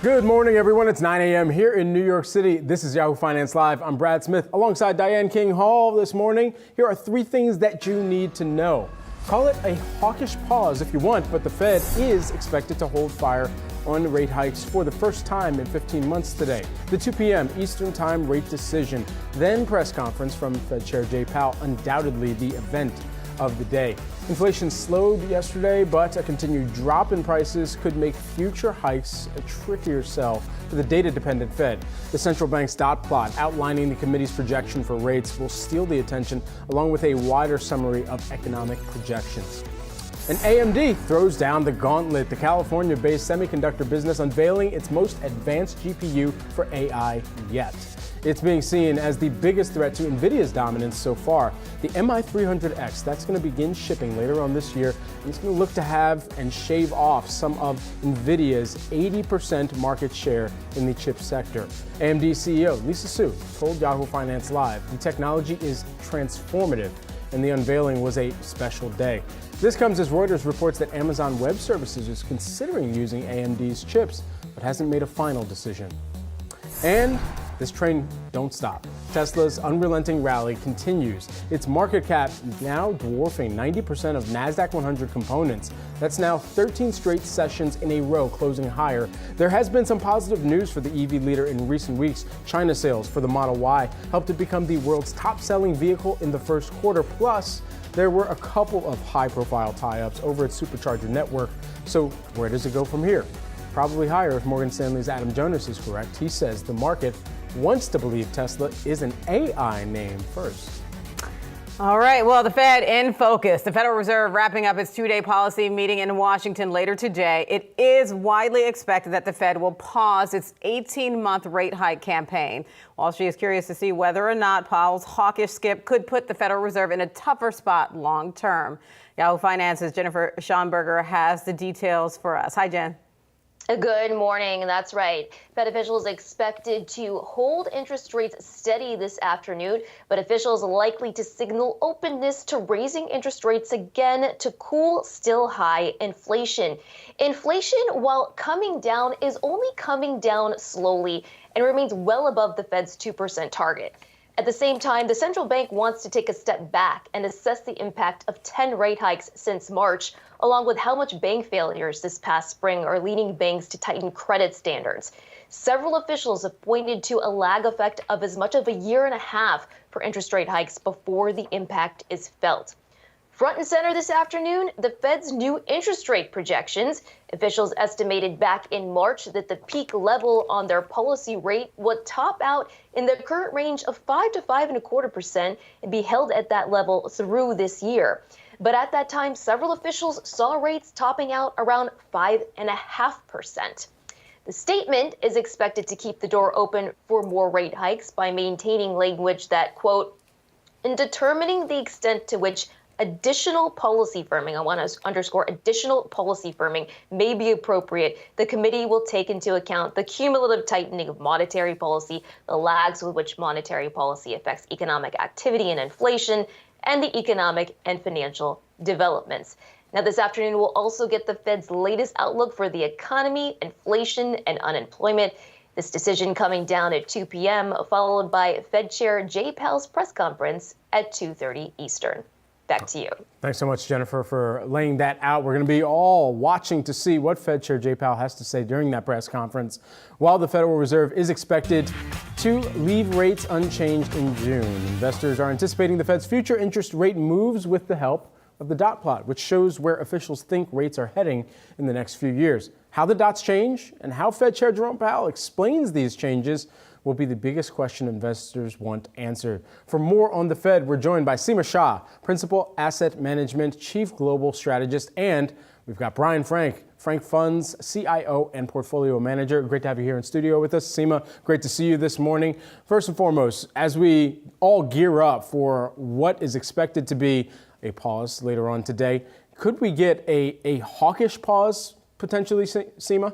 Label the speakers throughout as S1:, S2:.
S1: Good morning, everyone. It's 9 a.m. here in New York City. This is Yahoo Finance Live. I'm Brad Smith alongside Diane King Hall this morning. Here are three things that you need to know. Call it a hawkish pause if you want, but the Fed is expected to hold fire on rate hikes for the first time in 15 months today. The 2 p.m. Eastern Time rate decision, then press conference from Fed Chair Jay Powell, undoubtedly the event of the day. Inflation slowed yesterday, but a continued drop in prices could make future hikes a trickier sell for the data-dependent Fed. The central bank's dot plot outlining the committee's projection for rates will steal the attention, along with a wider summary of economic projections. And AMD throws down the gauntlet, the California-based semiconductor business unveiling its most advanced GPU for AI yet. It's being seen as the biggest threat to NVIDIA's dominance so far. The MI300X, that's going to begin shipping later on this year, and it's going to look to have and shave off some of NVIDIA's 80% market share in the chip sector. AMD CEO Lisa Su told Yahoo Finance Live the technology is transformative, and the unveiling was a special day. This comes as Reuters reports that Amazon Web Services is considering using AMD's chips, but hasn't made a final decision. And this train don't stop. Tesla's unrelenting rally continues. Its market cap now dwarfing 90% of Nasdaq 100 components. That's now 13 straight sessions in a row closing higher. There has been some positive news for the EV leader in recent weeks. China sales for the Model Y helped it become the world's top-selling vehicle in the first quarter. Plus, there were a couple of high-profile tie-ups over its supercharger network. So where does it go from here? Probably higher if Morgan Stanley's Adam Jonas is correct. He says the market wants to believe Tesla is an AI name first.
S2: All right, well, the Fed in focus. The Federal Reserve wrapping up its two-day policy meeting in Washington later today. It is widely expected that the Fed will pause its 18-month rate hike campaign. Wall Street is curious to see whether or not Powell's hawkish skip could put the Federal Reserve in a tougher spot long term. Yahoo Finance's Jennifer Schonberger has the details for us. Hi, Jen.
S3: Good morning. That's right. Fed officials expected to hold interest rates steady this afternoon, but officials likely to signal openness to raising interest rates again to cool still high inflation. Inflation, while coming down, is only coming down slowly and remains well above the Fed's 2% target. At the same time, the central bank wants to take a step back and assess the impact of 10 rate hikes since March, along with how much bank failures this past spring are leading banks to tighten credit standards. Several officials have pointed to a lag effect of as much of a year and a half for interest rate hikes before the impact is felt. Front and center this afternoon, the Fed's new interest rate projections. Officials estimated back in March that the peak level on their policy rate would top out in the current range of 5 to 5.25% and be held at that level through this year. But at that time, several officials saw rates topping out around 5.5%. The statement is expected to keep the door open for more rate hikes by maintaining language that, quote, in determining the extent to which additional policy firming, I want to underscore additional policy firming, may be appropriate, the committee will take into account the cumulative tightening of monetary policy, the lags with which monetary policy affects economic activity and inflation, and the economic and financial developments. Now, this afternoon, we'll also get the Fed's latest outlook for the economy, inflation, and unemployment. This decision coming down at 2 p.m., followed by Fed Chair Jay Powell's press conference at 2:30 Eastern. Back to you.
S1: Thanks so much, Jennifer, for laying that out. We're going to be all watching to see what Fed Chair Jay Powell has to say during that press conference, while the Federal Reserve is expected to leave rates unchanged in June. Investors are anticipating the Fed's future interest rate moves with the help of the dot plot, which shows where officials think rates are heading in the next few years. How the dots change and how Fed Chair Jerome Powell explains these changes will be the biggest question investors want answered. For more on the Fed, we're joined by Seema Shah, Principal Asset Management Chief Global Strategist, and we've got Brian Frank Funds CIO and Portfolio Manager. Great to have you here in studio with us. Seema, great to see you this morning. First and foremost, as we all gear up for what is expected to be a pause later on today, could we get a hawkish pause potentially, Seema?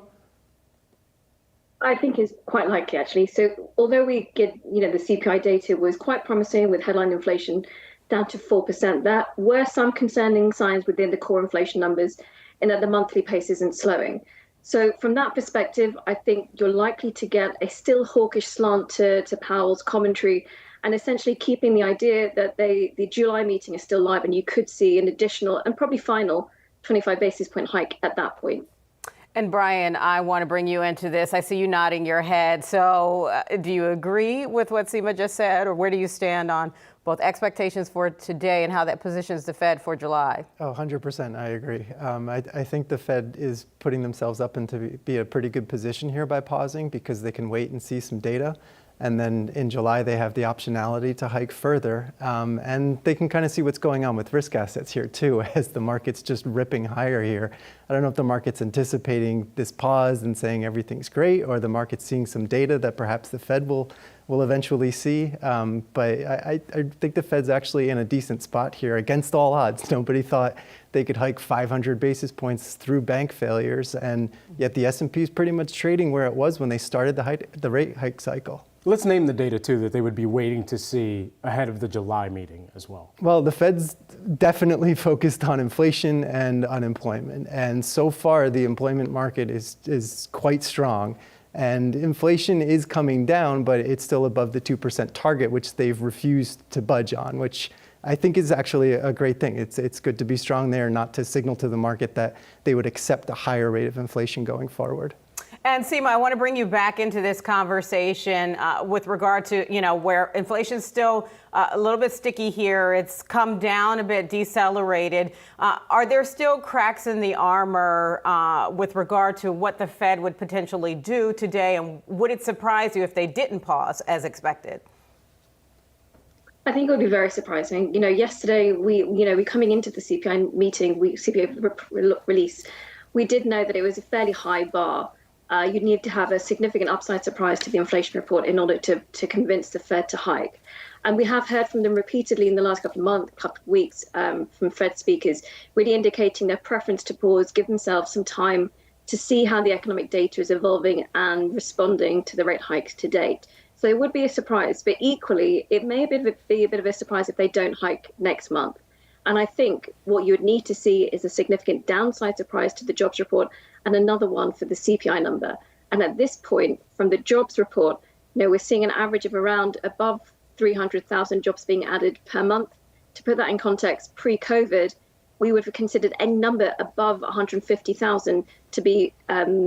S4: I think is quite likely, actually. So although we get, the CPI data was quite promising with headline inflation down to 4%, there were some concerning signs within the core inflation numbers in that the monthly pace isn't slowing. So from that perspective, I think you're likely to get a still hawkish slant to Powell's commentary, and essentially keeping the idea that the July meeting is still live, and you could see an additional and probably final 25 basis point hike at that point.
S2: And Brian, I want to bring you into this. I see you nodding your head. So do you agree with what Seema just said, or where do you stand on both expectations for today and how that positions the Fed for July?
S5: Oh, 100%, I agree. I think the Fed is putting themselves up into be a pretty good position here by pausing, because they can wait and see some data. And then in July, they have the optionality to hike further. And they can kind of see what's going on with risk assets here, too, as the market's just ripping higher here. I don't know if the market's anticipating this pause and saying everything's great, or the market's seeing some data that perhaps the Fed will eventually see. But I think the Fed's actually in a decent spot here against all odds. Nobody thought they could hike 500 basis points through bank failures. And yet the S&P is pretty much trading where it was when they started the rate hike cycle.
S1: Let's name the data, too, that they would be waiting to see ahead of the July meeting as well.
S5: Well, the Fed's definitely focused on inflation and unemployment. And so far, the employment market is quite strong. And inflation is coming down, but it's still above the 2% target, which they've refused to budge on, which I think is actually a great thing. It's good to be strong there, not to signal to the market that they would accept a higher rate of inflation going forward.
S2: And Seema, I want to bring you back into this conversation with regard to, where inflation's still a little bit sticky here. It's come down a bit, decelerated. Are there still cracks in the armor with regard to what the Fed would potentially do today? And would it surprise you if they didn't pause as expected?
S4: I think it would be very surprising. Yesterday we coming into the CPI meeting, CPI release, we did know that it was a fairly high bar. You'd need to have a significant upside surprise to the inflation report in order to convince the Fed to hike. And we have heard from them repeatedly in the last couple of weeks from Fed speakers, really indicating their preference to pause, give themselves some time to see how the economic data is evolving and responding to the rate hikes to date. So it would be a surprise, but equally, it may be a bit of a surprise if they don't hike next month. And I think what you would need to see is a significant downside surprise to the jobs report and another one for the CPI number. And at this point, from the jobs report, we're seeing an average of around above 300,000 jobs being added per month. To put that in context, pre-COVID, we would have considered any number above 150,000 to be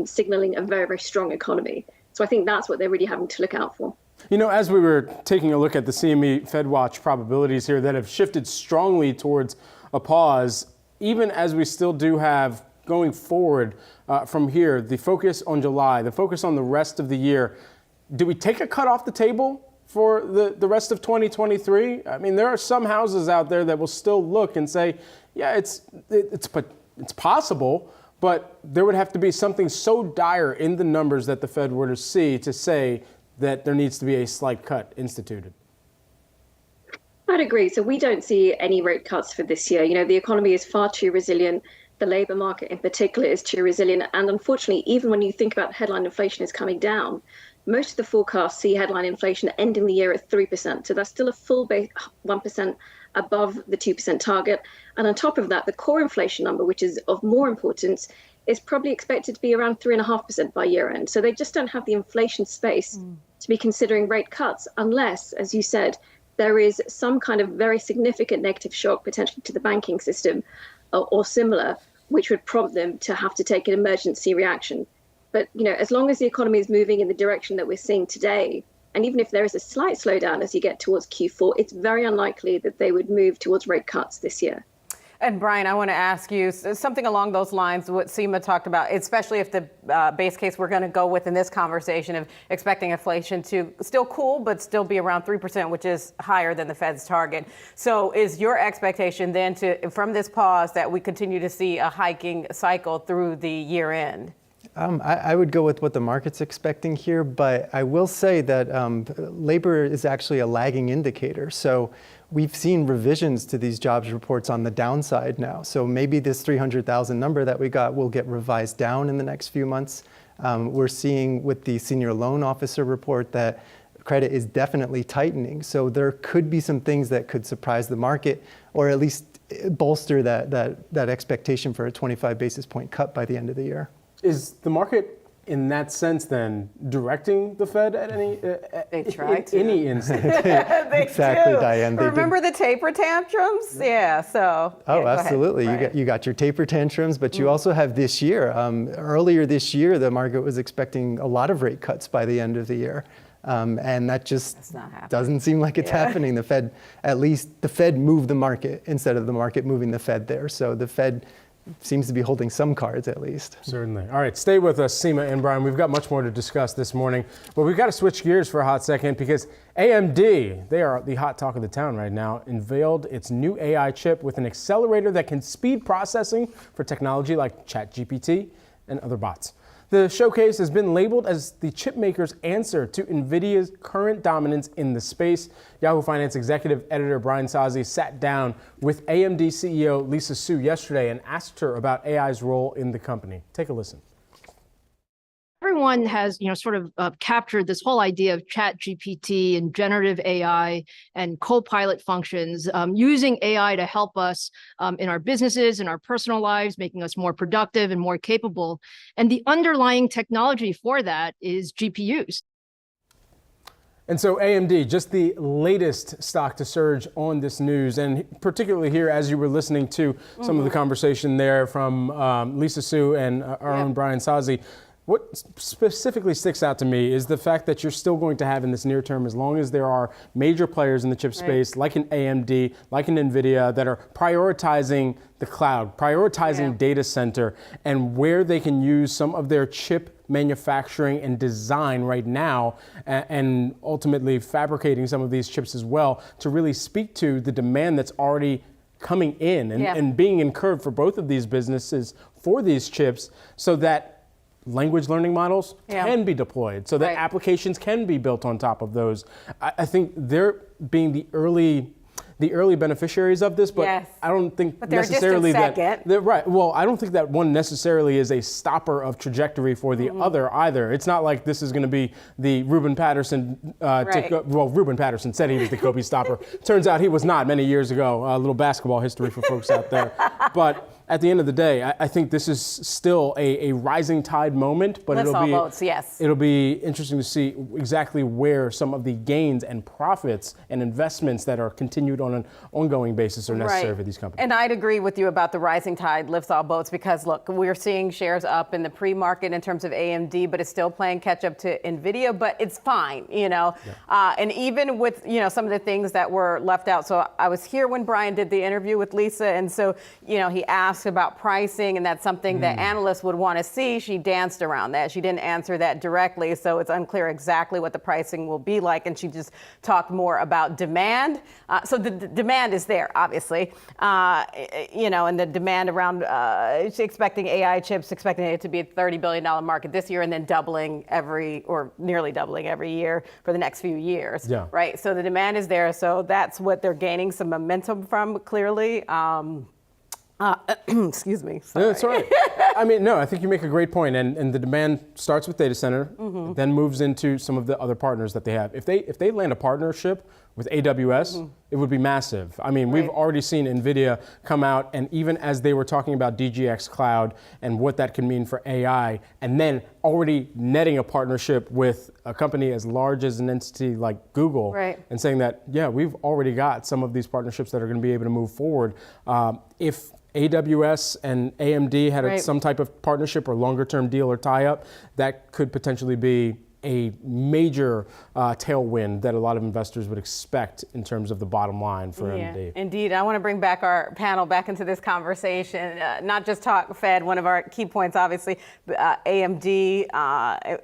S4: signaling a very, very strong economy. So I think that's what they're really having to look out for.
S1: As we were taking a look at the CME FedWatch probabilities here that have shifted strongly towards a pause, even as we still do have going forward from here, the focus on July, the focus on the rest of the year, do we take a cut off the table for the rest of 2023? I mean, there are some houses out there that will still look and say, yeah, it's possible, but there would have to be something so dire in the numbers that the Fed were to see to say that there needs to be a slight cut instituted.
S4: I'd agree. So we don't see any rate cuts for this year. The economy is far too resilient. The labor market in particular is too resilient. And unfortunately, even when you think about headline inflation is coming down, most of the forecasts see headline inflation ending the year at 3%. So that's still a full 1% above the 2% target. And on top of that, the core inflation number, which is of more importance, is probably expected to be around 3.5% by year end. So they just don't have the inflation space to be considering rate cuts unless, as you said, there is some kind of very significant negative shock potentially to the banking system or similar, which would prompt them to have to take an emergency reaction. But, as long as the economy is moving in the direction that we're seeing today, and even if there is a slight slowdown as you get towards Q4, it's very unlikely that they would move towards rate cuts this year.
S2: And Brian, I want to ask you something along those lines, what Seema talked about, especially if the base case we're going to go with in this conversation of expecting inflation to still cool, but still be around 3%, which is higher than the Fed's target. So is your expectation then from this pause that we continue to see a hiking cycle through the year end?
S5: I would go with what the market's expecting here, but I will say that labor is actually a lagging indicator. So we've seen revisions to these jobs reports on the downside now. So maybe this 300,000 number that we got will get revised down in the next few months. We're seeing with the senior loan officer report that credit is definitely tightening. So there could be some things that could surprise the market or at least bolster that expectation for a 25 basis point cut by the end of the year.
S1: Is the market, in that sense, then directing the Fed at any any instance?
S5: Exactly,
S2: do.
S5: Diane.
S2: Remember the taper tantrums? Yeah. So.
S5: Oh,
S2: yeah,
S5: absolutely. You got your taper tantrums, but you also have this year. Earlier this year, the market was expecting a lot of rate cuts by the end of the year. And that just doesn't seem like it's happening. The Fed moved the market instead of the market moving the Fed there. So the Fed seems to be holding some cards at least.
S1: Certainly. All right, stay with us, Seema and Brian. We've got much more to discuss this morning, but we've got to switch gears for a hot second because AMD, they are the hot talk of the town right now, unveiled its new AI chip with an accelerator that can speed processing for technology like ChatGPT and other bots. The showcase has been labeled as the chip maker's answer to NVIDIA's current dominance in the space. Yahoo Finance executive editor Brian Sozzi sat down with AMD CEO Lisa Su yesterday and asked her about AI's role in the company. Take a listen.
S6: Everyone has, sort of captured this whole idea of chat GPT and generative AI and co-pilot functions, using AI to help us in our businesses, in our personal lives, making us more productive and more capable. And the underlying technology for that is GPUs.
S1: And so AMD, just the latest stock to surge on this news, and particularly here as you were listening to some of the conversation there from Lisa Su and our own Brian Sozzi. What specifically sticks out to me is the fact that you're still going to have in this near term, as long as there are major players in the chip space, like an AMD, like an NVIDIA, that are prioritizing the cloud, prioritizing data center, and where they can use some of their chip manufacturing and design right now, and ultimately fabricating some of these chips as well to really speak to the demand that's already coming in and being incurred for both of these businesses for these chips, so that language learning models can be deployed, so that applications can be built on top of those. I think they're being the early beneficiaries of this, but I don't think necessarily that well, I don't think that one necessarily is a stopper of trajectory for the other either. It's not like this is going to be the Ruben Patterson. Ruben Patterson said he was the Kobe stopper. Turns out he was not many years ago. A little basketball history for folks out there, but. At the end of the day, I think this is still a rising tide moment, but it'll be interesting to see exactly where some of the gains and profits and investments that are continued on an ongoing basis are necessary for these companies.
S2: And I'd agree with you about the rising tide lifts all boats, because look, we're seeing shares up in the pre-market in terms of AMD, but it's still playing catch up to NVIDIA, but it's fine, and even with, some of the things that were left out. So I was here when Brian did the interview with Lisa, and so, he asked about pricing, and that's something that analysts would want to see. She danced around that. She didn't answer that directly, so it's unclear exactly what the pricing will be like, and she just talked more about demand. So the demand is there, obviously, and the demand around expecting AI chips, expecting it to be a $30 billion market this year, and then nearly doubling every year for the next few years, right? So the demand is there, so that's what they're gaining some momentum from, clearly. Excuse me. Sorry.
S1: No, that's all right. I think you make a great point, and the demand starts with data center, then moves into some of the other partners that they have. If they land a partnership with AWS, it would be massive. We've already seen NVIDIA come out, and even as they were talking about DGX Cloud and what that can mean for AI, and then already netting a partnership with a company as large as an entity like Google, and saying that, we've already got some of these partnerships that are going to be able to move forward. If AWS and AMD had some type of partnership or longer-term deal or tie-up, that could potentially be a major tailwind that a lot of investors would expect in terms of the bottom line for AMD.
S2: Indeed. I want to bring back our panel back into this conversation, not just talk Fed. One of our key points, obviously, AMD,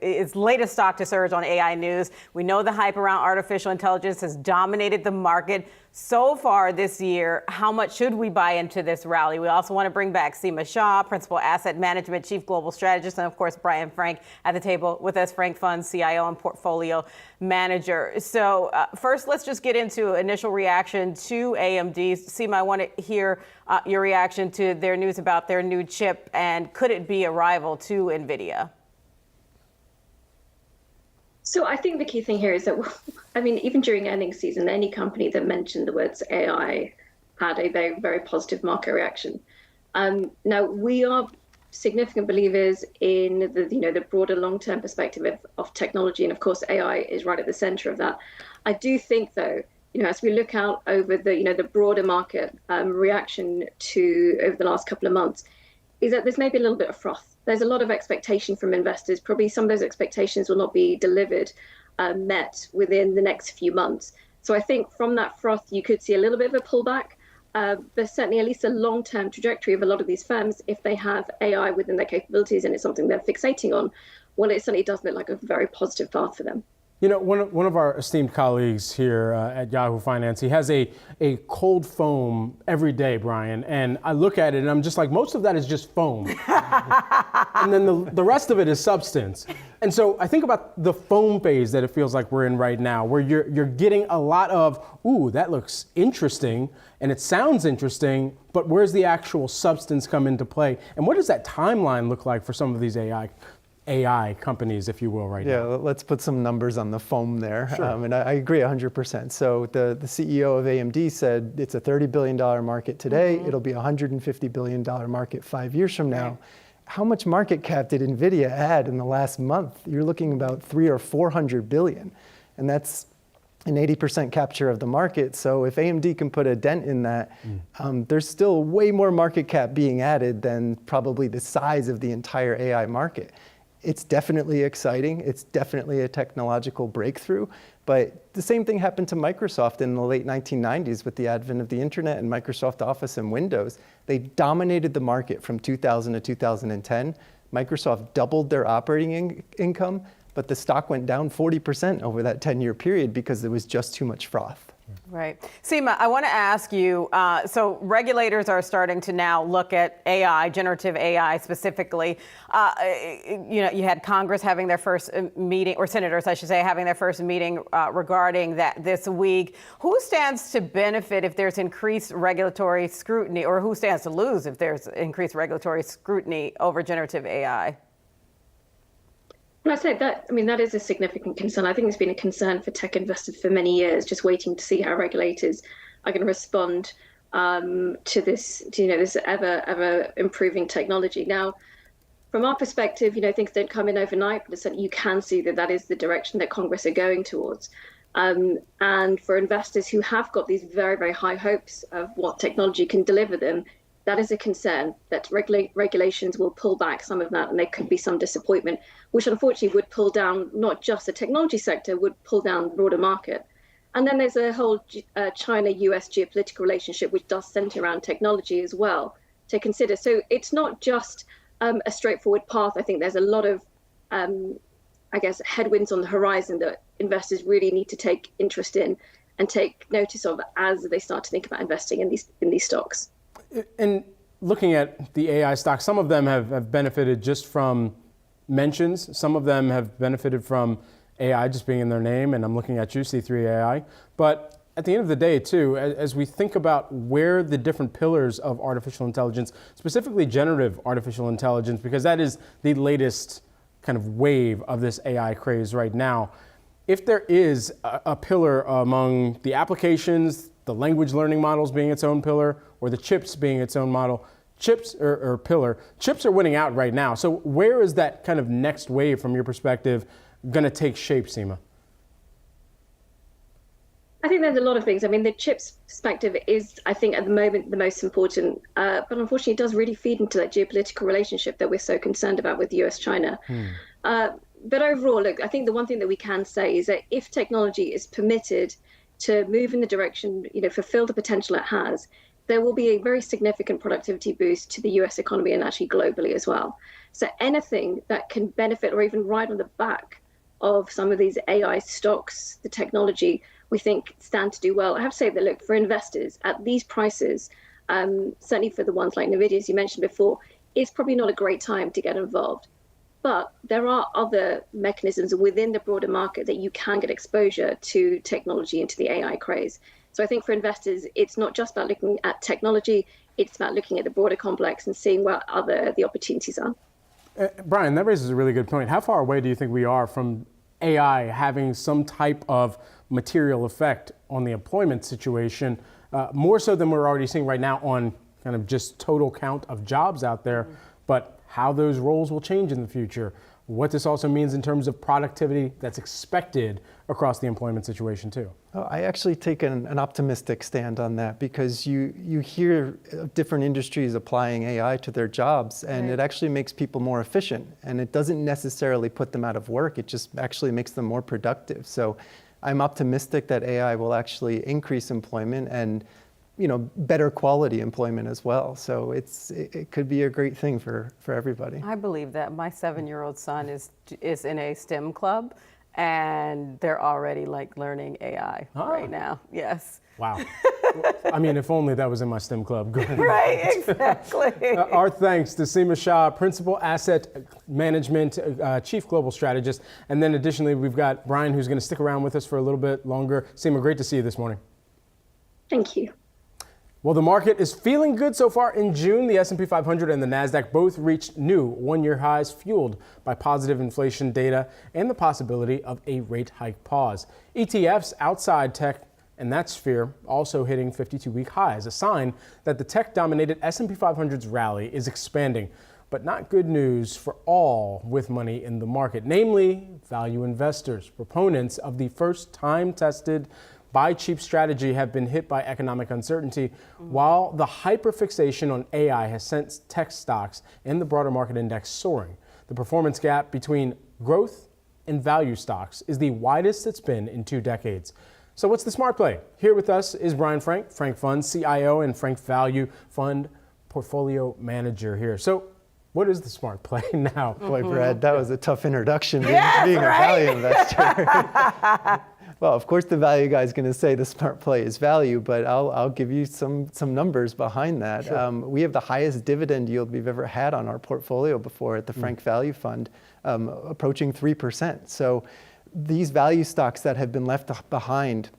S2: its latest stock to surge on AI news. We know the hype around artificial intelligence has dominated the market so far this year. How much should we buy into this rally? We also want to bring back Seema Shah, Principal Asset Management Chief Global Strategist, and of course, Brian Frank at the table with us, Frank Funds CIO and Portfolio Manager. So first, let's just get into initial reaction to AMD. Seema, I want to hear your reaction to their news about their new chip, and could it be a rival to NVIDIA?
S4: So I think the key thing here is that, even during earnings season, any company that mentioned the words AI had a very, very positive market reaction. Now, we are significant believers in the broader long-term perspective of technology, and of course AI is right at the center of that. I do think, though, as we look out over the broader market reaction to over the last couple of months, is that there's maybe a little bit of froth. There's a lot of expectation from investors. Probably some of those expectations will not be delivered, met within the next few months. So I think from that froth, you could see a little bit of a pullback. There's certainly at least a long-term trajectory of a lot of these firms. If they have AI within their capabilities and it's something they're fixating on, well, it certainly does look like a very positive path for them.
S1: One of our esteemed colleagues here at Yahoo Finance, he has a cold foam every day, Brian, and I look at it and I'm just like, most of that is just foam. And then the rest of it is substance. And so I think about the foam phase that it feels like we're in right now, where you're getting a lot of, ooh, that looks interesting, and it sounds interesting, but where's the actual substance come into play? And what does that timeline look like for some of these AI companies, if you will, right now?
S5: Yeah, let's put some numbers on the foam there.
S1: Sure.
S5: And I agree 100%. So the CEO of AMD said it's a $30 billion market today. It'll be a $150 billion market 5 years from now. How much market cap did NVIDIA add in the last month? You're looking about 300 or 400 billion. And that's an 80% capture of the market. So if AMD can put a dent in that, there's still way more market cap being added than probably the size of the entire AI market. It's definitely exciting. It's definitely a technological breakthrough. But the same thing happened to Microsoft in the late 1990s with the advent of the internet and Microsoft Office and Windows. They dominated the market from 2000 to 2010. Microsoft doubled their operating income, but the stock went down 40% over that 10-year period because there was just too much froth.
S2: Right. Seema, I want to ask you, so regulators are starting to now look at AI, generative AI specifically. You had Congress having their first meeting, or senators, I should say, having their first meeting regarding that this week. Who stands to benefit if there's increased regulatory scrutiny, or who stands to lose if there's increased regulatory scrutiny over generative AI?
S4: Well, I say that, that is a significant concern. I think it's been a concern for tech investors for many years, just waiting to see how regulators are going to respond to this, this ever improving technology. Now, from our perspective, things don't come in overnight, but certainly you can see that is the direction that Congress are going towards. And for investors who have got these very, very high hopes of what technology can deliver them, that is a concern that regulations will pull back some of that, and there could be some disappointment, which unfortunately would pull down not just the technology sector, would pull down the broader market. And then there's a whole China-US geopolitical relationship, which does center around technology as well to consider. So it's not just a straightforward path. I think there's a lot of, headwinds on the horizon that investors really need to take interest in and take notice of as they start to think about investing in these stocks.
S1: And looking at the AI stocks, some of them have benefited just from mentions. Some of them have benefited from AI just being in their name, and I'm looking at you, C3 AI. But at the end of the day, too, as we think about where the different pillars of artificial intelligence, specifically generative artificial intelligence, because that is the latest kind of wave of this AI craze right now, if there is a pillar among the applications, the language learning models being its own pillar, or the chips being its own model, chips or pillar, chips are winning out right now. So where is that kind of next wave from your perspective going to take shape, Seema?
S4: I think there's a lot of things. The chips perspective is, I think, at the moment the most important, but unfortunately it does really feed into that geopolitical relationship that we're so concerned about with US-China. But overall, look, I think the one thing that we can say is that if technology is permitted to move in the direction, fulfill the potential it has, there will be a very significant productivity boost to the US economy and actually globally as well. So anything that can benefit or even ride on the back of some of these AI stocks, the technology, we think stand to do well. I have to say that, look, for investors at these prices, certainly for the ones like NVIDIA, as you mentioned before, it's probably not a great time to get involved. But there are other mechanisms within the broader market that you can get exposure to technology and to the AI craze. So I think for investors, it's not just about looking at technology, it's about looking at the broader complex and seeing where the opportunities are.
S1: Brian, that raises a really good point. How far away do you think we are from AI having some type of material effect on the employment situation, more so than we're already seeing right now on kind of just total count of jobs out there? but how those roles will change in the future, what this also means in terms of productivity that's expected across the employment situation too.
S5: I actually take an optimistic stand on that, because you hear different industries applying AI to their jobs, and it actually makes people more efficient, and it doesn't necessarily put them out of work. It just actually makes them more productive. So I'm optimistic that AI will actually increase employment and better quality employment as well. So it could be a great thing for everybody.
S2: I believe that. My 7-year-old son is in a STEM club, and they're already like learning AI right now. Yes.
S1: Wow. I mean, if only that was in my STEM club.
S2: Right, exactly.
S1: Our thanks to Seema Shah, Principal Asset Management, Chief Global Strategist. And then additionally, we've got Brian, who's going to stick around with us for a little bit longer. Seema, great to see you this morning.
S4: Thank you.
S1: Well, the market is feeling good so far in June. The S&P 500 and the Nasdaq both reached new one-year highs, fueled by positive inflation data and the possibility of a rate hike pause. ETFs outside tech and that sphere also hitting 52-week highs, a sign that the tech-dominated S&P 500's rally is expanding. But not good news for all with money in the market, namely value investors. Proponents of the first time-tested buy cheap strategy have been hit by economic uncertainty, while the hyperfixation on AI has sent tech stocks and the broader market index soaring. The performance gap between growth and value stocks is the widest it's been in 2 decades. So what's the smart play? Here with us is Brian Frank, Frank Fund CIO and Frank Value Fund Portfolio Manager here. So what is the smart play now?
S5: Boy, Brad, that was a tough introduction, being a value investor. Well, of course, the value guy is going to say the smart play is value, but I'll give you some numbers behind that. Sure. We have the highest dividend yield we've ever had on our portfolio before at the Frank Value Fund, approaching 3%. So these value stocks that have been left behind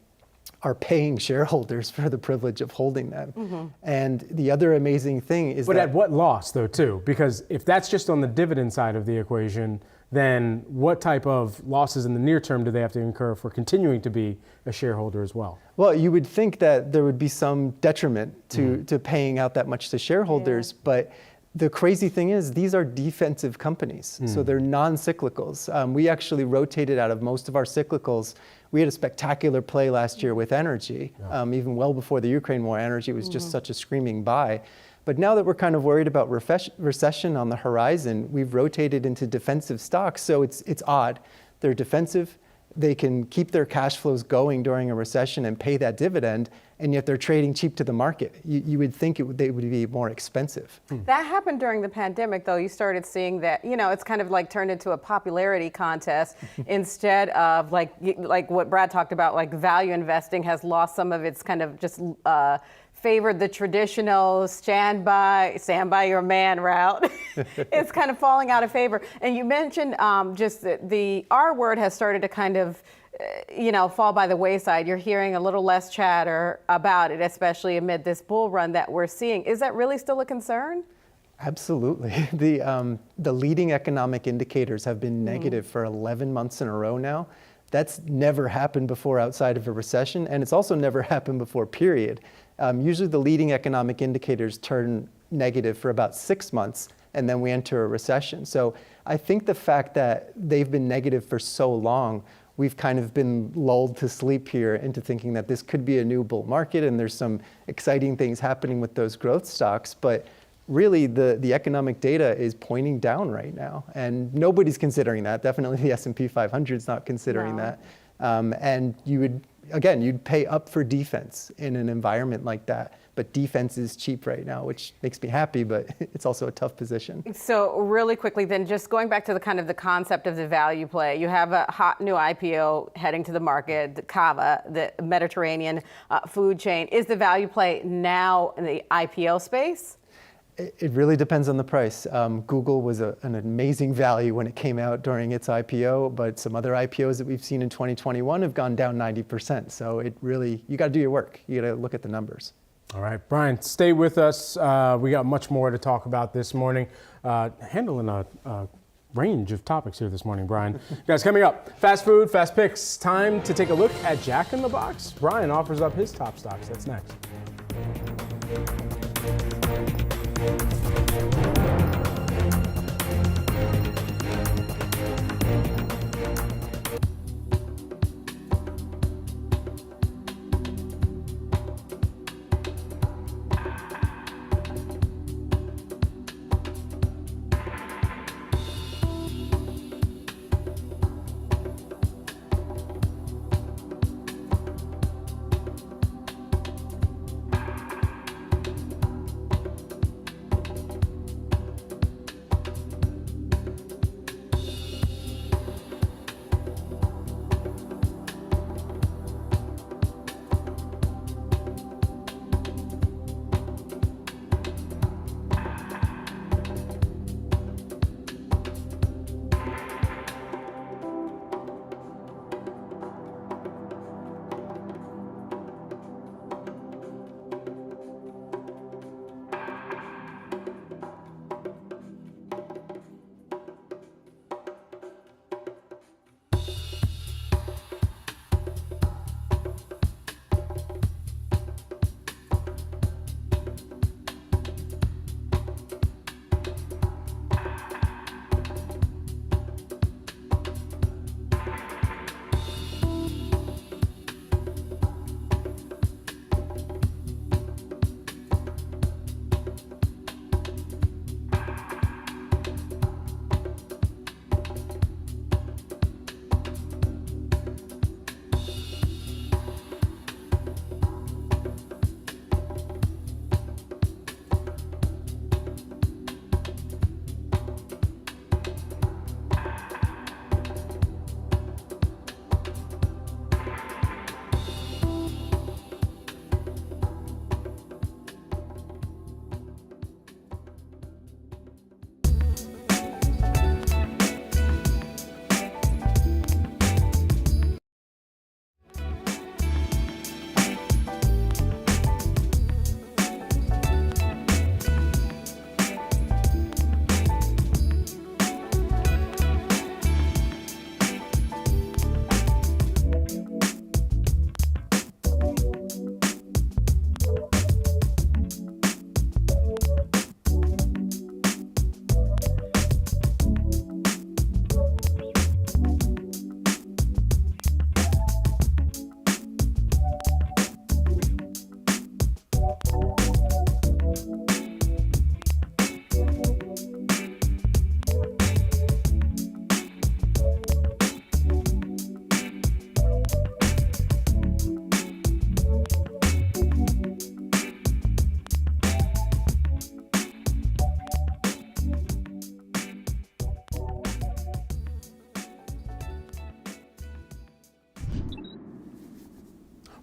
S5: are paying shareholders for the privilege of holding them. And the other amazing thing is
S1: But at what loss, though, too? Because if that's just on the dividend side of the equation, then what type of losses in the near term do they have to incur for continuing to be a shareholder as well?
S5: Well, you would think that there would be some detriment to paying out that much to shareholders, but the crazy thing is these are defensive companies, so they're non-cyclicals. We actually rotated out of most of our cyclicals. We had a spectacular play last year with energy, even well before the Ukraine war. Energy was just such a screaming buy. But now that we're kind of worried about recession on the horizon, we've rotated into defensive stocks. So it's odd. They're defensive. They can keep their cash flows going during a recession and pay that dividend, and yet they're trading cheap to the market. You would think they would be more expensive.
S2: That happened during the pandemic, though. You started seeing that, it's kind of like turned into a popularity contest instead of like what Brad talked about, like value investing has lost some of its kind of just favored the traditional stand by your man route. It's kind of falling out of favor. And you mentioned just the R word has started to kind of fall by the wayside. You're hearing a little less chatter about it, especially amid this bull run that we're seeing. Is that really still a concern?
S5: Absolutely. The leading economic indicators have been negative for 11 months in a row now. That's never happened before outside of a recession, and it's also never happened before, period. Usually the leading economic indicators turn negative for about 6 months, and then we enter a recession. So I think the fact that they've been negative for so long, we've kind of been lulled to sleep here into thinking that this could be a new bull market, and there's some exciting things happening with those growth stocks. But really, the economic data is pointing down right now, and nobody's considering that. Definitely the S&P 500 is not considering that. And you'd pay up for defense in an environment like that. But defense is cheap right now, which makes me happy, but it's also a tough position.
S2: So really quickly then, just going back to the concept of the value play, you have a hot new IPO heading to the market, the Cava, the Mediterranean food chain. Is the value play now in the IPO space?
S5: It really depends on the price. Google was an amazing value when it came out during its IPO, but some other IPOs that we've seen in 2021 have gone down 90%. So you got to do your work. You got to look at the numbers.
S1: All right, Brian, stay with us. We got much more to talk about this morning. Handling a range of topics here this morning, Brian. Guys, coming up, fast food, fast picks. Time to take a look at Jack in the Box. Brian offers up his top stocks. That's next.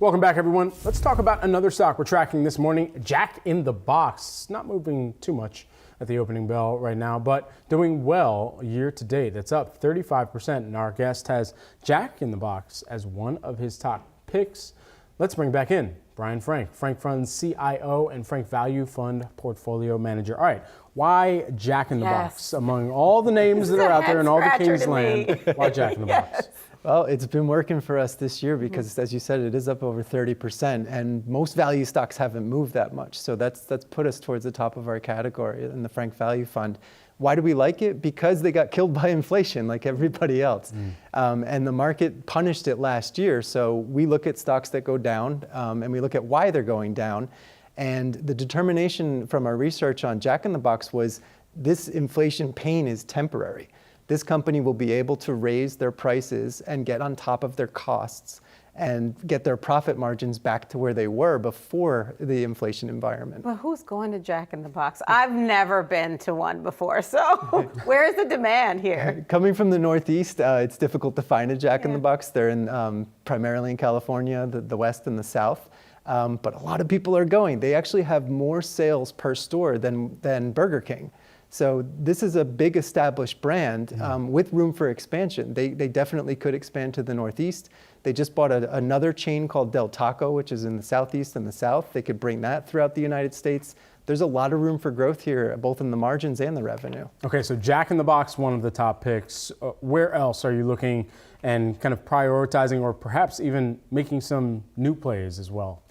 S1: Welcome back, everyone. Let's talk about another stock we're tracking this morning, Jack in the Box. Not moving too much at the opening bell right now, but doing well year to date. It's up 35%, and our guest has Jack in the Box as one of his top picks. Let's bring back in Brian Frank, Frank Fund's CIO and Frank Value Fund Portfolio Manager. All right, why Jack in the Box? Among all the names that are out there in all the King's Land, why Jack in the Box?
S5: Well, it's been working for us this year because, as you said, it is up over 30%, and most value stocks haven't moved that much. So that's put us towards the top of our category in the Frank Value Fund. Why do we like it? Because they got killed by inflation like everybody else. And the market punished it last year. So we look at stocks that go down, and we look at why they're going down. And the determination from our research on Jack in the Box was this inflation pain is temporary. This company will be able to raise their prices and get on top of their costs and get their profit margins back to where they were before the inflation environment.
S2: Well, who's going to Jack in the Box? I've never been to one before, so where's the demand here?
S5: Coming from the Northeast, it's difficult to find a Jack in the Box. They're in primarily in California, the West and the South. But a lot of people are going. They actually have more sales per store than Burger King. So this is a big established brand with room for expansion. They definitely could expand to the Northeast. They just bought another chain called Del Taco, which is in the Southeast and the South. They could bring that throughout the United States. There's a lot of room for growth here, both in the margins and the revenue. Okay, so Jack in the Box, one of the top picks. Where else are you looking and kind of prioritizing or perhaps even making some new plays as well?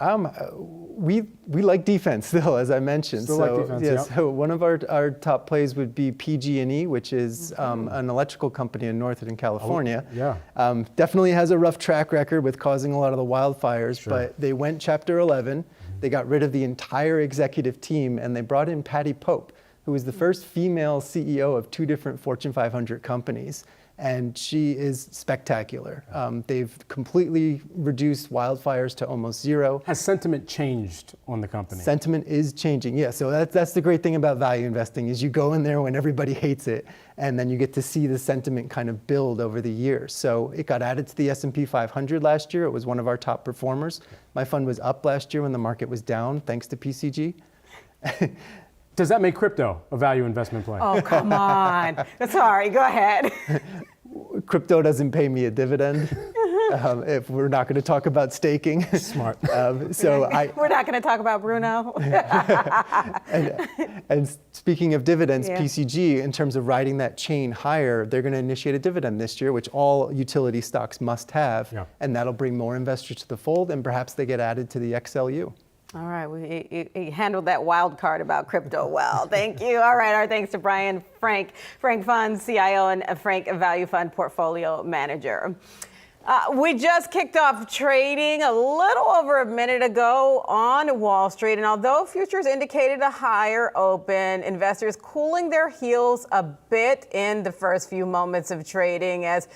S5: We like defense still, as I mentioned.
S1: Still like defense,
S5: yeah. So one of our top plays would be PG&E, which is an electrical company in Northern California. Definitely has a rough track record with causing a lot of the wildfires, but they went Chapter 11. They got rid of the entire executive team, and they brought in Patty Pope, who was the first female CEO of 2 different Fortune 500 companies. And she is spectacular. They've completely reduced wildfires to almost zero.
S1: Has sentiment changed on the company?
S5: Sentiment is changing, yeah. So that's the great thing about value investing is you go in there when everybody hates it, and then you get to see the sentiment kind of build over the years. So it got added to the S&P 500 last year. It was one of our top performers. My fund was up last year when the market was down, thanks to PCG.
S1: Does that make crypto a value investment play?
S2: Oh, come on. Sorry, go ahead.
S5: Crypto doesn't pay me a dividend. If we're not going to talk about staking.
S1: Smart.
S2: We're not going to talk about Bruno.
S5: and speaking of dividends, PCG, in terms of riding that chain higher, they're going to initiate a dividend this year, which all utility stocks must have. And that'll bring more investors to the fold, and perhaps they get added to the XLU.
S2: All right, you handled that wild card about crypto well. Thank you. All right, our thanks to Brian Frank Fund CIO and Frank Value Fund Portfolio Manager. We just kicked off trading a little over a minute ago on Wall Street, and although futures indicated a higher open, investors cooling their heels a bit in the first few moments of trading as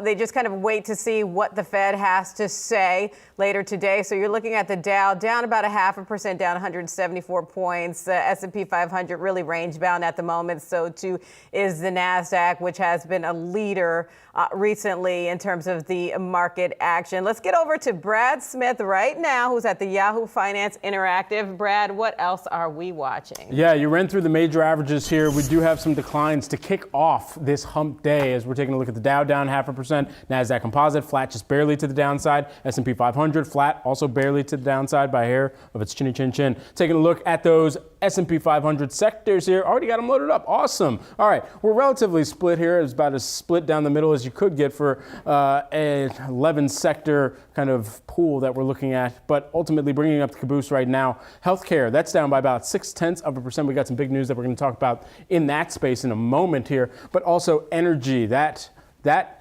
S2: they just kind of wait to see what the Fed has to say later today. So you're looking at the Dow down about 0.5%, down 174 points. S&P 500 really range bound at the moment. So too is the Nasdaq, which has been a leader recently in terms of the market action. Let's get over to Brad Smith right now, who's at the Yahoo Finance Interactive. Brad, what else are we watching?
S1: Yeah, you ran through the major averages here. We do have some declines to kick off this hump day as we're taking a look at the Dow down 0.5%, Nasdaq Composite flat just barely to the downside, S&P 500 flat also barely to the downside by a hair of its chinny chin chin. Taking a look at those S&P 500 sectors here, already got them loaded up. Awesome. All right, we're relatively split here. It's about as split down the middle as you could get for a 11 sector kind of pool that we're looking at, but ultimately bringing up the caboose right now. Healthcare, that's down by about 0.6%. We got some big news that we're going to talk about in that space in a moment here, but also energy, that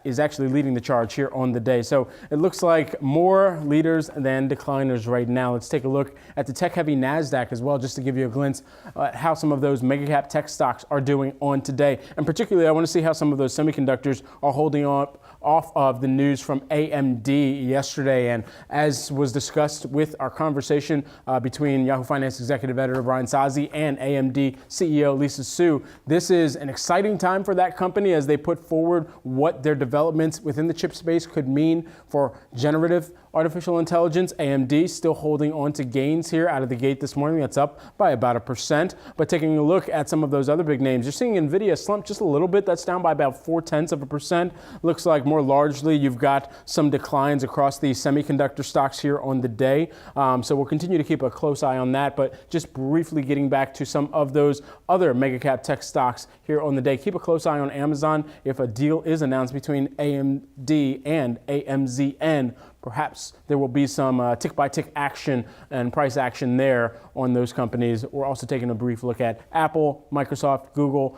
S1: is actually leading the charge here on the day. So it looks like more leaders than decliners right now. Let's take a look at the tech-heavy Nasdaq as well, just to give you a glimpse at how some of those mega-cap tech stocks are doing on today. And particularly, I want to see how some of those semiconductors are holding off of the news from AMD yesterday. And as was discussed with our conversation between Yahoo Finance Executive Editor Brian Sazi and AMD CEO Lisa Su, this is an exciting time for that company as they put forward what what their developments within the chip space could mean for generative artificial intelligence. AMD still holding on to gains here out of the gate this morning. That's up by about 1%. But taking a look at some of those other big names, you're seeing NVIDIA slump just a little bit. That's down by about 0.4%. Looks like more largely you've got some declines across the semiconductor stocks here on the day. So we'll continue to keep a close eye on that. But just briefly getting back to some of those other mega cap tech stocks here on the day. Keep a close eye on Amazon. If a deal is announced between AMD and AMZN, perhaps there will be some tick-by-tick action and price action there on those companies. We're also taking a brief look at Apple, Microsoft, Google.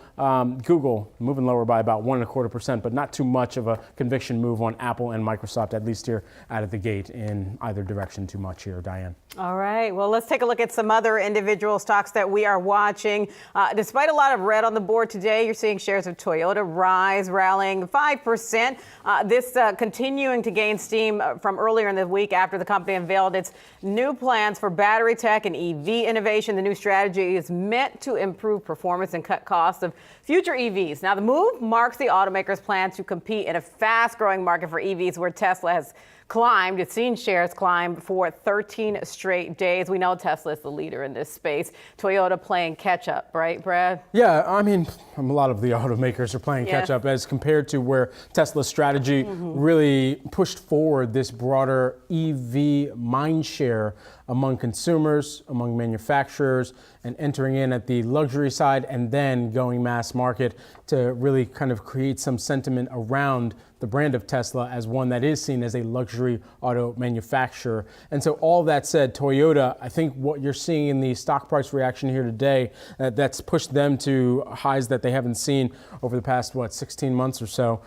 S1: Google moving lower by about 1.25%, but not too much of a conviction move on Apple and Microsoft, at least here out of the gate in either direction too much here, Diane.
S2: All right. Well, let's take a look at some other individual stocks that we are watching. Despite a lot of red on the board today, you're seeing shares of Toyota rise, rallying 5%. This continuing to gain steam from earlier in the week after the company unveiled its new plans for battery tech and EV innovation. The new strategy is meant to improve performance and cut costs of future EVs. Now, the move marks the automaker's plan to compete in a fast-growing market for EVs where Tesla has climbed. It's seen shares climb for 13 straight days. We know Tesla is the leader in this space. Toyota playing catch up, right, Brad?
S1: Yeah, I mean, a lot of the automakers are playing catch up as compared to where Tesla's strategy really pushed forward this broader EV mind share among consumers, among manufacturers, and entering in at the luxury side and then going mass market to really kind of create some sentiment around the brand of Tesla as one that is seen as a luxury auto manufacturer. And so all that said, Toyota, I think what you're seeing in the stock price reaction here today, that's pushed them to highs that they haven't seen over the past, 16 months or so.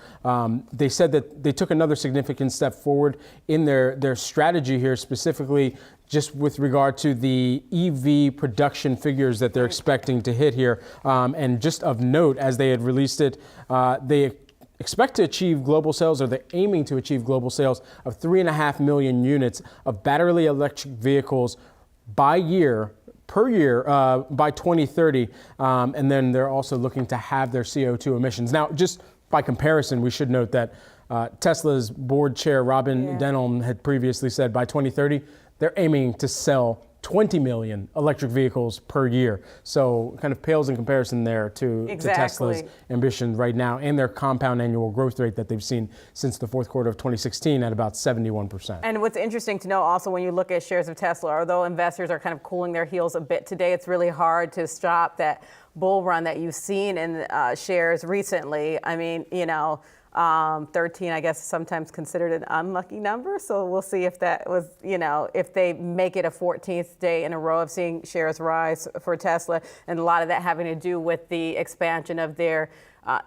S1: They said that they took another significant step forward in their strategy here, specifically just with regard to the EV production figures that they're expecting to hit here. And just of note, as they had released it, they expect to achieve global sales, or they're aiming to achieve global sales of 3.5 million units of battery electric vehicles per year by 2030. And then they're also looking to have their CO2 emissions. Now, just by comparison, we should note that Tesla's board chair, Robin Denholm, had previously said by 2030, they're aiming to sell 20 million electric vehicles per year. So kind of pales in comparison there to Tesla's ambition right now and their compound annual growth rate that they've seen since the fourth quarter of 2016 at about 71%.
S2: And what's interesting to know also when you look at shares of Tesla, although investors are kind of cooling their heels a bit today, it's really hard to stop that bull run that you've seen in shares recently. I mean, 13, I guess, sometimes considered an unlucky number. So we'll see if that was, if they make it a 14th day in a row of seeing shares rise for Tesla. And a lot of that having to do with the expansion of their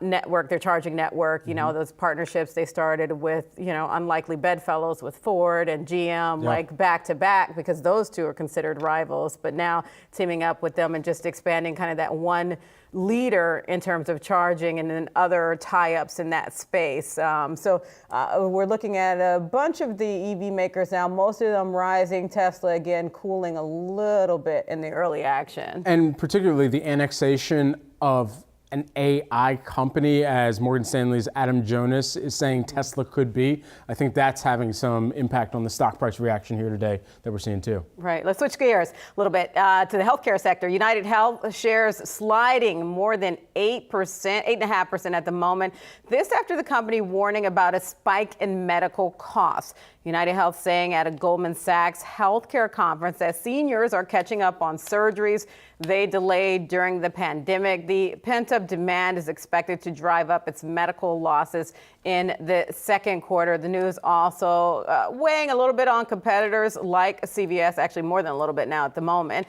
S2: network, their charging network, those partnerships they started with, unlikely bedfellows with Ford and GM, like back to back, because those two are considered rivals. But now teaming up with them and just expanding kind of that one leader in terms of charging and then other tie-ups in that space. So we're looking at a bunch of the EV makers now, most of them rising. Tesla, again, cooling a little bit in the early action.
S1: And particularly the annexation of an AI company, as Morgan Stanley's Adam Jonas is saying Tesla could be. I think that's having some impact on the stock price reaction here today that we're seeing too.
S2: Right. Let's switch gears a little bit to the healthcare sector. United Health shares sliding more than 8%, 8.5% at the moment. This after the company warning about a spike in medical costs. United Health saying at a Goldman Sachs healthcare conference that seniors are catching up on surgeries they delayed during the pandemic. The pent-up demand is expected to drive up its medical losses in the second quarter. The news also weighing a little bit on competitors like CVS, actually more than a little bit now at the moment.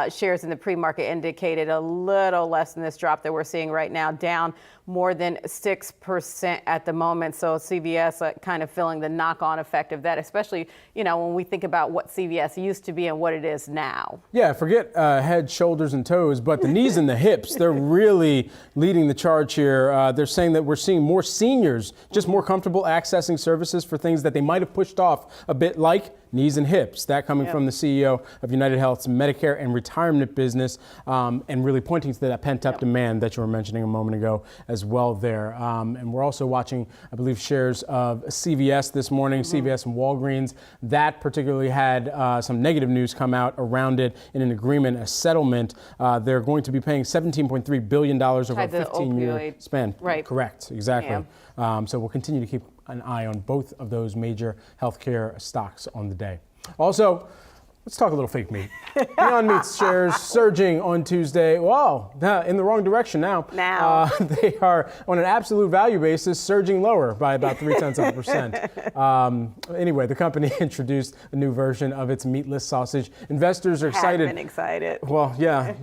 S2: Shares in the pre-market indicated a little less than this drop that we're seeing right now, down more than 6% at the moment. So CVS kind of feeling the knock-on effect of that, especially, when we think about what CVS used to be and what it is now.
S1: Yeah, forget head, shoulders, and toes, but the knees and the hips, they're really leading the charge here. They're saying that we're seeing more seniors just more comfortable accessing services for things that they might have pushed off a bit, like knees and hips. That coming from the CEO of United Health's Medicare and retirement business, and really pointing to that pent-up demand that you were mentioning a moment ago as well there. And we're also watching, I believe, shares of CVS this morning, CVS and Walgreens. That particularly had some negative news come out around it in an agreement, a settlement. They're going to be paying $17.3 billion over a 15-year span.
S2: Right.
S1: Correct, exactly. Yeah. So we'll continue to keep an eye on both of those major healthcare stocks on the day. Also, let's talk a little fake meat. Beyond Meat shares surging on Tuesday. Wow, in the wrong direction now. They are, on an absolute value basis, surging lower by about 0.3%. Anyway, the company introduced a new version of its meatless sausage. Investors are excited.
S2: I've been excited.
S1: Well, yeah. I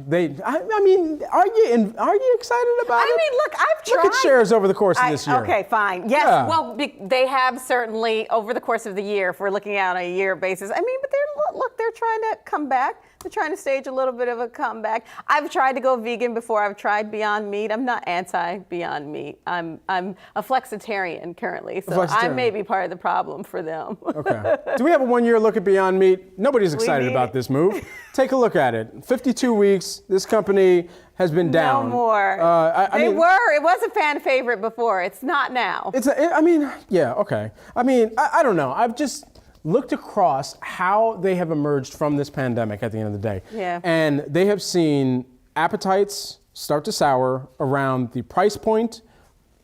S1: mean, are you excited about it?
S2: I mean, look, I've tried.
S1: Look at shares over the course of this year.
S2: Okay, fine. Yes,
S1: Yeah.
S2: well, they have certainly over the course of the year, if we're looking at on a year basis. I mean, but they're trying to come back. They're trying to stage a little bit of a comeback. I've tried to go vegan before. I've tried Beyond Meat. I'm not anti-Beyond Meat. I'm a flexitarian currently, so I may be part of the problem for them.
S1: Okay. Do we have a one-year look at Beyond Meat? Nobody's excited about this move. Take a look at it. 52 weeks. This company has been down.
S2: No more. It was a fan favorite before. It's not now.
S1: Okay. I don't know. I've just looked across how they have emerged from this pandemic at the end of the day.
S2: Yeah.
S1: And they have seen appetites start to sour around the price point,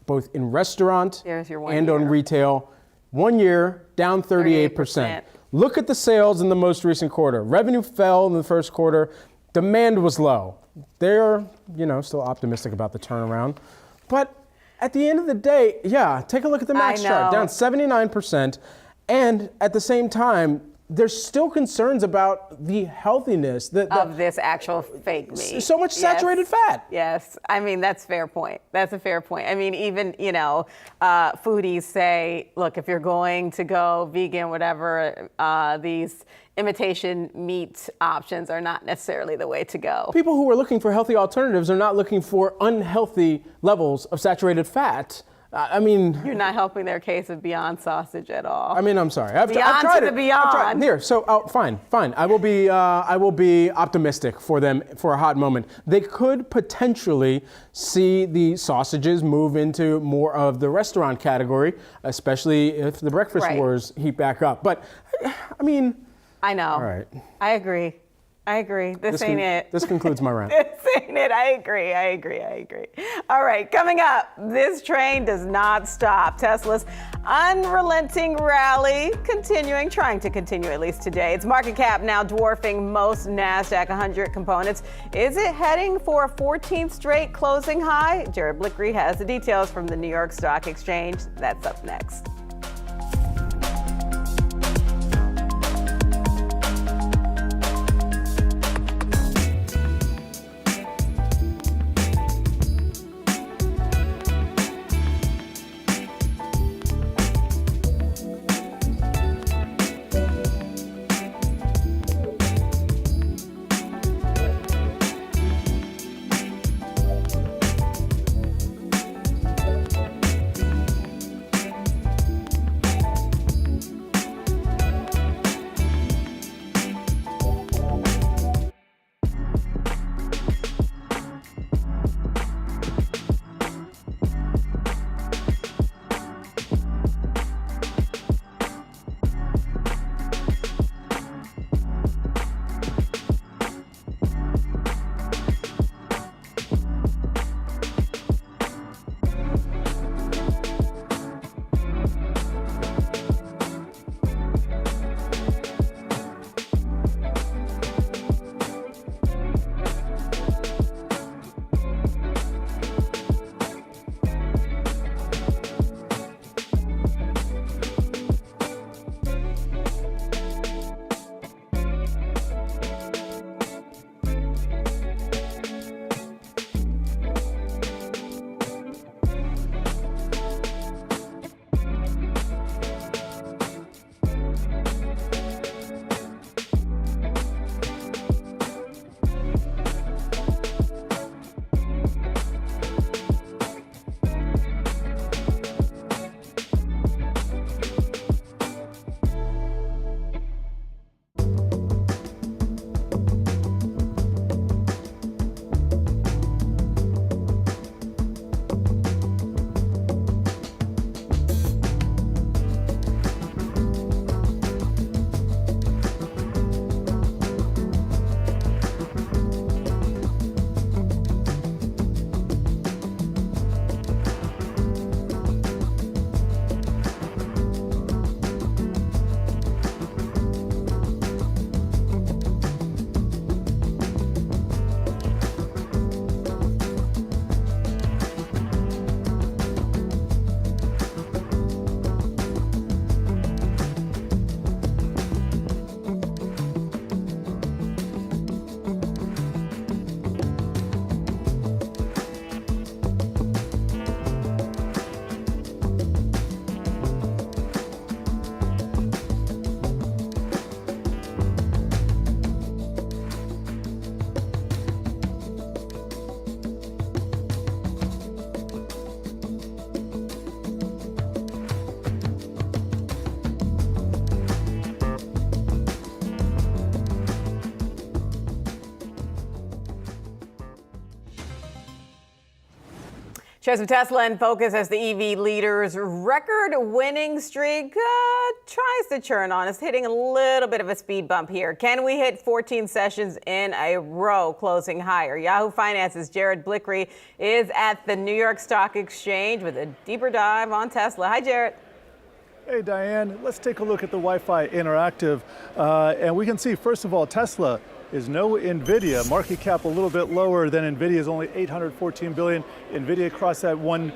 S1: both in restaurant and on retail. 1 year, down 38%. Look at the sales in the most recent quarter. Revenue fell in the first quarter. Demand was low. They're, still optimistic about the turnaround. But at the end of the day, take a look at the Max chart, down 79%. And at the same time, there's still concerns about the healthiness
S2: of this actual fake meat.
S1: So much saturated fat.
S2: Yes, I mean, that's a fair point. That's a fair point. I mean, even, foodies say, look, if you're going to go vegan, whatever, these imitation meat options are not necessarily the way to go.
S1: People who are looking for healthy alternatives are not looking for unhealthy levels of saturated fat.
S2: You're not helping their case of Beyond Sausage at all.
S1: I'm sorry. I've tried
S2: to
S1: it.
S2: the Beyond.
S1: Here, so fine. I will be optimistic for them for a hot moment. They could potentially see the sausages move into more of the restaurant category, especially if the breakfast wars heat back up. But
S2: I know.
S1: All right.
S2: I agree. This ain't it.
S1: This concludes my rant.
S2: This ain't it. I agree. All right, coming up, this train does not stop. Tesla's unrelenting rally trying to continue at least today. Its market cap now dwarfing most Nasdaq 100 components. Is it heading for a 14th straight closing high? Jared Blickery has the details from the New York Stock Exchange. That's up next. Shares of Tesla in focus as the EV leader's record-winning streak tries to churn on. It's hitting a little bit of a speed bump here. Can we hit 14 sessions in a row closing higher? Yahoo Finance's Jared Blickery is at the New York Stock Exchange with a deeper dive on Tesla. Hi, Jared.
S7: Hey, Diane. Let's take a look at the Wi-Fi Interactive. And we can see, first of all, Tesla is no NVIDIA. Market cap a little bit lower than NVIDIA's, only $814 billion. NVIDIA crossed that 1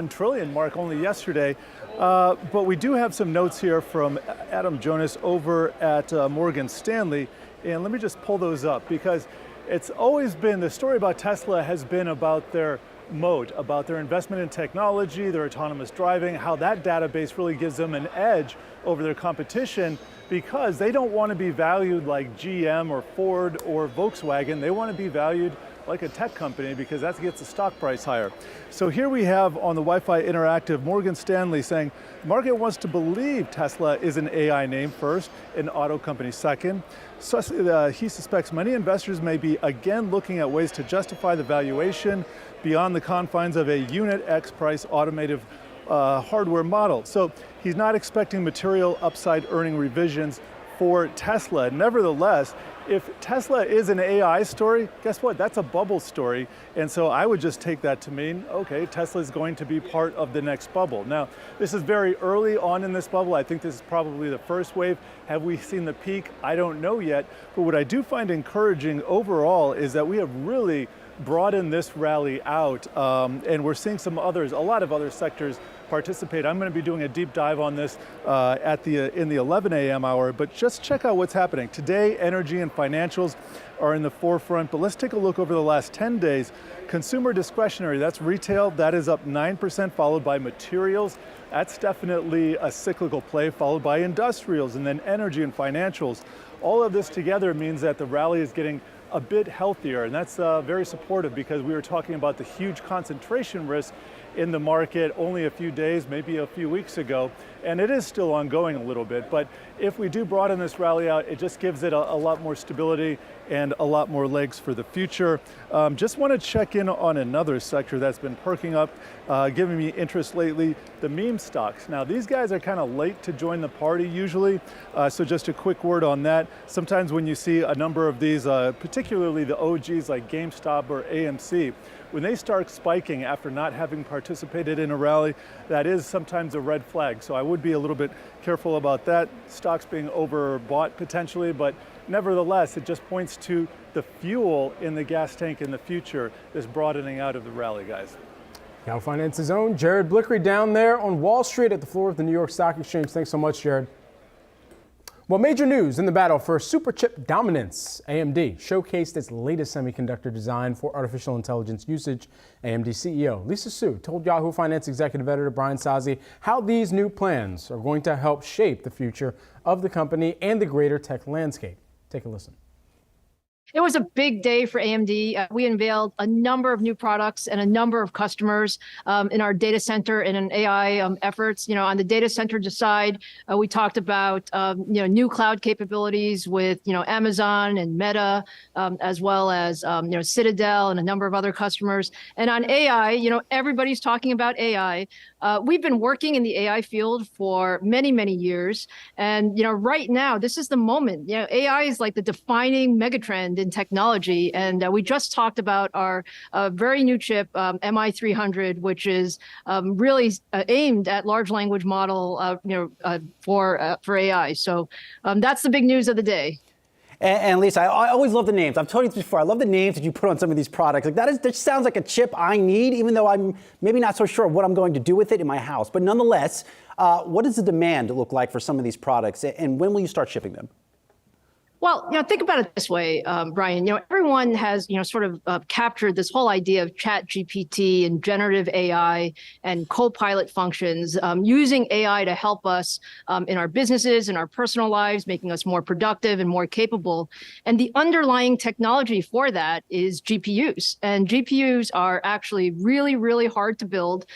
S7: trillion mark only yesterday. But we do have some notes here from Adam Jonas over at Morgan Stanley. And let me just pull those up, because it's always been, the story about Tesla has been about their moat, about their investment in technology, their autonomous driving, how that database really gives them an edge over their competition, because they don't want to be valued like GM or Ford or Volkswagen. They want to be valued like a tech company, because that gets the stock price higher. So here we have on the Wi-Fi Interactive, Morgan Stanley saying the market wants to believe Tesla is an AI name first, an auto company second. So, he suspects many investors may be again looking at ways to justify the valuation beyond the confines of a unit X price automotive hardware model. So he's not expecting material upside earning revisions for Tesla. Nevertheless, if Tesla is an AI story, guess what? That's a bubble story. And so I would just take that to mean, okay, Tesla is going to be part of the next bubble. Now, this is very early on in this bubble. I think this is probably the first wave. Have we seen the peak? I don't know yet. But what I do find encouraging overall is that we have really broadened this rally out, and we're seeing some others, a lot of other sectors participate. I'm going to be doing a deep dive on this in the 11 a.m. hour, but just check out what's happening. Today, energy and financials are in the forefront, but let's take a look over the last 10 days. Consumer discretionary, that's retail, that is up 9%, followed by materials. That's definitely a cyclical play, followed by industrials, and then energy and financials. All of this together means that the rally is getting a bit healthier, and that's very supportive, because we were talking about the huge concentration risk in the market only a few days, maybe a few weeks ago, and it is still ongoing a little bit. But if we do broaden this rally out, it just gives it a lot more stability and a lot more legs for the future. Just want to check in on another sector that's been perking up, giving me interest lately, the meme stocks. Now, these guys are kind of late to join the party usually, so just a quick word on that. Sometimes when you see a number of these, particularly the OGs like GameStop or AMC, when they start spiking after not having participated in a rally, that is sometimes a red flag. So I would be a little bit careful about that. Stocks being overbought potentially, but nevertheless, it just points to the fuel in the gas tank in the future, this broadening out of the rally, guys.
S1: Yahoo Finance's own Jared Blickery down there on Wall Street at the floor of the New York Stock Exchange. Thanks so much, Jared. Well, major news in the battle for superchip dominance. AMD showcased its latest semiconductor design for artificial intelligence usage. AMD CEO Lisa Su told Yahoo Finance executive editor Brian Sozzi how these new plans are going to help shape the future of the company and the greater tech landscape. Take a listen.
S6: It was a big day for AMD. We unveiled a number of new products and a number of customers in our data center and in AI efforts. You know, on the data center side, we talked about new cloud capabilities with Amazon and Meta, as well as Citadel and a number of other customers. And on AI, everybody's talking about AI. We've been working in the AI field for many, many years, and right now this is the moment. AI is like the defining megatrend in technology, and we just talked about our very new chip, MI300, which is really aimed at large language model, for AI. So that's the big news of the day.
S8: And Lisa, I always love the names. I've told you this before. I love the names that you put on some of these products. Like that sounds like a chip I need, even though I'm maybe not so sure what I'm going to do with it in my house. But nonetheless, what does the demand look like for some of these products, and when will you start shipping them?
S6: Well, think about it this way, Brian. Everyone has, sort of captured this whole idea of chat GPT and generative AI and co-pilot functions, using AI to help us in our businesses, in our personal lives, making us more productive and more capable. And the underlying technology for that is GPUs. And GPUs are actually really, really hard to build.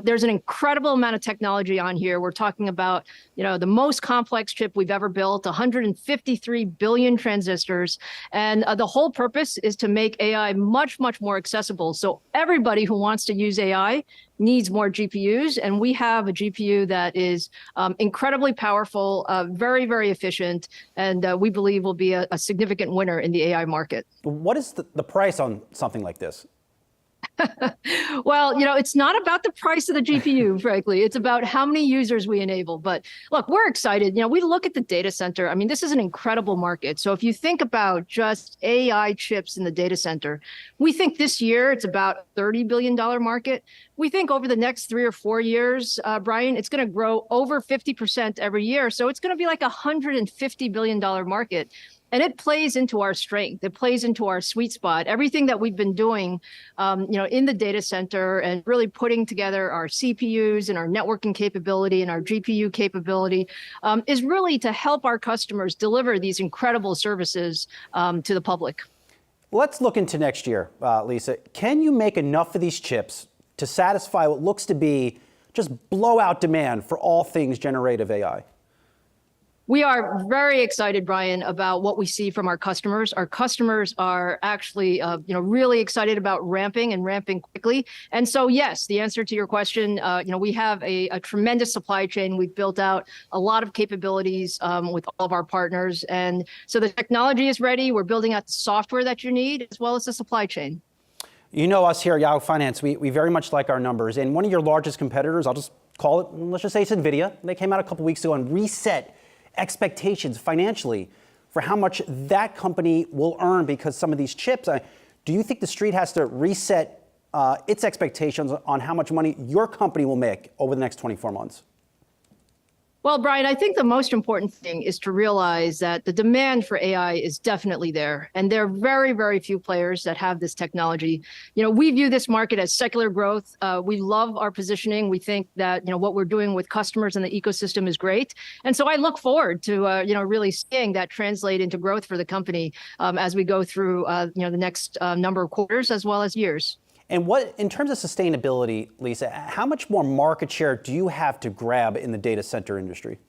S6: There's an incredible amount of technology on here. We're talking about, the most complex chip we've ever built, 153 billion billion transistors. And the whole purpose is to make AI much, much more accessible. So everybody who wants to use AI needs more GPUs. And we have a GPU that is incredibly powerful, very, very efficient, and we believe will be a significant winner in the AI market.
S8: What is the price on something like this?
S6: Well, it's not about the price of the GPU, frankly. It's about how many users we enable. But look, we're excited. We look at the data center. I mean, this is an incredible market. So if you think about just AI chips in the data center, we think this year it's about a $30 billion market. We think over the next 3 or 4 years, Brian, it's going to grow over 50% every year. So it's going to be like a $150 billion market. And it plays into our strength. It plays into our sweet spot. Everything that we've been doing, in the data center and really putting together our CPUs and our networking capability and our GPU capability is really to help our customers deliver these incredible services to the public.
S8: Let's look into next year, Lisa. Can you make enough of these chips to satisfy what looks to be just blowout demand for all things generative AI?
S6: We are very excited, Brian, about what we see from our customers. Our customers are actually, really excited about ramping quickly. And so, yes, the answer to your question, we have a tremendous supply chain. We've built out a lot of capabilities with all of our partners. And so the technology is ready. We're building out the software that you need, as well as the supply chain.
S8: You know us here at Yahoo Finance, we very much like our numbers. And one of your largest competitors, I'll just call it, let's just say it's NVIDIA. They came out a couple weeks ago and reset expectations financially for how much that company will earn because some of these chips. Do you think the street has to reset its expectations on how much money your company will make over the next 24 months?
S6: Well, Brian, I think the most important thing is to realize that the demand for AI is definitely there. And there are very, very few players that have this technology. We view this market as secular growth. We love our positioning. We think that, what we're doing with customers and the ecosystem is great. And so I look forward to, really seeing that translate into growth for the company as we go through, the next number of quarters as well as years.
S8: And what, in terms of sustainability, Lisa, how much more market share do you have to grab in the data center industry?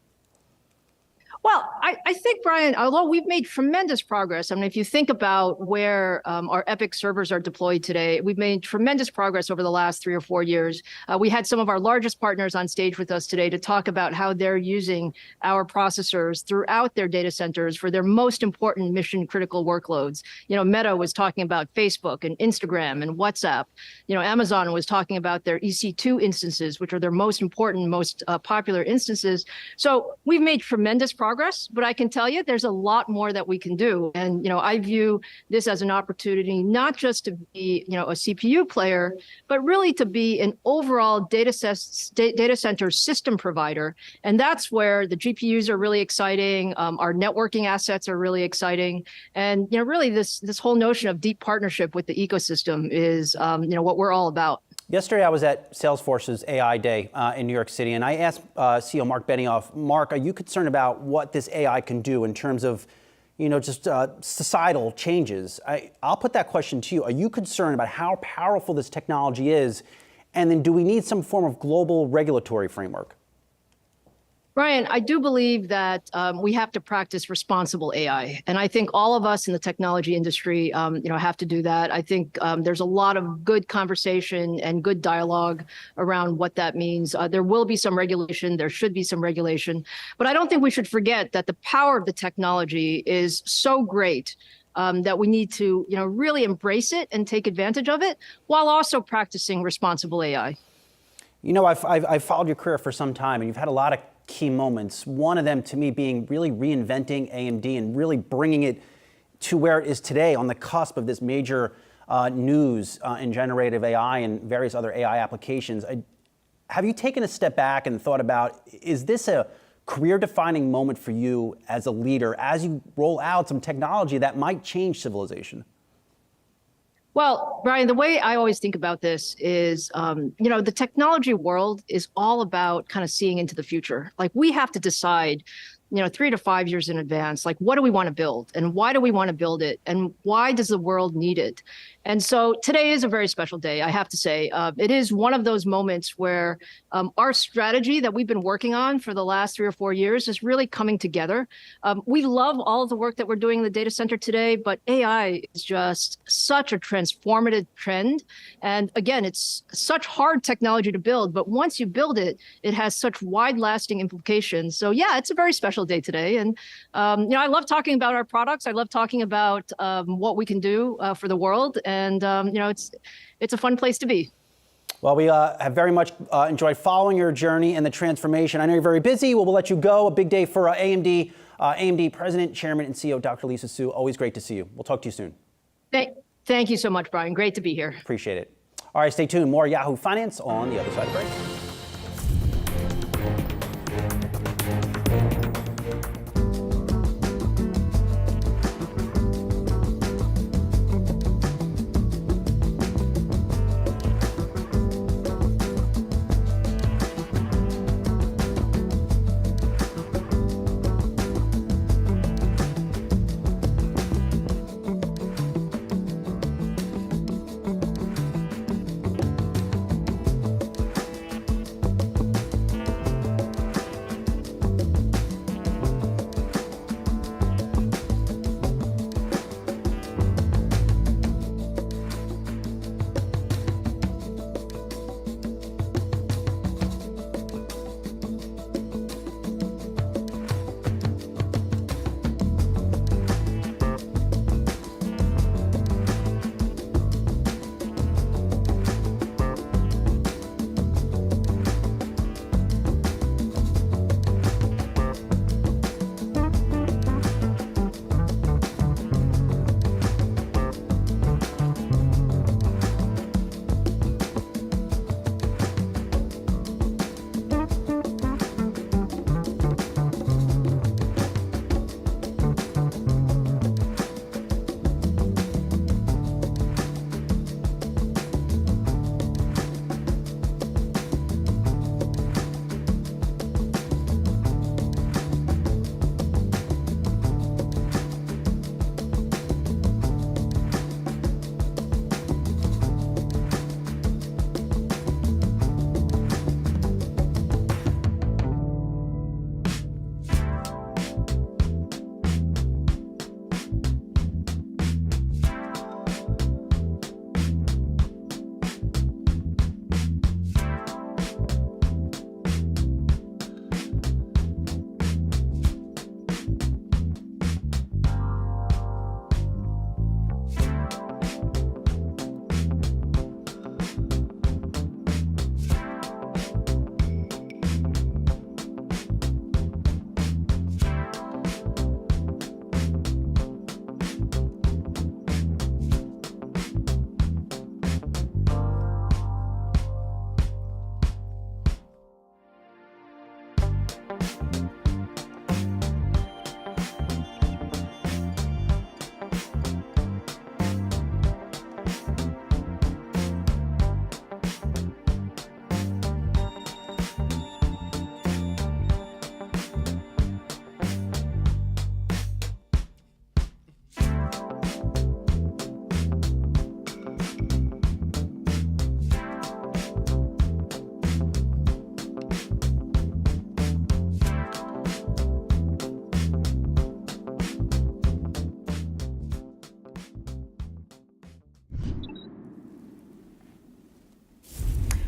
S6: Well, I think, Brian, although we've made tremendous progress, I mean, if you think about where our EPYC servers are deployed today, we've made tremendous progress over the last 3 or 4 years. We had some of our largest partners on stage with us today to talk about how they're using our processors throughout their data centers for their most important mission critical workloads. Meta was talking about Facebook and Instagram and WhatsApp. Amazon was talking about their EC2 instances, which are their most important, most popular instances. So we've made tremendous progress, but I can tell you there's a lot more that we can do. And, I view this as an opportunity, not just to be, a CPU player, but really to be an overall data center system provider. And that's where the GPUs are really exciting. Our networking assets are really exciting. And, really this whole notion of deep partnership with the ecosystem is, what we're all about.
S8: Yesterday, I was at Salesforce's AI Day in New York City, and I asked CEO Mark Benioff, Mark, are you concerned about what this AI can do in terms of, just societal changes? I'll put that question to you. Are you concerned about how powerful this technology is? And then do we need some form of global regulatory framework?
S6: Brian, I do believe that we have to practice responsible AI. And I think all of us in the technology industry, have to do that. I think there's a lot of good conversation and good dialogue around what that means. There will be some regulation. There should be some regulation. But I don't think we should forget that the power of the technology is so great that we need to, really embrace it and take advantage of it while also practicing responsible AI.
S8: I've followed your career for some time, and you've had a lot of key moments. One of them to me being really reinventing AMD and really bringing it to where it is today on the cusp of this major news in generative AI and various other AI applications. Have you taken a step back and thought about, is this a career-defining moment for you as a leader as you roll out some technology that might change civilization?
S6: Well, Brian, the way I always think about this is, the technology world is all about kind of seeing into the future. Like we have to decide, 3 to 5 years in advance, like what do we want to build and why do we want to build it and why does the world need it? And so today is a very special day, I have to say. It is one of those moments where our strategy that we've been working on for the last 3 or 4 years is really coming together. We love all of the work that we're doing in the data center today, but AI is just such a transformative trend. And again, it's such hard technology to build, but once you build it, it has such wide-lasting implications. So yeah, it's a very special day today. And I love talking about our products. I love talking about what we can do for the world. And, it's a fun place to be.
S8: Well, we have very much enjoyed following your journey and the transformation. I know you're very busy. We'll let you go. A big day for AMD President, Chairman, and CEO, Dr. Lisa Su. Always great to see you. We'll talk to you soon.
S6: Thank you so much, Brian. Great to be here.
S8: Appreciate it. All right, stay tuned. More Yahoo Finance on the other side of the break.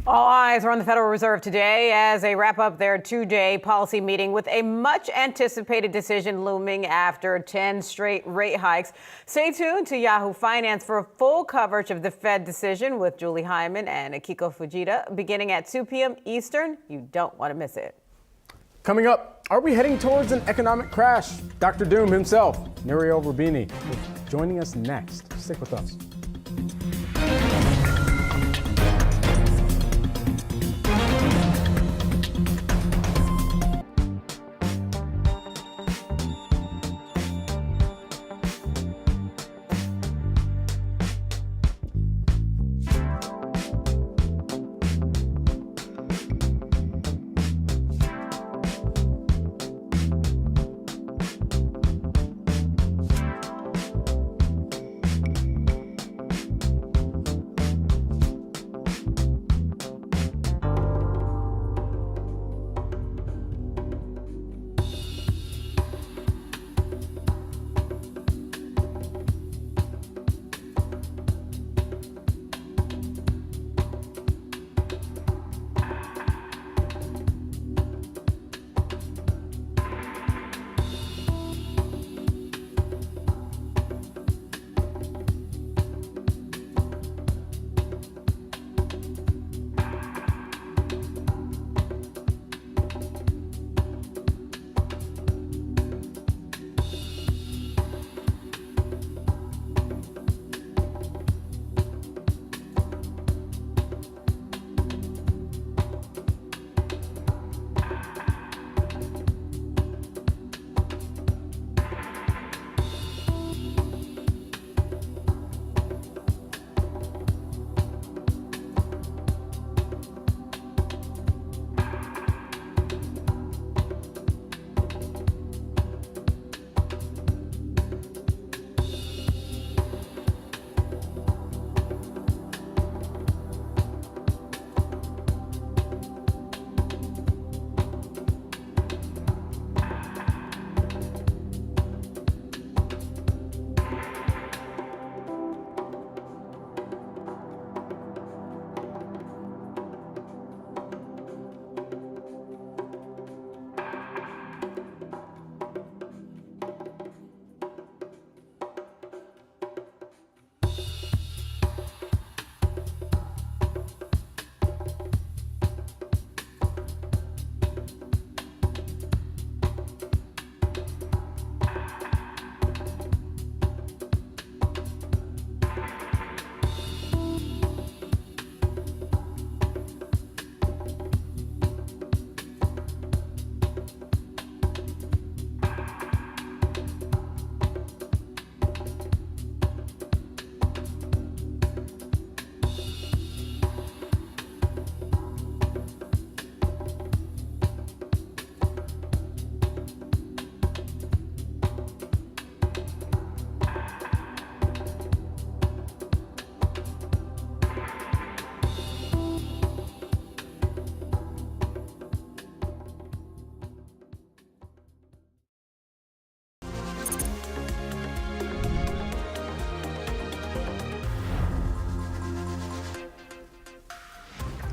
S2: All eyes are on the Federal Reserve today as they wrap up their two-day policy meeting with a much-anticipated decision looming after 10 straight rate hikes. Stay tuned to Yahoo Finance for full coverage of the Fed decision with Julie Hyman and Akiko Fujita beginning at 2 p.m. Eastern. You don't want to miss it.
S1: Coming up, are we heading towards an economic crash? Dr. Doom himself, Nouriel Roubini, is joining us next. Stick with us.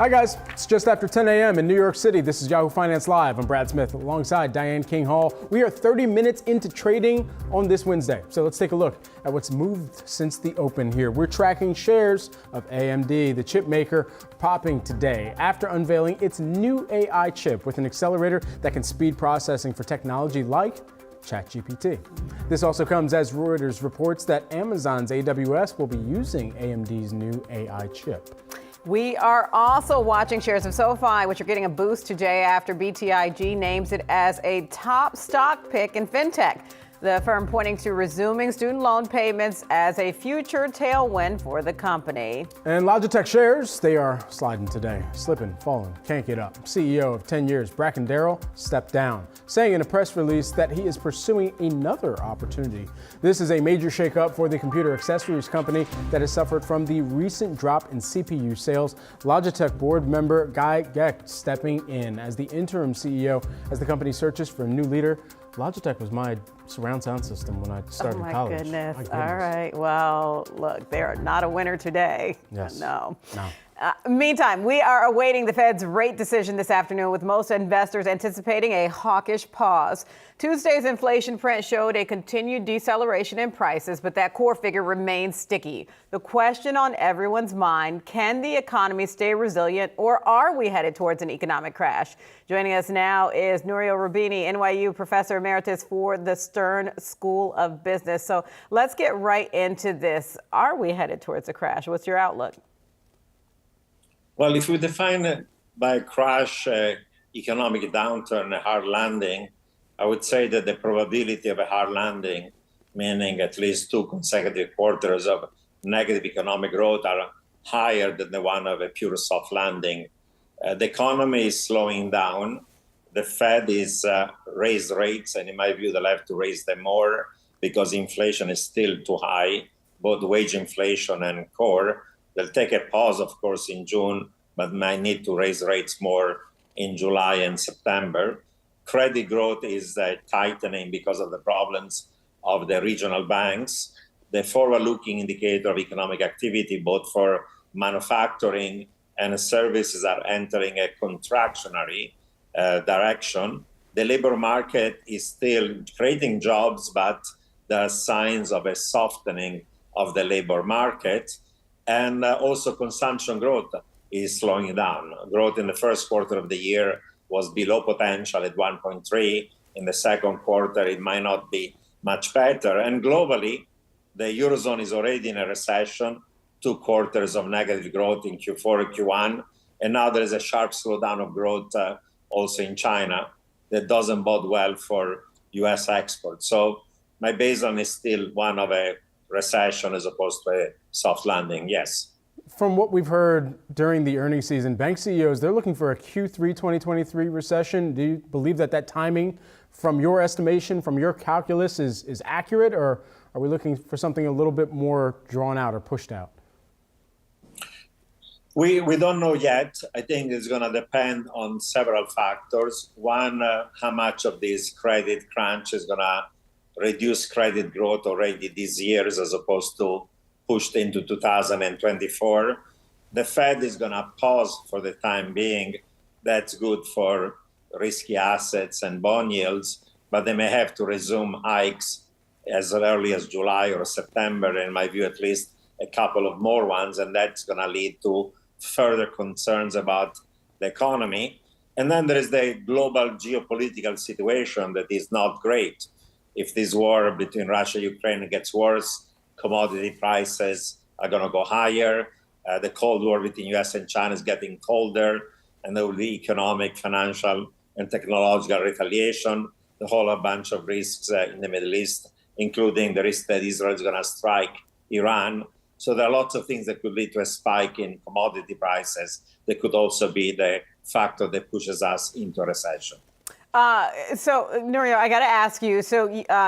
S1: Hi guys, it's just after 10 a.m. in New York City. This is Yahoo Finance Live. I'm Brad Smith alongside Diane King Hall. We are 30 minutes into trading on this Wednesday. So let's take a look at what's moved since the open here. We're tracking shares of AMD, the chip maker, popping today after unveiling its new AI chip with an accelerator that can speed processing for technology like ChatGPT. This also comes as Reuters reports that Amazon's AWS will be using AMD's new AI chip.
S2: We are also watching shares of SoFi, which are getting a boost today after BTIG names it as a top stock pick in fintech. The firm pointing to resuming student loan payments as a future tailwind for the company.
S1: And Logitech shares, they are sliding today, slipping, falling, can't get up. CEO of 10 years, Bracken Darrell, stepped down, saying in a press release that he is pursuing another opportunity. This is a major shakeup for the computer accessories company that has suffered from the recent drop in CPU sales. Logitech board member Guy Gecht stepping in as the interim CEO as the company searches for a new leader. Logitech was my surround sound system when I started college.
S2: Goodness. My goodness. All right. Well, look, they're not a winner today.
S1: Yes.
S2: No.
S1: No.
S2: Meantime, we are awaiting the Fed's rate decision this afternoon, with most investors anticipating a hawkish pause. Tuesday's inflation print showed a continued deceleration in prices, but that core figure remains sticky. The question on everyone's mind, can the economy stay resilient, or are we headed towards an economic crash? Joining us now is Roubini, NYU professor emeritus for the Stern School of Business. So let's get right into this. Are we headed towards a crash? What's your outlook?
S9: Well, if we define it by crash, economic downturn, a hard landing, I would say that the probability of a hard landing, meaning at least 2 consecutive quarters of negative economic growth, are higher than the one of a pure soft landing. The economy is slowing down. The Fed is raised rates, and in my view, they'll have to raise them more because inflation is still too high, both wage inflation and core. They'll take a pause, of course, in June, but might need to raise rates more in July and September. Credit growth is tightening because of the problems of the regional banks. The forward-looking indicator of economic activity, both for manufacturing and services, are entering a contractionary direction. The labor market is still creating jobs, but there are signs of a softening of the labor market. And also consumption growth is slowing down. Growth in the first quarter of the year was below potential at 1.3. In the second quarter, it might not be much better. And globally, the Eurozone is already in a recession, 2 quarters of negative growth in Q4 and Q1. And now there is a sharp slowdown of growth also in China that doesn't bode well for US exports. So my baseline is still one of a recession as opposed to a soft landing, yes.
S1: From what we've heard during the earnings season, bank CEOs, they're looking for a Q3 2023 recession. Do you believe that that timing, from your estimation, from your calculus, is accurate, or are we looking for something a little bit more drawn out or pushed out?
S9: We don't know yet. I think it's going to depend on several factors. One, how much of this credit crunch is going to reduce credit growth already this year as opposed to pushed into 2024. The Fed is going to pause for the time being. That's good for risky assets and bond yields, but they may have to resume hikes as early as July or September, in my view, at least a couple of more ones, and that's going to lead to further concerns about the economy. And then there is the global geopolitical situation that is not great. If this war between Russia and Ukraine gets worse, commodity prices are going to go higher. The Cold War between US and China is getting colder, and there will be economic, financial, and technological retaliation. The whole bunch of risks in the Middle East, including the risk that Israel is going to strike Iran. So there are lots of things that could lead to a spike in commodity prices. That could also be the factor that pushes us into a recession.
S2: So, Nouriel, I got to ask you. So,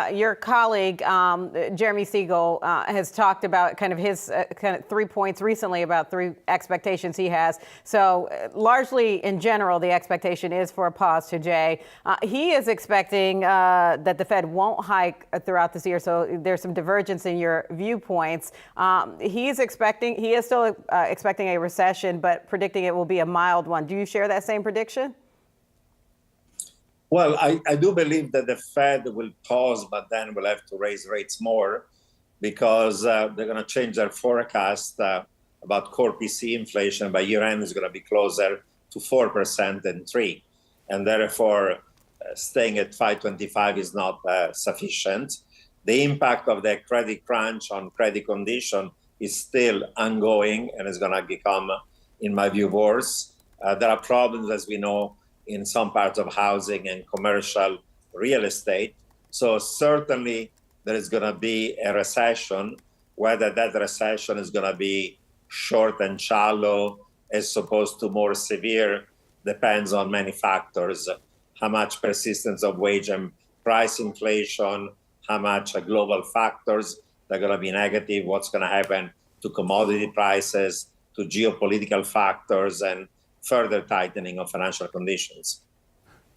S2: your colleague, Jeremy Siegel, has talked about kind of his kind of 3 points recently about 3 expectations he has. So, largely in general, the expectation is for a pause today. He is expecting that the Fed won't hike throughout this year. So, there's some divergence in your viewpoints. He is still expecting a recession, but predicting it will be a mild one. Do you share that same prediction?
S9: Well, I do believe that the Fed will pause, but then will have to raise rates more because they're going to change their forecast about core PC inflation by year end is going to be closer to 4% than 3%. And therefore, staying at 5.25 is not sufficient. The impact of the credit crunch on credit condition is still ongoing and is going to become, in my view, worse. There are problems, as we know, in some parts of housing and commercial real estate. So certainly there is going to be a recession. Whether that recession is going to be short and shallow as opposed to more severe depends on many factors. How much persistence of wage and price inflation, how much global factors that are going to be negative, what's going to happen to commodity prices, to geopolitical factors, and further tightening of financial conditions.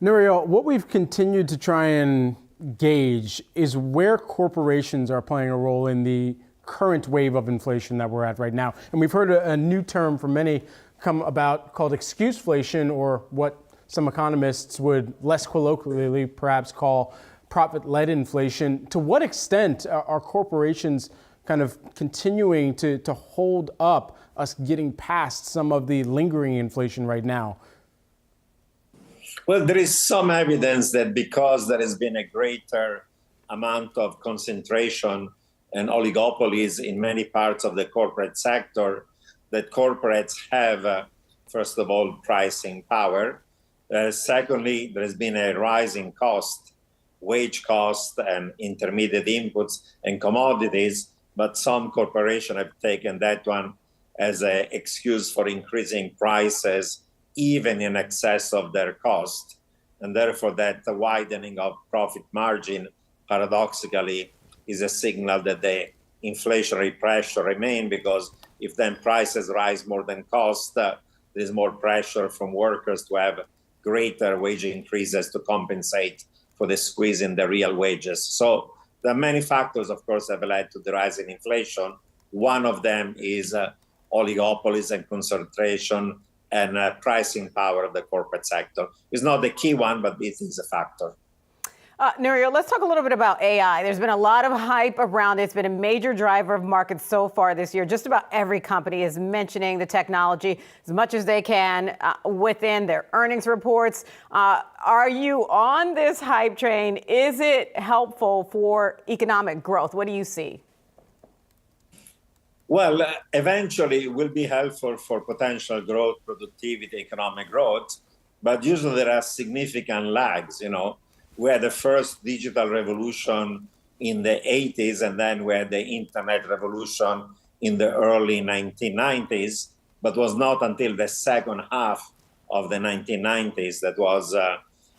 S1: Nouriel, what we've continued to try and gauge is where corporations are playing a role in the current wave of inflation that we're at right now. And we've heard a new term from many come about called excuseflation, or what some economists would less colloquially perhaps call profit-led inflation. To what extent are corporations kind of continuing to hold up us getting past some of the lingering inflation right now?
S9: Well, there is some evidence that because there has been a greater amount of concentration and oligopolies in many parts of the corporate sector, that corporates have, first of all, pricing power. Secondly, there has been a rising cost, wage cost and intermediate inputs and commodities, but some corporations have taken that one as an excuse for increasing prices even in excess of their cost. And therefore that widening of profit margin, paradoxically, is a signal that the inflationary pressure remains, because if then prices rise more than cost, there's more pressure from workers to have greater wage increases to compensate for the squeeze in the real wages. So there are many factors, of course, that have led to the rise in inflation. One of them is oligopolies and concentration and pricing power of the corporate sector. It's not the key one, but it is a factor.
S2: Nouriel, let's talk a little bit about AI. There's been a lot of hype around it. It's been a major driver of markets so far this year. Just about every company is mentioning the technology as much as they can within their earnings reports. Are you on this hype train? Is it helpful for economic growth? What do you see?
S9: Well, eventually it will be helpful for potential growth, productivity, economic growth, but usually there are significant lags. We had the first digital revolution in the 80s, and then we had the internet revolution in the early 1990s, but it was not until the second half of the 1990s, that was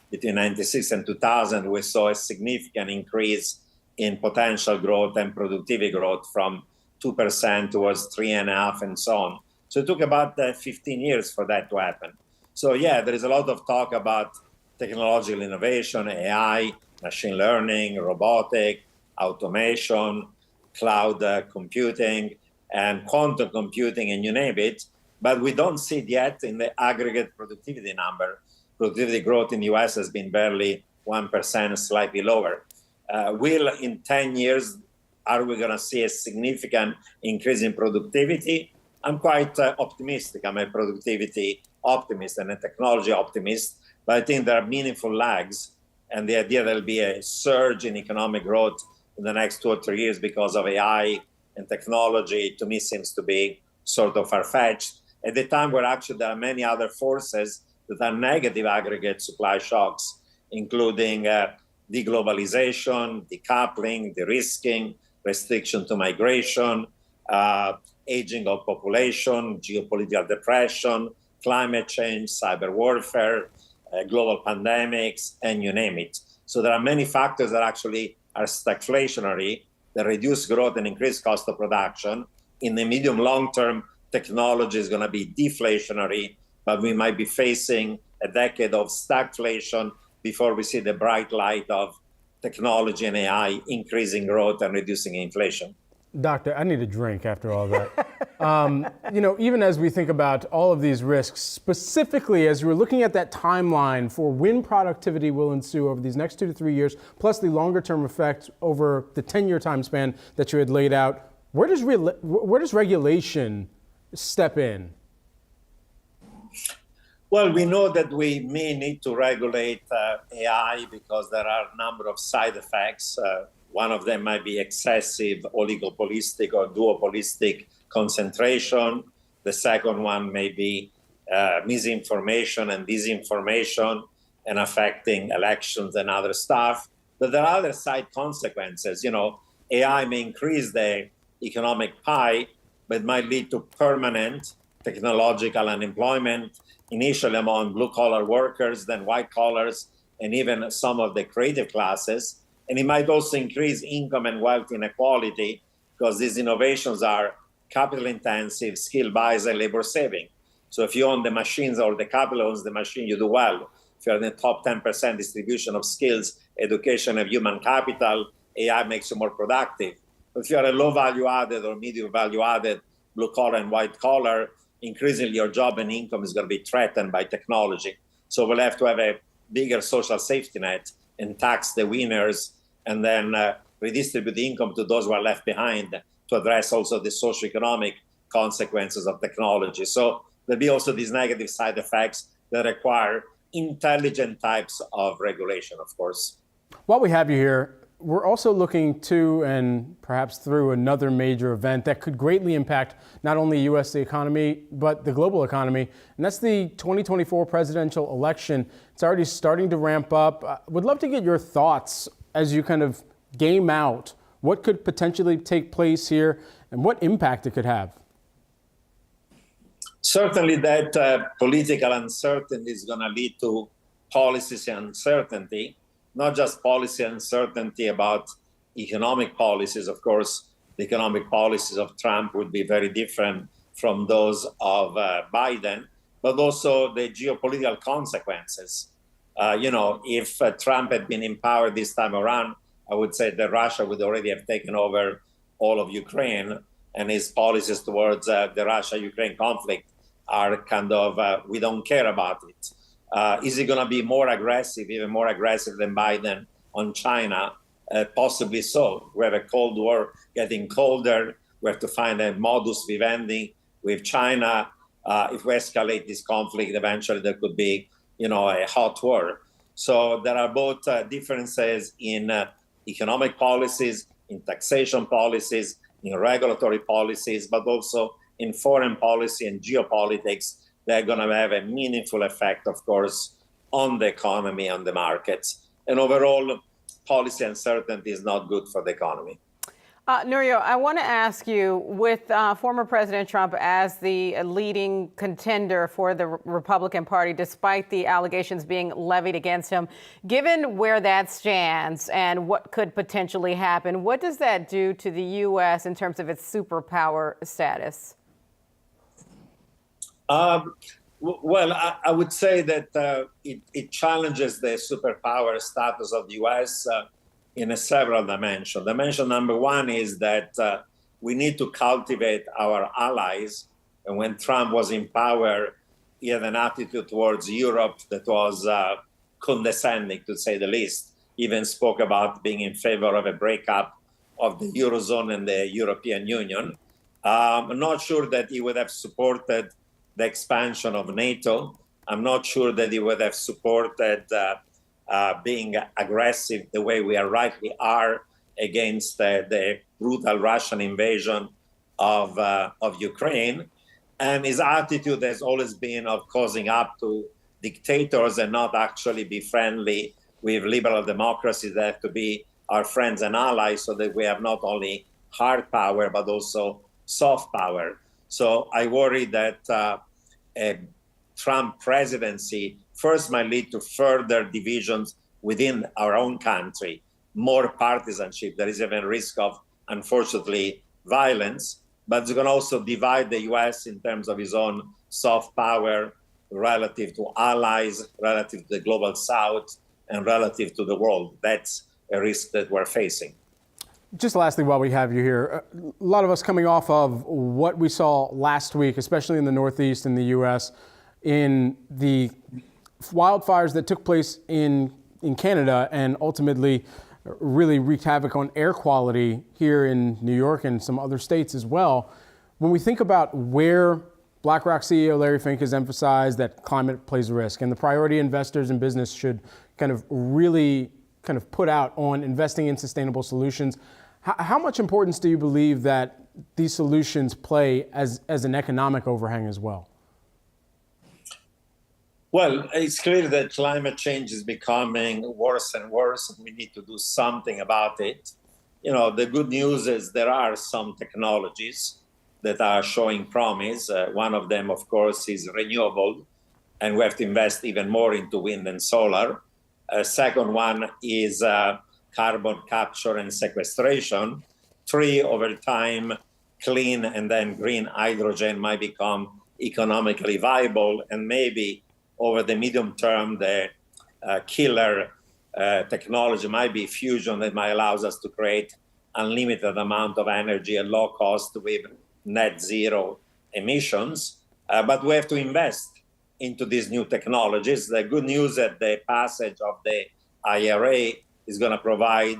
S9: between 96 and 2000, we saw a significant increase in potential growth and productivity growth from 2% towards 3.5% and so on. So it took about 15 years for that to happen. So yeah, there is a lot of talk about technological innovation, AI, machine learning, robotic, automation, cloud computing, and quantum computing, and you name it. But we don't see it yet in the aggregate productivity number. Productivity growth in the US has been barely 1%, slightly lower. Will in 10 years, are we going to see a significant increase in productivity? I'm quite optimistic. I'm a productivity optimist and a technology optimist, but I think there are meaningful lags. And the idea there'll be a surge in economic growth in the next 2 or 3 years because of AI and technology, to me, seems to be sort of far-fetched at the time where actually there are many other forces that are negative aggregate supply shocks, including deglobalization, decoupling, de-risking, restriction to migration, aging of population, geopolitical depression, climate change, cyber warfare, global pandemics, and you name it. So there are many factors that actually are stagflationary, that reduce growth and increase cost of production. In the medium long term, technology is going to be deflationary, but we might be facing a decade of stagflation before we see the bright light of technology and AI increasing growth and reducing inflation.
S1: Doctor, I need a drink after all that. Even as we think about all of these risks, specifically as we're looking at that timeline for when productivity will ensue over these next 2 to 3 years, plus the longer term effect over the 10-year time span that you had laid out, where does regulation step in?
S9: Well, we know that we may need to regulate AI because there are a number of side effects. One of them might be excessive oligopolistic or duopolistic concentration. The second one may be misinformation and disinformation and affecting elections and other stuff. But there are other side consequences. AI may increase the economic pie, but might lead to permanent technological unemployment, initially among blue-collar workers, then white collars, and even some of the creative classes. And it might also increase income and wealth inequality because these innovations are capital-intensive, skill-buys, and labor-saving. So if you own the machines or the capital owns the machine, you do well. If you're in the top 10% distribution of skills, education, and human capital, AI makes you more productive. If you're a low value-added or medium value-added blue-collar and white-collar, increasingly your job and income is going to be threatened by technology. So we'll have to have a bigger social safety net and tax the winners and then redistribute the income to those who are left behind to address also the socioeconomic consequences of technology. So there'll be also these negative side effects that require intelligent types of regulation, of course.
S1: While we have you here, we're also looking to and perhaps through another major event that could greatly impact not only U.S. economy, but the global economy, and that's the 2024 presidential election. It's already starting to ramp up. Would love to get your thoughts as you kind of game out what could potentially take place here and what impact it could have.
S9: Certainly that political uncertainty is going to lead to policy uncertainty. Not just policy uncertainty about economic policies. Of course, the economic policies of Trump would be very different from those of Biden, but also the geopolitical consequences. If Trump had been in power this time around, I would say that Russia would already have taken over all of Ukraine, and his policies towards the Russia-Ukraine conflict are kind of, we don't care about it. Is he going to be more aggressive, even more aggressive than Biden on China? Possibly so. We have a Cold War getting colder. We have to find a modus vivendi with China. If we escalate this conflict, eventually there could be, a hot war. So there are both differences in economic policies, in taxation policies, in regulatory policies, but also in foreign policy and geopolitics. They're going to have a meaningful effect, of course, on the economy, on the markets. And overall, policy uncertainty is not good for the economy.
S2: Nurio, I want to ask you, with former President Trump as the leading contender for the Republican Party, despite the allegations being levied against him, given where that stands and what could potentially happen, what does that do to the U.S. in terms of its superpower status?
S9: Well, I would say that it challenges the superpower status of the U.S. In several dimensions. Dimension number one is that we need to cultivate our allies. And when Trump was in power, he had an attitude towards Europe that was condescending, to say the least. He even spoke about being in favor of a breakup of the Eurozone and the European Union. I'm not sure that he would have supported the expansion of NATO. I'm not sure that he would have supported being aggressive the way we rightly are against the brutal Russian invasion of Ukraine. And his attitude has always been of causing up to dictators and not actually be friendly with liberal democracies that have to be our friends and allies so that we have not only hard power, but also soft power. So I worry that a Trump presidency first might lead to further divisions within our own country, more partisanship. There is even risk of, unfortunately, violence, but it's going to also divide the US in terms of its own soft power relative to allies, relative to the global South, and relative to the world. That's a risk that we're facing.
S1: Just lastly, while we have you here, a lot of us coming off of what we saw last week, especially in the Northeast in the US, in the wildfires that took place in Canada and ultimately really wreaked havoc on air quality here in New York and some other states as well. When we think about where BlackRock CEO Larry Fink has emphasized that climate plays a risk and the priority investors in business should kind of really kind of put out on investing in sustainable solutions, how much importance do you believe that these solutions play as an economic overhang as well?
S9: Well, it's clear that climate change is becoming worse and worse, and we need to do something about it. You know, the good news is there are some technologies that are showing promise. One of them, of course, is renewable, and we have to invest even more into wind and solar. A second one is carbon capture and sequestration. 3, over time, clean and then green hydrogen might become economically viable, and maybe over the medium term, the killer technology might be fusion that might allow us to create unlimited amount of energy at low cost with net zero emissions. But we have to invest into these new technologies. The good news is that the passage of the IRA is going to provide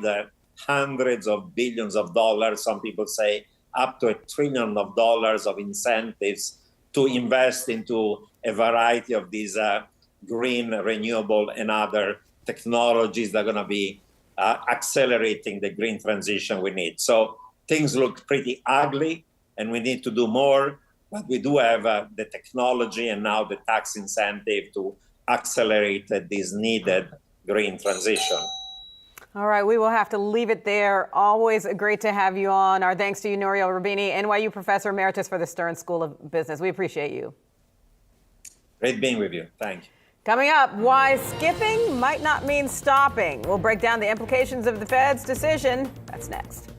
S9: hundreds of billions of dollars, some people say up to $1 trillion of incentives to invest into a variety of these green, renewable, and other technologies that are going to be accelerating the green transition we need. So things look pretty ugly, and we need to do more, but we do have the technology and now the tax incentive to accelerate this needed green transition.
S2: All right, we will have to leave it there. Always great to have you on. Our thanks to you, Nouriel Roubini, NYU Professor Emeritus for the Stern School of Business. We appreciate you.
S9: Great being with you. Thank you.
S2: Coming up, why skipping might not mean stopping. We'll break down the implications of the Fed's decision. That's next.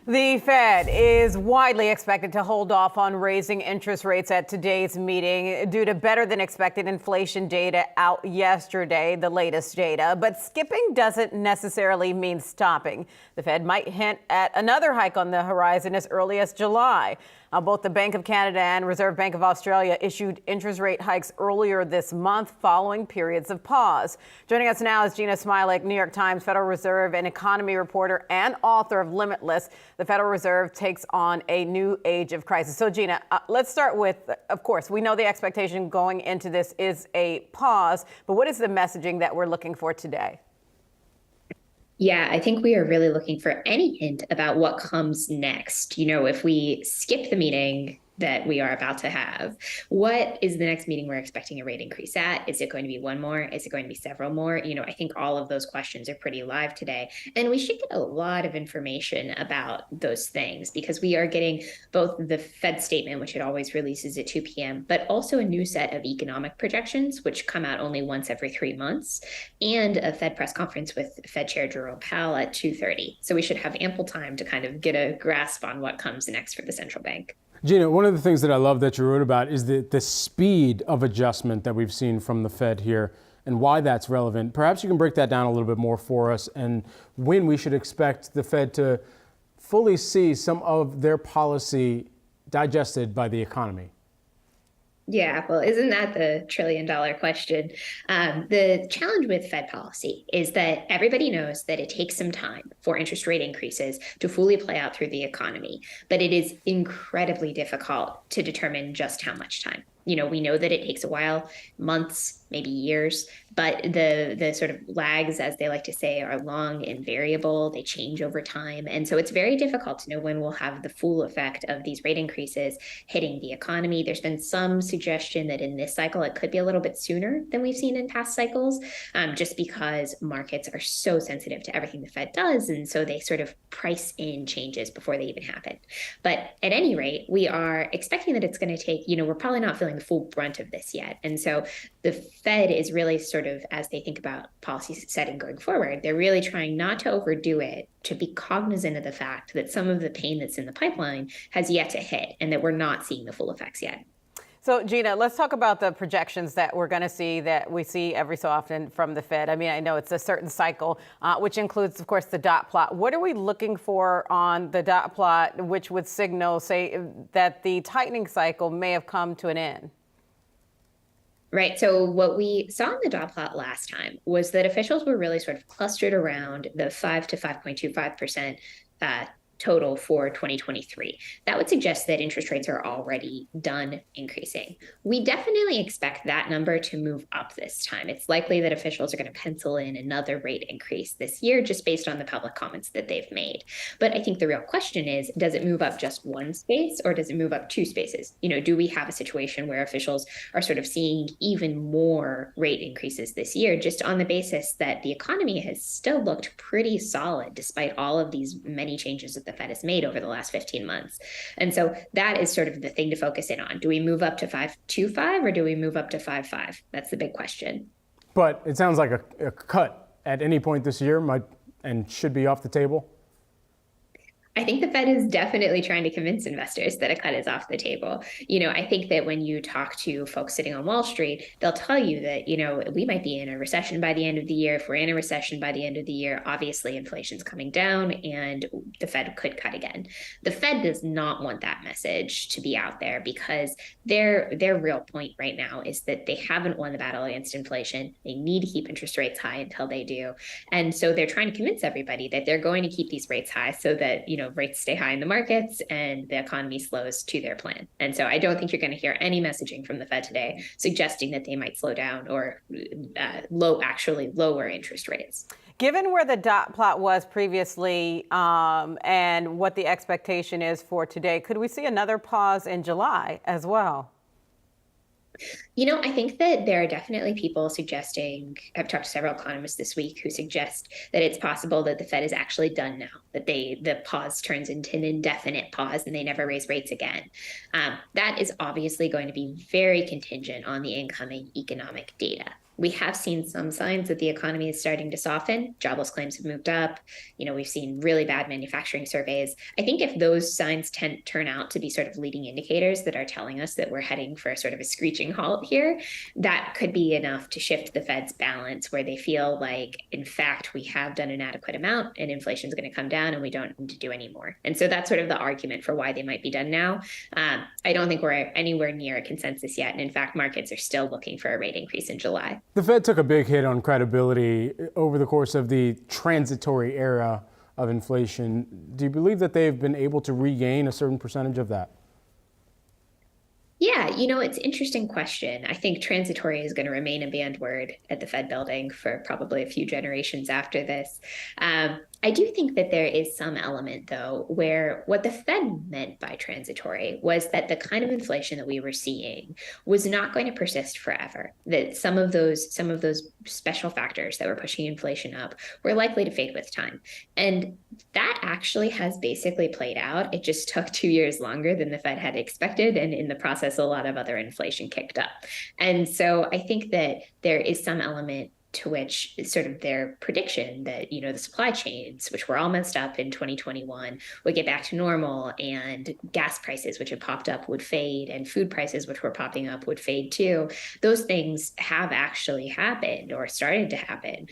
S2: The Fed is widely expected to hold off on raising interest rates at today's meeting due to better than expected inflation data out yesterday, the latest data. But skipping doesn't necessarily mean stopping. The Fed might hint at another hike on the horizon as early as July. Both the Bank of Canada and Reserve Bank of Australia issued interest rate hikes earlier this month following periods of pause. Joining us now is Gina Smielek, New York Times Federal Reserve and economy reporter and author of Limitless. The Federal Reserve takes on a new age of crisis. So, Gina, let's start with, of course, we know the expectation going into this is a pause, but what is the messaging that we're looking for today?
S10: Yeah, I think we are really looking for any hint about what comes next. You know, if we skip the meeting that we are about to have, what is the next meeting we're expecting a rate increase at? Is it going to be one more? Is it going to be several more? You know, I think all of those questions are pretty live today. And we should get a lot of information about those things because we are getting both the Fed statement, which it always releases at 2 p.m., but also a new set of economic projections, which come out only once every 3 months, and a Fed press conference with Fed Chair Jerome Powell at 2:30. So we should have ample time to kind of get a grasp on what comes next for the central bank.
S1: Gina, one of the things that I love that you wrote about is the speed of adjustment that we've seen from the Fed here and why that's relevant. Perhaps you can break that down a little bit more for us and when we should expect the Fed to fully see some of their policy digested by the economy.
S10: Yeah, well, isn't that the trillion-dollar question? The challenge with Fed policy is that everybody knows that it takes some time for interest rate increases to fully play out through the economy, but it is incredibly difficult to determine just how much time. You know, we know that it takes a while, months, maybe years, but the sort of lags, as they like to say, are long and variable. They change over time. And so it's very difficult to know when we'll have the full effect of these rate increases hitting the economy. There's been some suggestion that in this cycle, it could be a little bit sooner than we've seen in past cycles, just because markets are so sensitive to everything the Fed does. And so they sort of price in changes before they even happen. But at any rate, we are expecting that it's going to take, you know, we're probably not feeling the full brunt of this yet. And so the Fed is really sort of, as they think about policy setting going forward, they're really trying not to overdo it, to be cognizant of the fact that some of the pain that's in the pipeline has yet to hit and that we're not seeing the full effects yet.
S2: So, Gina, let's talk about the projections that we're going to see, that we see every so often from the Fed. I mean, I know it's a certain cycle, which includes, of course, the dot plot. What are we looking for on the dot plot, which would signal, say, that the tightening cycle may have come to an end?
S10: Right. So what we saw in the dot plot last time was that officials were really sort of clustered around the 5 to 5.25% total for 2023. That would suggest that interest rates are already done increasing. We definitely expect that number to move up this time. It's likely that officials are going to pencil in another rate increase this year just based on the public comments that they've made. But I think the real question is, does it move up just one space or does it move up two spaces? You know, do we have a situation where officials are sort of seeing even more rate increases this year just on the basis that the economy has still looked pretty solid despite all of these many changes that the Fed has made over the last 15 months. And so that is sort of the thing to focus in on. Do we move up to 5.25 or do we move up to 5.5? That's the big question.
S1: But it sounds like a cut at any point this year might and should be off the table.
S10: I think the Fed is definitely trying to convince investors that a cut is off the table. You know, I think that when you talk to folks sitting on Wall Street, they'll tell you that, you know, we might be in a recession by the end of the year. If we're in a recession by the end of the year, obviously inflation's coming down and the Fed could cut again. The Fed does not want that message to be out there because their real point right now is that they haven't won the battle against inflation. They need to keep interest rates high until they do. And so they're trying to convince everybody that they're going to keep these rates high so that, you know, rates stay high in the markets and the economy slows to their plan. And so I don't think you're going to hear any messaging from the Fed today suggesting that they might slow down or lower interest rates.
S2: Given where the dot plot was previously and what the expectation is for today, could we see another pause in July as well?
S10: You know, I think that there are definitely people suggesting, I've talked to several economists this week who suggest that it's possible that the Fed is actually done now, that the pause turns into an indefinite pause and they never raise rates again. That is obviously going to be very contingent on the incoming economic data. We have seen some signs that the economy is starting to soften. Jobless claims have moved up. We've seen really bad manufacturing surveys. I think if those signs turn out to be sort of leading indicators that are telling us that we're heading for sort of a screeching halt here, that could be enough to shift the Fed's balance where they feel like, in fact, we have done an adequate amount and inflation is going to come down and we don't need to do any more. And so that's sort of the argument for why they might be done now. I don't think we're anywhere near a consensus yet. And in fact, markets are still looking for a rate increase in July.
S1: The Fed took a big hit on credibility over the course of the transitory era of inflation. Do you believe that they've been able to regain a certain percentage of that?
S10: Yeah, it's an interesting question. I think transitory is going to remain a banned word at the Fed building for probably a few generations after this. I do think that there is some element, though, where what the Fed meant by transitory was that the kind of inflation that we were seeing was not going to persist forever. That some of those special factors that were pushing inflation up were likely to fade with time. And that actually has basically played out. It just took 2 years longer than the Fed had expected. And in the process, a lot of other inflation kicked up. And so I think that there is some element to which sort of their prediction that, the supply chains, which were all messed up in 2021, would get back to normal, and gas prices, which had popped up, would fade, and food prices, which were popping up, would fade too. Those things have actually happened or started to happen.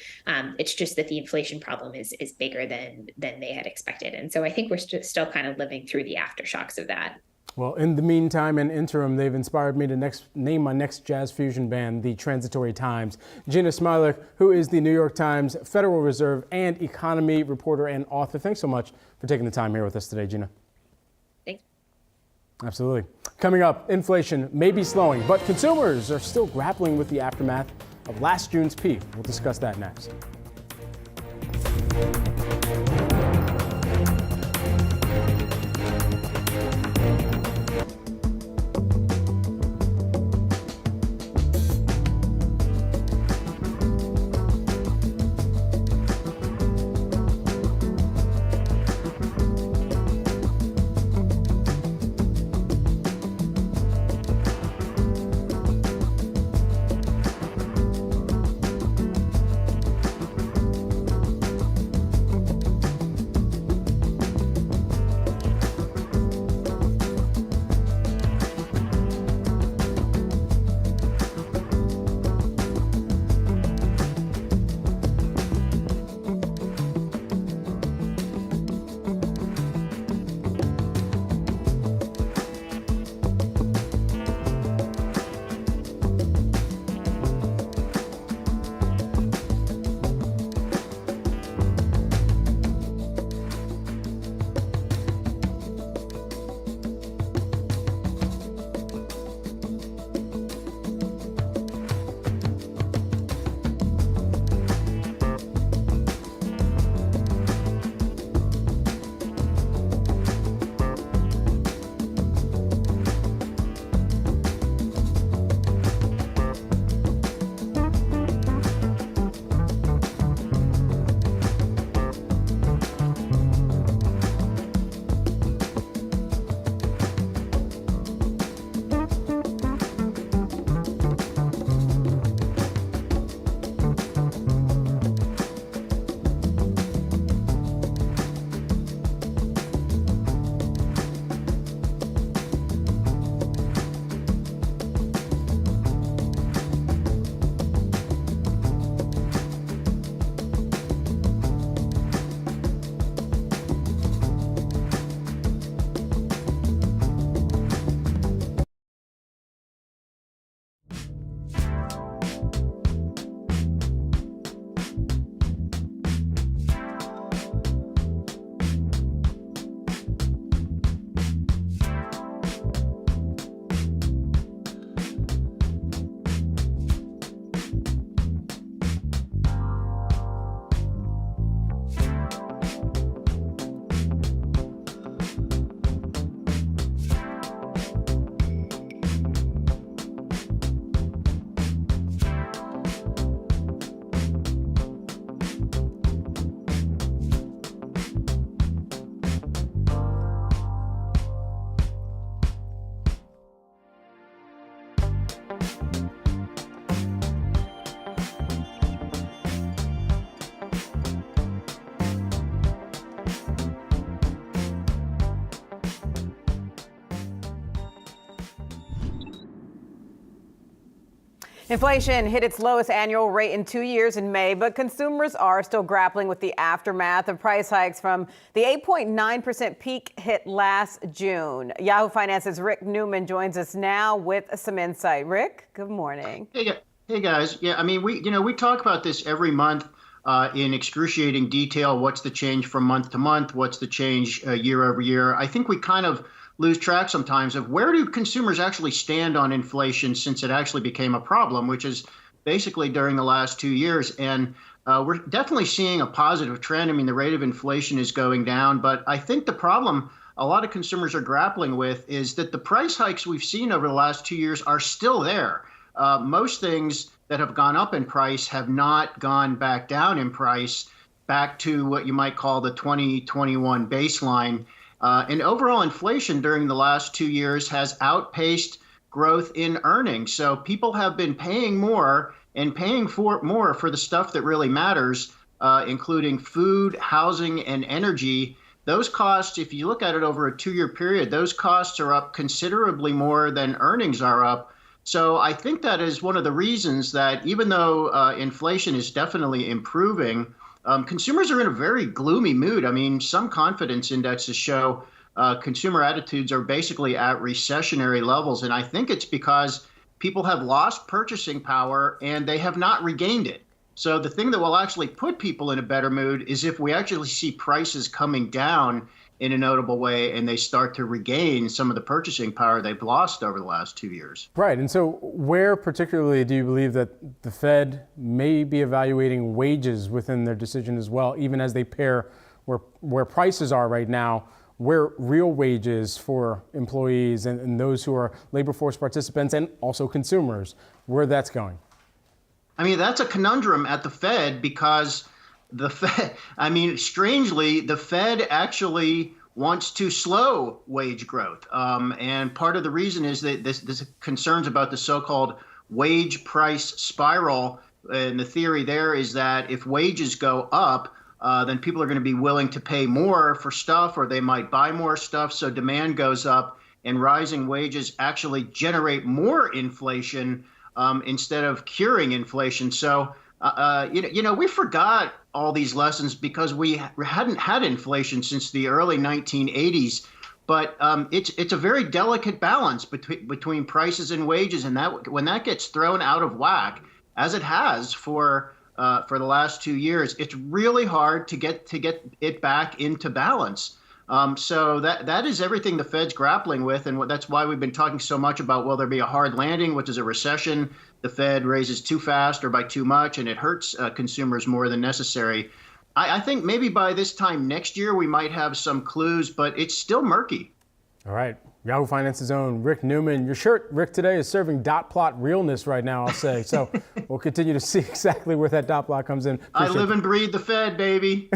S10: It's just that the inflation problem is bigger than they had expected. And so I think we're still kind of living through the aftershocks of that.
S1: Well, in the meantime and interim, they've inspired me to name my next jazz fusion band, the Transitory Times. Gina Smiler, who is the New York Times Federal Reserve and economy reporter and author. Thanks so much for taking the time here with us today, Gina.
S10: Thanks.
S1: Absolutely. Coming up, inflation may be slowing, but consumers are still grappling with the aftermath of last June's peak. We'll discuss that next.
S2: Inflation hit its lowest annual rate in 2 years in May, but consumers are still grappling with the aftermath of price hikes from the 8.9% peak hit last June. Yahoo Finance's Rick Newman joins us now with some insight. Rick, good morning.
S11: Hey guys. Yeah, I mean, we talk about this every month in excruciating detail. What's the change from month to month? What's the change year over year? I think we kind of lose track sometimes of where do consumers actually stand on inflation since it actually became a problem, which is basically during the last 2 years. And we're definitely seeing a positive trend. I mean, the rate of inflation is going down, but I think the problem a lot of consumers are grappling with is that the price hikes we've seen over the last 2 years are still there. Most things that have gone up in price have not gone back down in price, back to what you might call the 2021 baseline. And overall inflation during the last 2 years has outpaced growth in earnings. So people have been paying more and paying for more for the stuff that really matters, including food, housing, and energy. Those costs, if you look at it over a 2-year period, those costs are up considerably more than earnings are up. So I think that is one of the reasons that even though inflation is definitely improving, consumers are in a very gloomy mood. I mean, some confidence indexes show consumer attitudes are basically at recessionary levels. And I think it's because people have lost purchasing power and they have not regained it. So the thing that will actually put people in a better mood is if we actually see prices coming down in a notable way and they start to regain some of the purchasing power they've lost over the last 2 years.
S1: Right. And so where particularly do you believe that the Fed may be evaluating wages within their decision as well, even as they pair where prices are right now, where real wages for employees and those who are labor force participants and also consumers, where that's going?
S11: I mean, that's a conundrum at the Fed because the Fed, I mean, strangely, the Fed actually wants to slow wage growth. And part of the reason is that this concerns about the so-called wage price spiral. And the theory there is that if wages go up, then people are going to be willing to pay more for stuff, or they might buy more stuff. So demand goes up, and rising wages actually generate more inflation instead of curing inflation. So, we forgot all these lessons because we hadn't had inflation since the early 1980s. But it's a very delicate balance between prices and wages, and that when that gets thrown out of whack, as it has for the last 2 years, it's really hard to get it back into balance. So that is everything the Fed's grappling with, and that's why we've been talking so much about will there be a hard landing, which is a recession. The Fed raises too fast or by too much, and it hurts consumers more than necessary. I think maybe by this time next year we might have some clues, but it's still murky.
S1: All right. Yahoo Finance's own Rick Newman. Your shirt, Rick, today is serving dot plot realness right now, I'll say. So we'll continue to see exactly where that dot plot comes in.
S11: Appreciate I live and breathe the Fed, baby.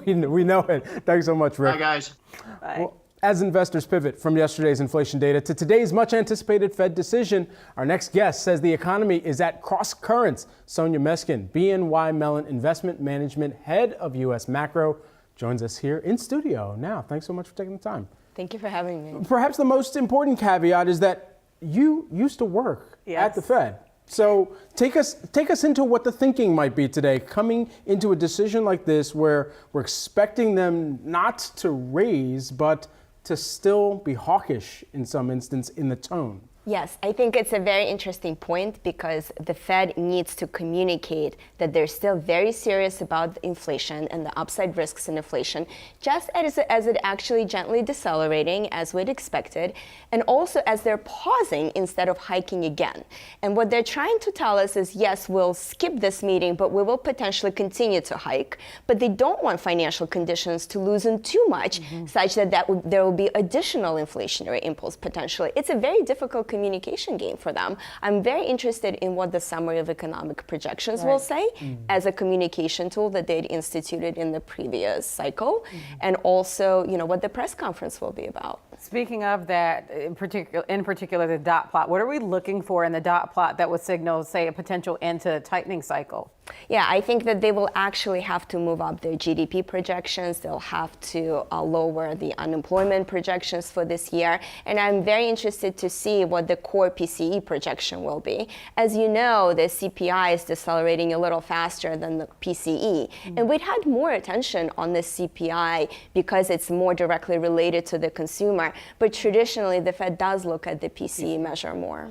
S1: we know it. Thanks so much, Rick.
S11: Bye, guys.
S2: Bye.
S1: Well, as investors pivot from yesterday's inflation data to today's much anticipated Fed decision, our next guest says the economy is at crosscurrents. Sonia Meskin, BNY Mellon Investment Management Head of U.S. Macro, joins us here in studio now. Thanks so much for taking the time.
S2: Thank you for having me.
S1: Perhaps the most important caveat is that you used to work at the Fed. So take us into what the thinking might be today, coming into a decision like this where we're expecting them not to raise, but to still be hawkish in some instance in the tone.
S12: Yes, I think it's a very interesting point because the Fed needs to communicate that they're still very serious about inflation and the upside risks in inflation, just as it actually gently decelerating as we'd expected, and also as they're pausing instead of hiking again. And what they're trying to tell us is, yes, we'll skip this meeting, but we will potentially continue to hike. But they don't want financial conditions to loosen too much, such that there will be additional inflationary impulse potentially. It's a very difficult communication game for them. I'm very interested in what the summary of economic projections will say as a communication tool that they'd instituted in the previous cycle, and also, what the press conference will be about.
S2: Speaking of that, in particular the dot plot, what are we looking for in the dot plot that would signal, say, a potential end to the tightening cycle?
S12: Yeah, I think that they will actually have to move up their GDP projections. They'll have to lower the unemployment projections for this year. And I'm very interested to see what the core PCE projection will be. As you know, the CPI is decelerating a little faster than the PCE. And we'd had more attention on the CPI because it's more directly related to the consumer. But traditionally, the Fed does look at the PCE measure more.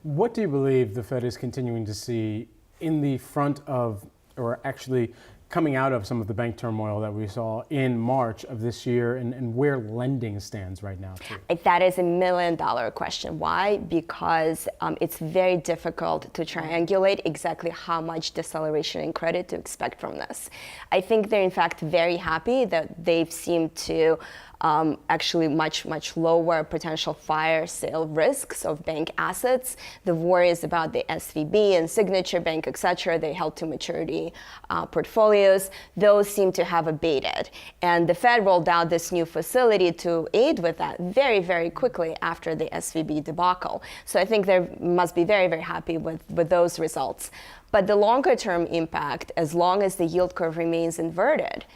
S1: What do you believe the Fed is continuing to see in the front of, or actually coming out of some of the bank turmoil that we saw in March of this year, and where lending stands right now, too?
S12: That is $1 million question. Why? Because it's very difficult to triangulate exactly how much deceleration in credit to expect from this. I think they're in fact very happy that they've seemed to actually much lower potential fire sale risks of bank assets. The worries about the SVB and Signature Bank, et cetera, they held to maturity portfolios, those seem to have abated. And the Fed rolled out this new facility to aid with that very, very quickly after the SVB debacle. So I think they must be very, very happy with those results. But the longer term impact, as long as the yield curve remains inverted,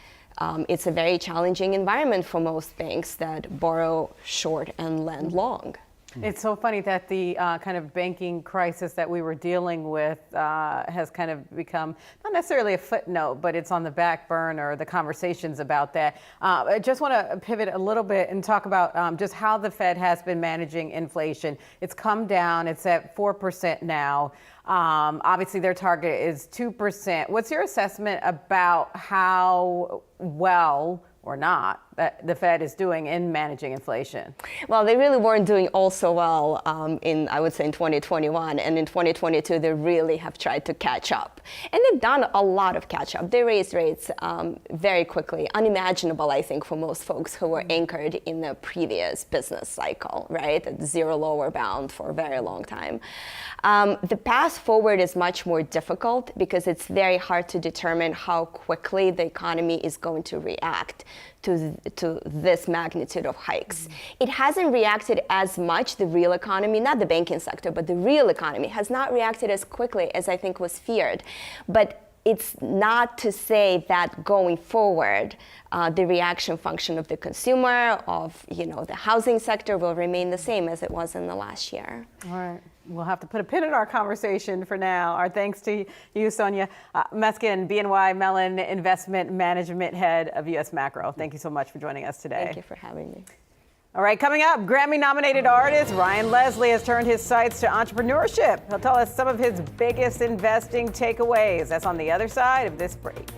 S12: it's a very challenging environment for most banks that borrow short and lend long.
S2: It's so funny that the kind of banking crisis that we were dealing with has kind of become not necessarily a footnote, but it's on the back burner, the conversations about that. I just want to pivot a little bit and talk about just how the Fed has been managing inflation. It's come down, it's at 4% now. Obviously, their target is 2%. What's your assessment about how well or not that the Fed is doing in managing inflation?
S12: Well, they really weren't doing all so well I would say in 2021, and in 2022 they really have tried to catch up. And they've done a lot of catch up. They raised rates very quickly, unimaginable, I think, for most folks who were anchored in the previous business cycle, right? At zero lower bound for a very long time. The path forward is much more difficult because it's very hard to determine how quickly the economy is going to react to this magnitude of hikes. It hasn't reacted as much, the real economy, not the banking sector, but the real economy has not reacted as quickly as I think was feared. But it's not to say that going forward, the reaction function of the consumer, of the housing sector will remain the same as it was in the last year.
S2: All right. We'll have to put a pin in our conversation for now. Our thanks to you, Sonia Meskin, BNY Mellon Investment Management Head of U.S. Macro. Thank you so much for joining us today.
S12: Thank you for having me.
S2: All right, coming up, Grammy-nominated artist Ryan Leslie has turned his sights to entrepreneurship. He'll tell us some of his biggest investing takeaways. That's on the other side of this break.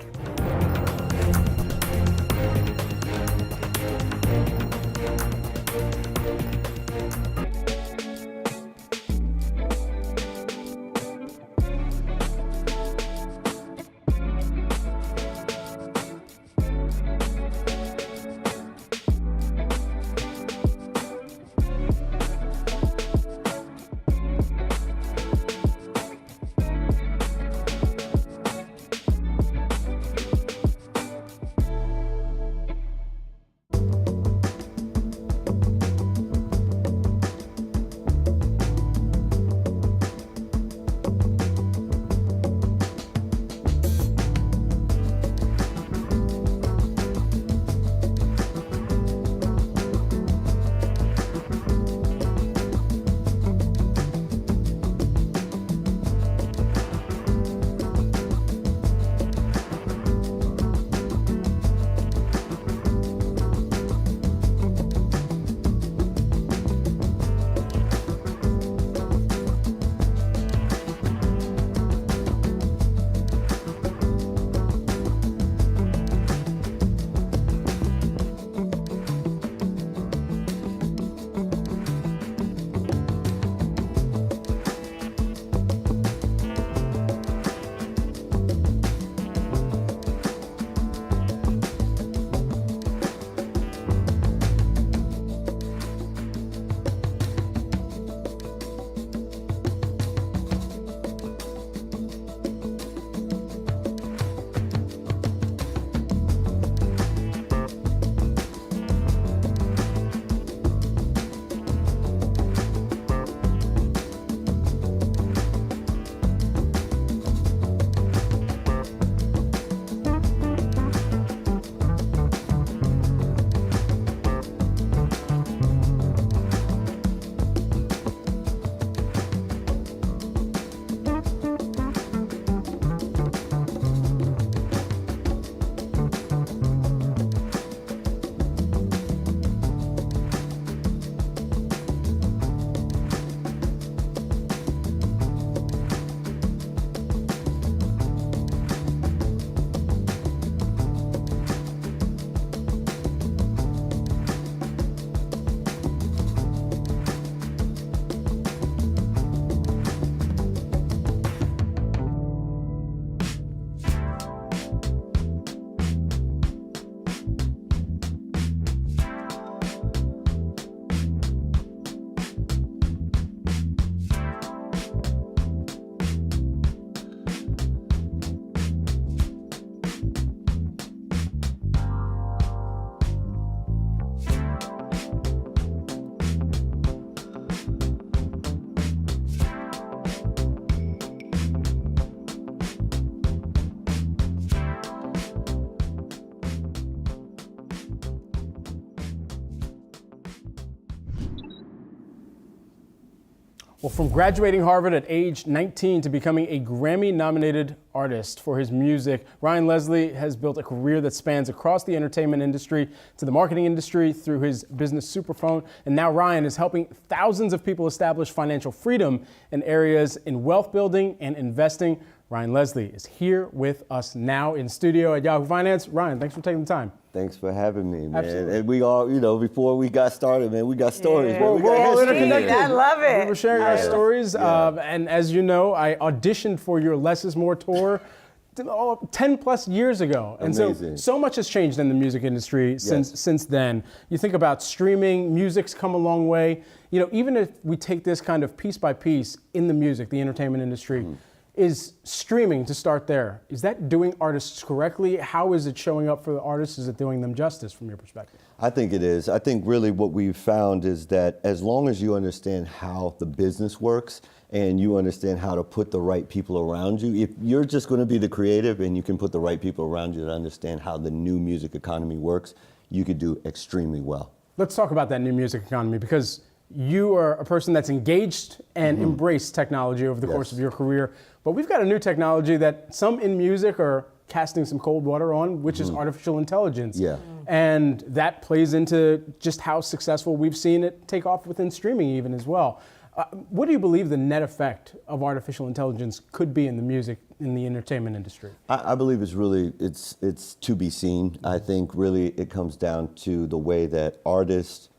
S1: Well, from graduating Harvard at age 19 to becoming a Grammy-nominated artist for his music, Ryan Leslie has built a career that spans across the entertainment industry to the marketing industry through his business Superphone. And now Ryan is helping thousands of people establish financial freedom in areas in wealth building and investing. Ryan Leslie is here with us now in studio at Yahoo Finance. Ryan, thanks for taking the time.
S13: Thanks for having me, man.
S1: Absolutely.
S13: And we all, before we got started, man, we got stories.
S1: Yeah.
S13: Man.
S1: We're all interconnected.
S2: I love it.
S1: We were sharing our stories. And as you know, I auditioned for your Less is More tour 10 plus years ago. And so much has changed in the music industry since then. You think about streaming, music's come a long way. Even if we take this kind of piece by piece in the music, the entertainment industry, is streaming, to start there, is that doing artists correctly? How is it showing up for the artists? Is it doing them justice from your perspective?
S13: I think it is. I think really what we've found is that as long as you understand how the business works and you understand how to put the right people around you, if you're just going to be the creative and you can put the right people around you that understand how the new music economy works, you could do extremely well.
S1: Let's talk about that new music economy, because you are a person that's engaged and embraced technology over the course of your career. But we've got a new technology that some in music are casting some cold water on, which is artificial intelligence.
S13: Yeah.
S1: And that plays into just how successful we've seen it take off within streaming even as well. What do you believe the net effect of artificial intelligence could be in the music, in the entertainment industry?
S13: I believe it's to be seen. I think really it comes down to the way that artists,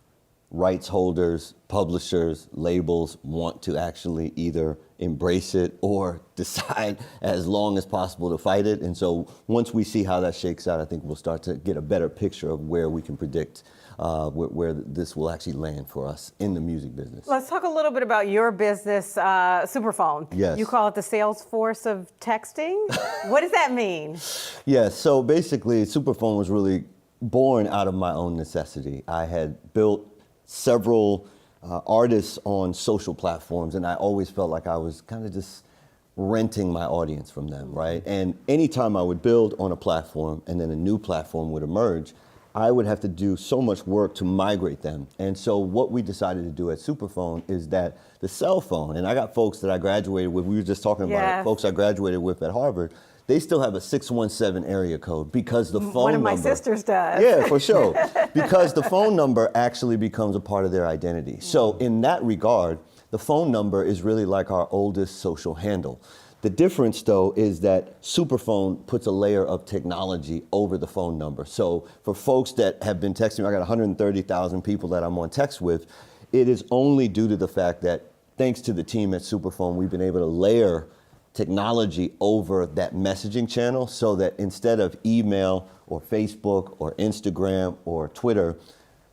S13: rights holders, publishers, labels want to actually either embrace it or decide as long as possible to fight it. And so once we see how that shakes out, I think we'll start to get a better picture of where we can predict where this will actually land for us in the music business.
S2: Let's talk a little bit about your business, Superphone.
S13: Yes.
S2: You call it the Salesforce of texting. What does that mean?
S13: Yes, so basically Superphone was really born out of my own necessity. I had built several artists on social platforms, and I always felt like I was kind of just renting my audience from them, right? And anytime I would build on a platform and then a new platform would emerge, I would have to do so much work to migrate them. And so what we decided to do at Superphone is that the cell phone, and I got folks that I graduated with, we were just talking about it, folks I graduated with at Harvard, they still have a 617 area code because the phone number.
S2: One of my sisters does.
S13: Yeah, for sure. Because the phone number actually becomes a part of their identity. So in that regard, the phone number is really like our oldest social handle. The difference, though, is that Superphone puts a layer of technology over the phone number. So for folks that have been texting me, I got 130,000 people that I'm on text with, it is only due to the fact that thanks to the team at Superphone, we've been able to layer technology over that messaging channel so that instead of email or Facebook or Instagram or Twitter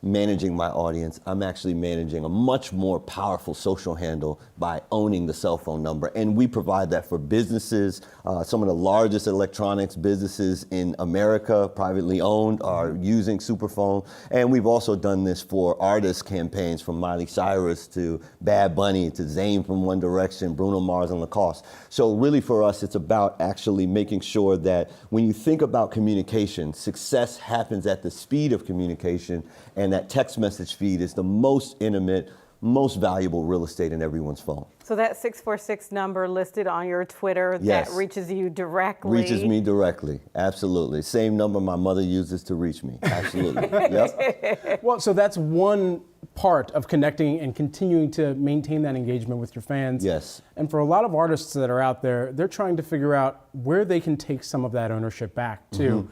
S13: managing my audience, I'm actually managing a much more powerful social handle by owning the cell phone number. And we provide that for businesses. Some of the largest electronics businesses in America, privately owned, are using Superphone. And we've also done this for artist campaigns, from Miley Cyrus to Bad Bunny to Zayn from One Direction, Bruno Mars and Lacoste. So really for us, it's about actually making sure that when you think about communication, success happens at the speed of communication, and that text message feed is the most intimate, most valuable real estate in everyone's phone.
S2: So that 646 number listed on your Twitter, that reaches you directly?
S13: Reaches me directly, absolutely. Same number my mother uses to reach me, absolutely. Yep.
S1: Well, so that's one part of connecting and continuing to maintain that engagement with your fans.
S13: Yes.
S1: And for a lot of artists that are out there, they're trying to figure out where they can take some of that ownership back too.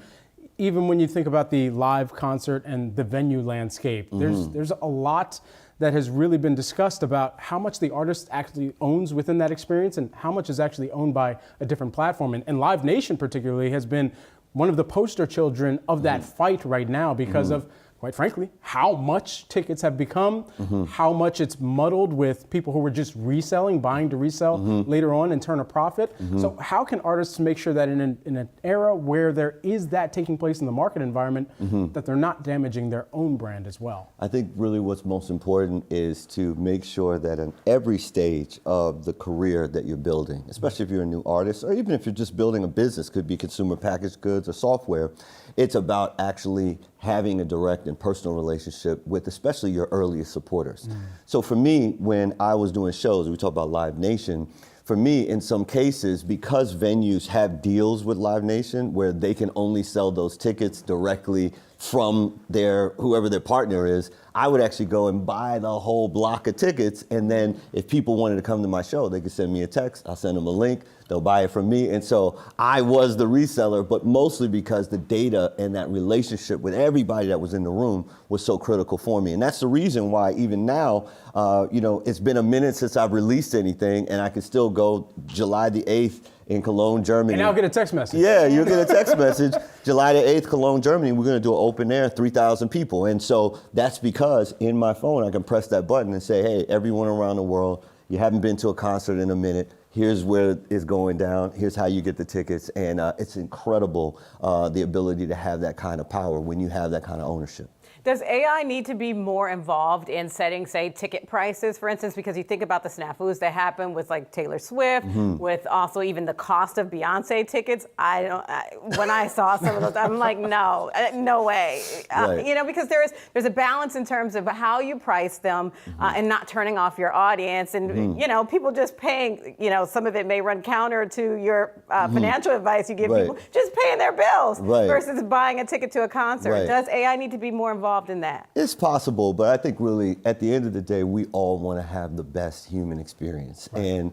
S1: Even when you think about the live concert and the venue landscape, there's a lot that has really been discussed about how much the artist actually owns within that experience and how much is actually owned by a different platform. And Live Nation particularly has been one of the poster children of that fight right now because of, quite frankly, how much tickets have become, how much it's muddled with people who were just reselling, buying to resell later on and turn a profit. So how can artists make sure that in an era where there is that taking place in the market environment, that they're not damaging their own brand as well?
S13: I think really what's most important is to make sure that in every stage of the career that you're building, especially if you're a new artist, or even if you're just building a business, could be consumer packaged goods or software, it's about actually having a direct and personal relationship with especially your earliest supporters. So for me, when I was doing shows, we talk about Live Nation, for me, in some cases, because venues have deals with Live Nation where they can only sell those tickets directly from whoever their partner is, I would actually go and buy the whole block of tickets. And then if people wanted to come to my show, they could send me a text. I'll send them a link. They'll buy it from me. And so I was the reseller, but mostly because the data and that relationship with everybody that was in the room was so critical for me. And that's the reason why even now, it's been a minute since I've released anything, and I can still go July the 8th in Cologne, Germany.
S1: And I'll get a text message.
S13: Yeah, you'll get a text message. July the 8th, Cologne, Germany, we're going to do an open air, 3,000 people. And so that's because in my phone, I can press that button and say, hey, everyone around the world, you haven't been to a concert in a minute. Here's where it's going down. Here's how you get the tickets. And it's incredible, the ability to have that kind of power when you have that kind of ownership.
S2: Does AI need to be more involved in setting, say, ticket prices, for instance, because you think about the snafus that happen with like Taylor Swift, with also even the cost of Beyonce tickets. When I saw some of those, I'm like, no way.
S13: Right.
S2: Because there's a balance in terms of how you price them and not turning off your audience. And, people just paying, some of it may run counter to your financial advice you give people, just paying their bills versus buying a ticket to a concert.
S13: Right.
S2: Does AI need to be more involved in that?
S13: It's possible, but I think really at the end of the day, we all want to have the best human experience. And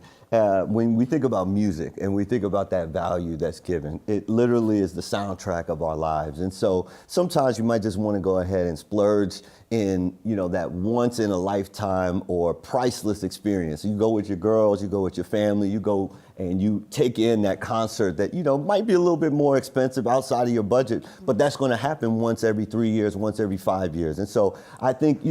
S13: when we think about music and we think about that value that's given, it literally is the soundtrack of our lives. And so sometimes you might just want to go ahead and splurge in, that once in a lifetime or priceless experience. You go with your girls, you go with your family, you go and you take in that concert that, might be a little bit more expensive outside of your budget, but that's going to happen once every 3 years, once every 5 years. And so I think,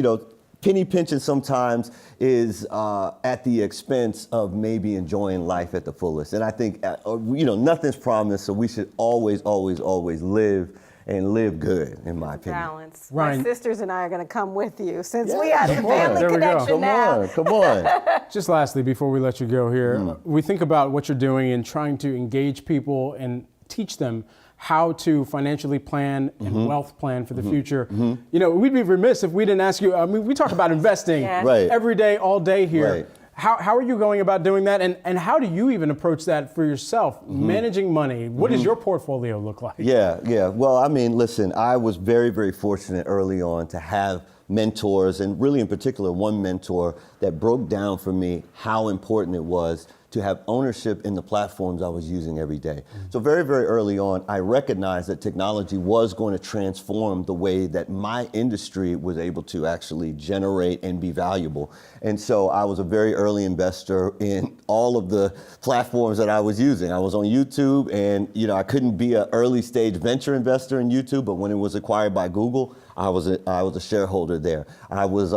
S13: penny pinching sometimes is at the expense of maybe enjoying life at the fullest. And I think, nothing's promised, so we should always, always, always live and live good, in my opinion.
S2: Balance.
S1: Ryan.
S2: My sisters and I are going to come with you since we have a family connection now.
S13: Come on.
S1: Just lastly, before we let you go here, we think about what you're doing in trying to engage people and teach them how to financially plan and wealth plan for the future. We'd be remiss if we didn't ask you, we talk about investing every day, all day here.
S13: Right.
S1: How are you going about doing that? And how do you even approach that for yourself? Managing money, what does your portfolio look like?
S13: Yeah. Well, listen, I was very, very fortunate early on to have mentors, and really in particular one mentor that broke down for me how important it was to have ownership in the platforms I was using every day. So very, very early on, I recognized that technology was going to transform the way that my industry was able to actually generate and be valuable. And so I was a very early investor in all of the platforms that I was using. I was on YouTube, and I couldn't be an early stage venture investor in YouTube, but when it was acquired by Google, I was a shareholder there. I was,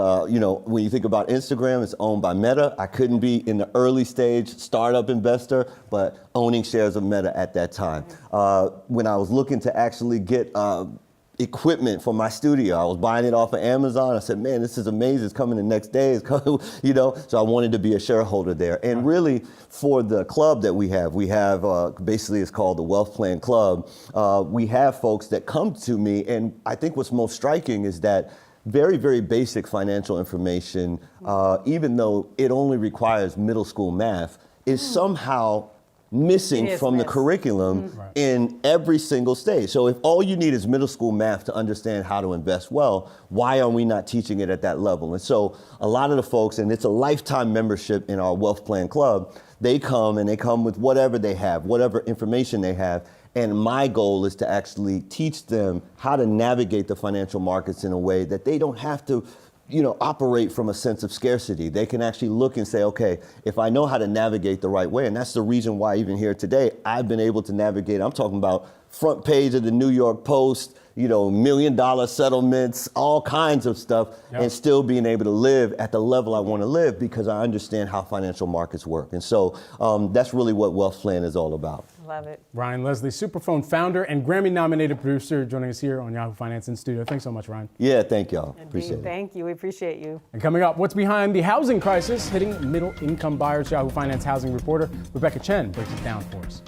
S13: when you think about Instagram, it's owned by Meta. I couldn't be in the early stage startup investor, but owning shares of Meta at that time. When I was looking to actually get equipment for my studio, I was buying it off of Amazon. I said, man, this is amazing. It's coming the next day. It's coming, So I wanted to be a shareholder there. And really, for the club that we have basically it's called the Wealth Plan Club. We have folks that come to me, and I think what's most striking is that very, very basic financial information, even though it only requires middle school math, is somehow missing from the curriculum in every single stage. So if all you need is middle school math to understand how to invest well, why are we not teaching it at that level? And so a lot of the folks, and it's a lifetime membership in our Wealth Plan Club, they come with whatever they have, whatever information they have. And my goal is to actually teach them how to navigate the financial markets in a way that they don't have to operate from a sense of scarcity. They can actually look and say, okay, if I know how to navigate the right way, and that's the reason why even here today, I've been able to navigate, I'm talking about front page of the New York Post, $1 million settlements, all kinds of stuff, and still being able to live at the level I want to live because I understand how financial markets work. And so that's really what Wealth Plan is all about.
S2: Love it.
S1: Ryan Leslie, Superphone founder and Grammy-nominated producer, joining us here on Yahoo Finance in studio. Thanks so much, Ryan.
S13: Yeah, thank y'all. Appreciate it.
S2: Thank you. We appreciate you.
S1: And coming up, what's behind the housing crisis hitting middle-income buyers? Yahoo Finance housing reporter Rebecca Chen breaks it down for us.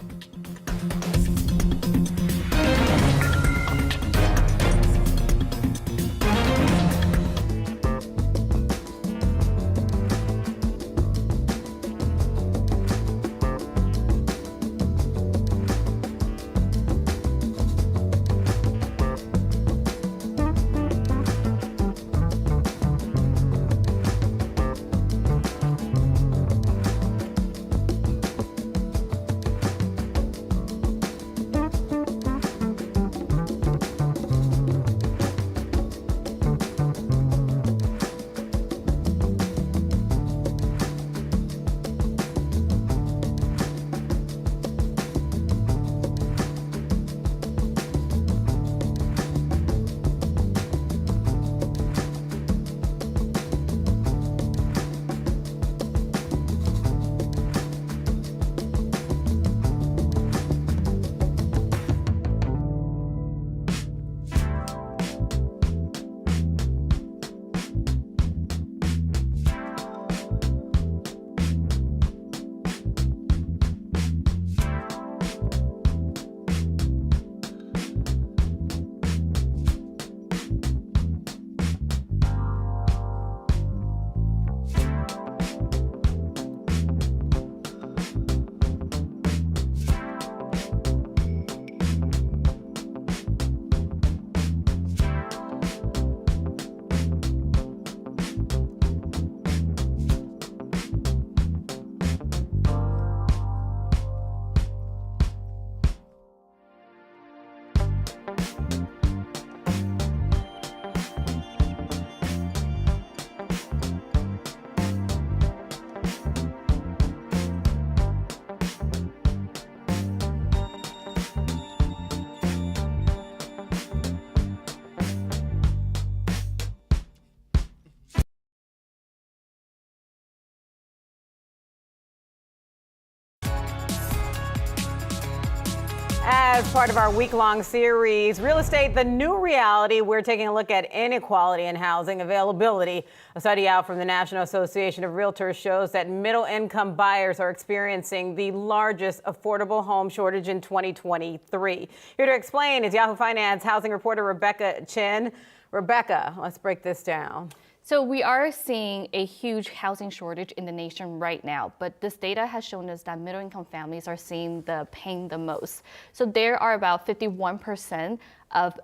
S2: As part of our week-long series, Real Estate, the New Reality, we're taking a look at inequality in housing availability. A study out from the National Association of Realtors shows that middle-income buyers are experiencing the largest affordable home shortage in 2023. Here to explain is Yahoo Finance housing reporter Rebecca Chen. Rebecca, let's break this down.
S14: So we are seeing a huge housing shortage in the nation right now, but this data has shown us that middle-income families are seeing the pain the most. So there are about 51% of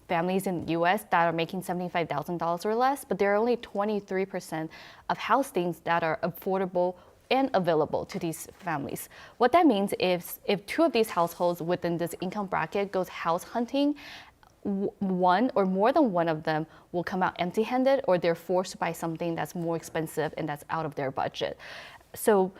S14: families in the U.S. that are making $75,000 or less, but there are only 23% of housings that are affordable and available to these families. What that means is if two of these households within this income bracket goes house hunting, one or more than one of them will come out empty-handed, or they're forced to buy something that's more expensive and that's out of their budget. So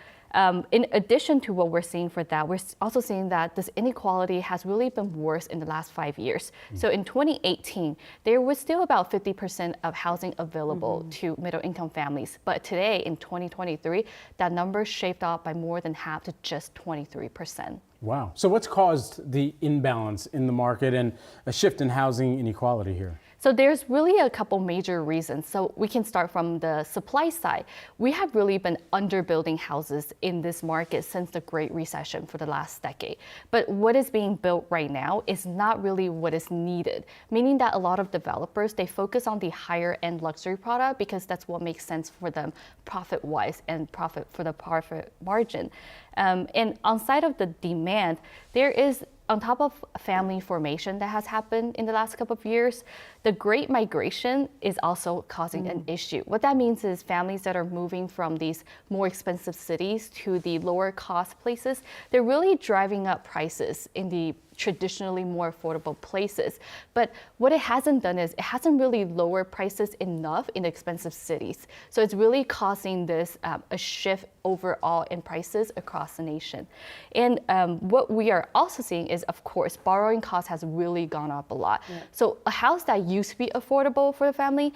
S14: in addition to what we're seeing for that, we're also seeing that this inequality has really been worse in the last 5 years. So in 2018, there was still about 50% of housing available to middle-income families. But today, in 2023, that number shaved off by more than half to just 23%.
S1: Wow. So what's caused the imbalance in the market and a shift in housing inequality here?
S14: So there's really a couple major reasons. So we can start from the supply side. We have really been underbuilding houses in this market since the Great Recession for the last decade. But what is being built right now is not really what is needed, meaning that a lot of developers, they focus on the higher end luxury product because that's what makes sense for them profit-wise and profit for the profit margin. And on side of the demand, there is, on top of family formation that has happened in the last couple of years, the Great Migration is also causing an issue. What that means is families that are moving from these more expensive cities to the lower cost places, they're really driving up prices in the traditionally more affordable places. But what it hasn't done is it hasn't really lowered prices enough in expensive cities. So it's really causing this a shift overall in prices across the nation. And what we are also seeing is, of course, borrowing costs has really gone up a lot. Yeah. So a house that used to be affordable for the family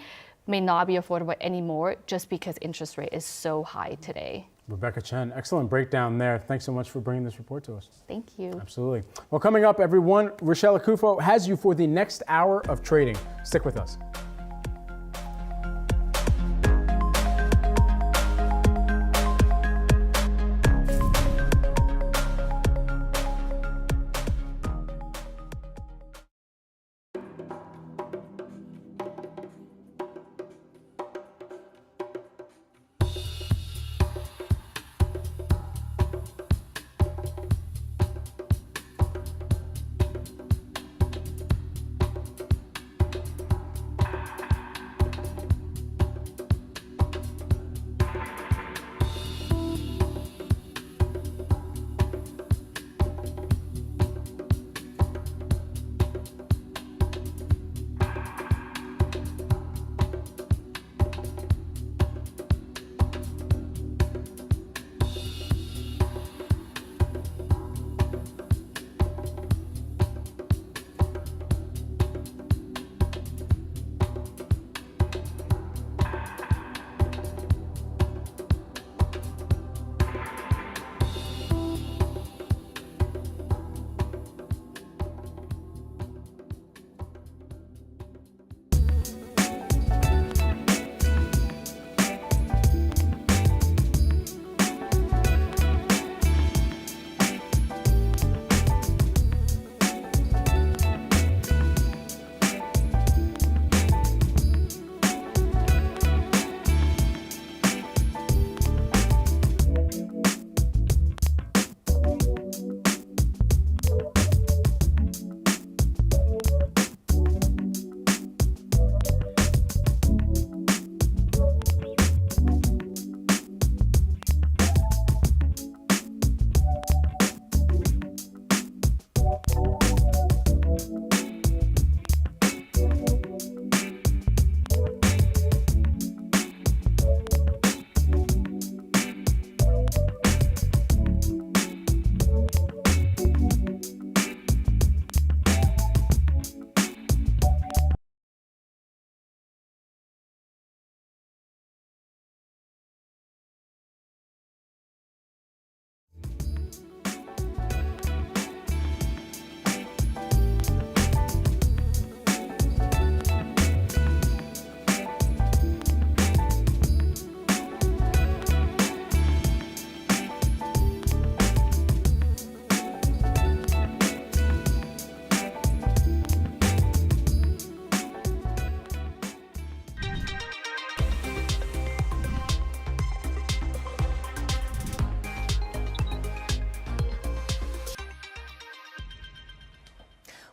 S14: may not be affordable anymore just because interest rate is so high today.
S1: Rebecca Chen, excellent breakdown there. Thanks so much for bringing this report to us.
S14: Thank you.
S1: Absolutely. Well, coming up, everyone, Rochelle Akufo has you for the next hour of trading. Stick with us.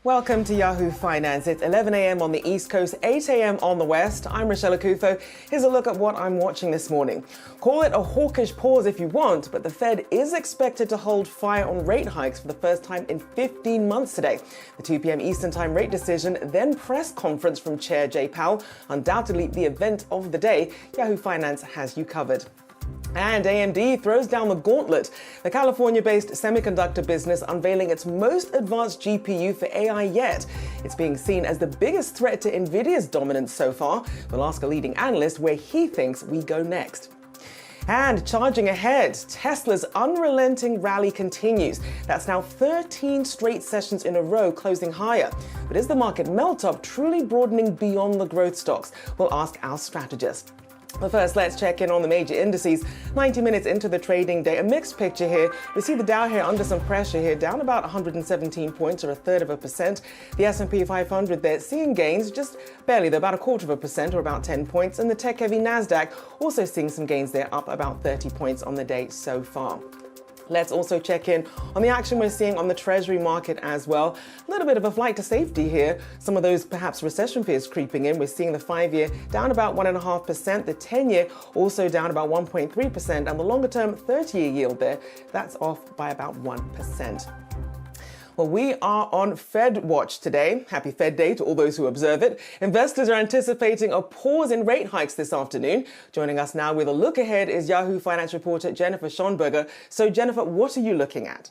S15: Welcome to Yahoo Finance. It's 11 a.m. on the East Coast, 8 a.m. on the West. I'm Rochelle Akufo. Here's a look at what I'm watching this morning. Call it a hawkish pause if you want, but the Fed is expected to hold fire on rate hikes for the first time in 15 months today. The 2 p.m. Eastern Time rate decision, then press conference from Chair Jay Powell, undoubtedly the event of the day. Yahoo Finance has you covered. And AMD throws down the gauntlet. The California-based semiconductor business unveiling its most advanced GPU for AI yet. It's being seen as the biggest threat to NVIDIA's dominance so far. We'll ask a leading analyst where he thinks we go next. And charging ahead, Tesla's unrelenting rally continues. That's now 13 straight sessions in a row closing higher. But is the market melt-up truly broadening beyond the growth stocks? We'll ask our strategist. But first, let's check in on the major indices. 90 minutes into the trading day, a mixed picture here. We see the Dow here under some pressure here, down about 117 points or 1/3%. The S&P 500 there seeing gains, just barely, they're about 1/4% or about 10 points. And the tech-heavy Nasdaq also seeing some gains there, up about 30 points on the day so far. Let's also check in on the action we're seeing on the Treasury market as well. A little bit of a flight to safety here. Some of those perhaps recession fears creeping in. We're seeing the 5-year down about 1.5%, the 10-year also down about 1.3%, and the longer-term 30-year yield there, that's off by about 1%. Well, we are on Fed watch today. Happy Fed Day to all those who observe it. Investors are anticipating a pause in rate hikes this afternoon. Joining us now with a look ahead is Yahoo Finance reporter Jennifer Schonberger. So, Jennifer, what are you looking at?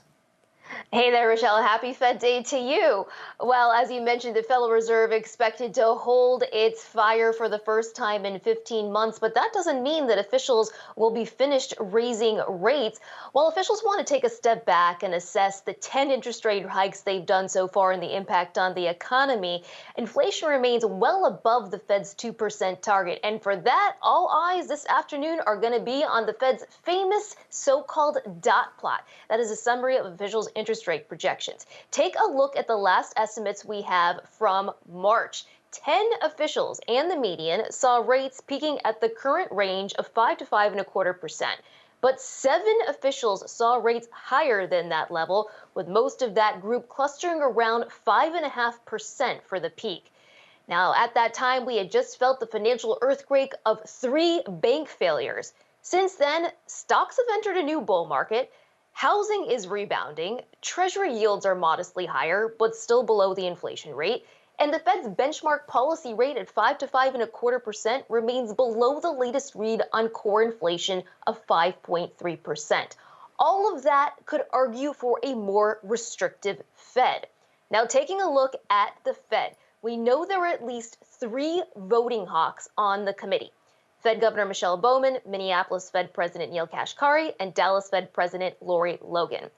S3: Hey there, Rochelle. Happy Fed Day to you. Well, as you mentioned, the Federal Reserve expected to hold its fire for the first time in 15 months, but that doesn't mean that officials will be finished raising rates. While officials want to take a step back and assess the 10 interest rate hikes they've done so far and the impact on the economy, inflation remains well above the Fed's 2% target. And for that, all eyes this afternoon are going to be on the Fed's famous so-called dot plot. That is a summary of officials' interest rate projections. Take a look at the last estimates we have from March. 10 officials and the median saw rates peaking at the current range of 5 to 5.25%. But 7 officials saw rates higher than that level, with most of that group clustering around 5.5% for the peak. Now, at that time, we had just felt the financial earthquake of 3 bank failures. Since then, stocks have entered a new bull market. Housing is rebounding, Treasury yields are modestly higher, but still below the inflation rate, and the Fed's benchmark policy rate at 5 to 5.25% remains below the latest read on core inflation of 5.3%. All of that could argue for a more restrictive Fed. Now, taking a look at the Fed, we know there are at least 3 voting hawks on the committee. Fed Governor Michelle Bowman, Minneapolis Fed President Neil Kashkari, and Dallas Fed President Lori Logan.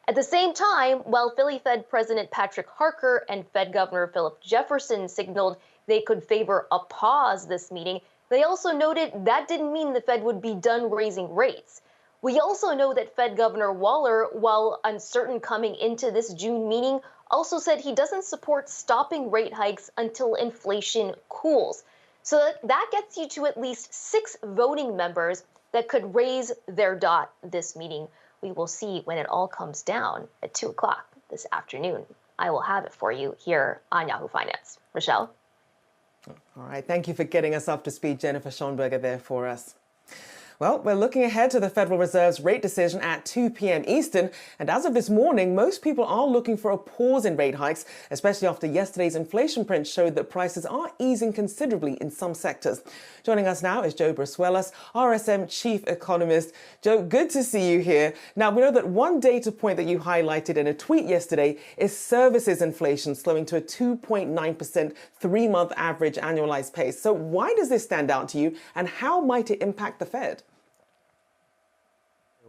S3: At the same time, while Philly Fed President Patrick Harker and Fed Governor Philip Jefferson signaled they could favor a pause this meeting, they also noted that didn't mean the Fed would be done raising rates. We also know that Fed Governor Waller, while uncertain coming into this June meeting, also said he doesn't support stopping rate hikes until inflation cools. So that gets you to at least 6 voting members that could raise their dot this meeting. We will see when it all comes down at 2 o'clock this afternoon. I will have it for you here on Yahoo Finance. Rochelle?
S15: All right, thank you for getting us up to speed, Jennifer Schonberger, there for us. Well, we're looking ahead to the Federal Reserve's rate decision at 2 p.m. Eastern. And as of this morning, most people are looking for a pause in rate hikes, especially after yesterday's inflation print showed that prices are easing considerably in some sectors. Joining us now is Joe Brasuelas, RSM Chief Economist. Joe, good to see you here. Now, we know that one data point that you highlighted in a tweet yesterday is services inflation slowing to a 2.9% 3-month average annualized pace. So why does this stand out to you, and how might it impact the Fed?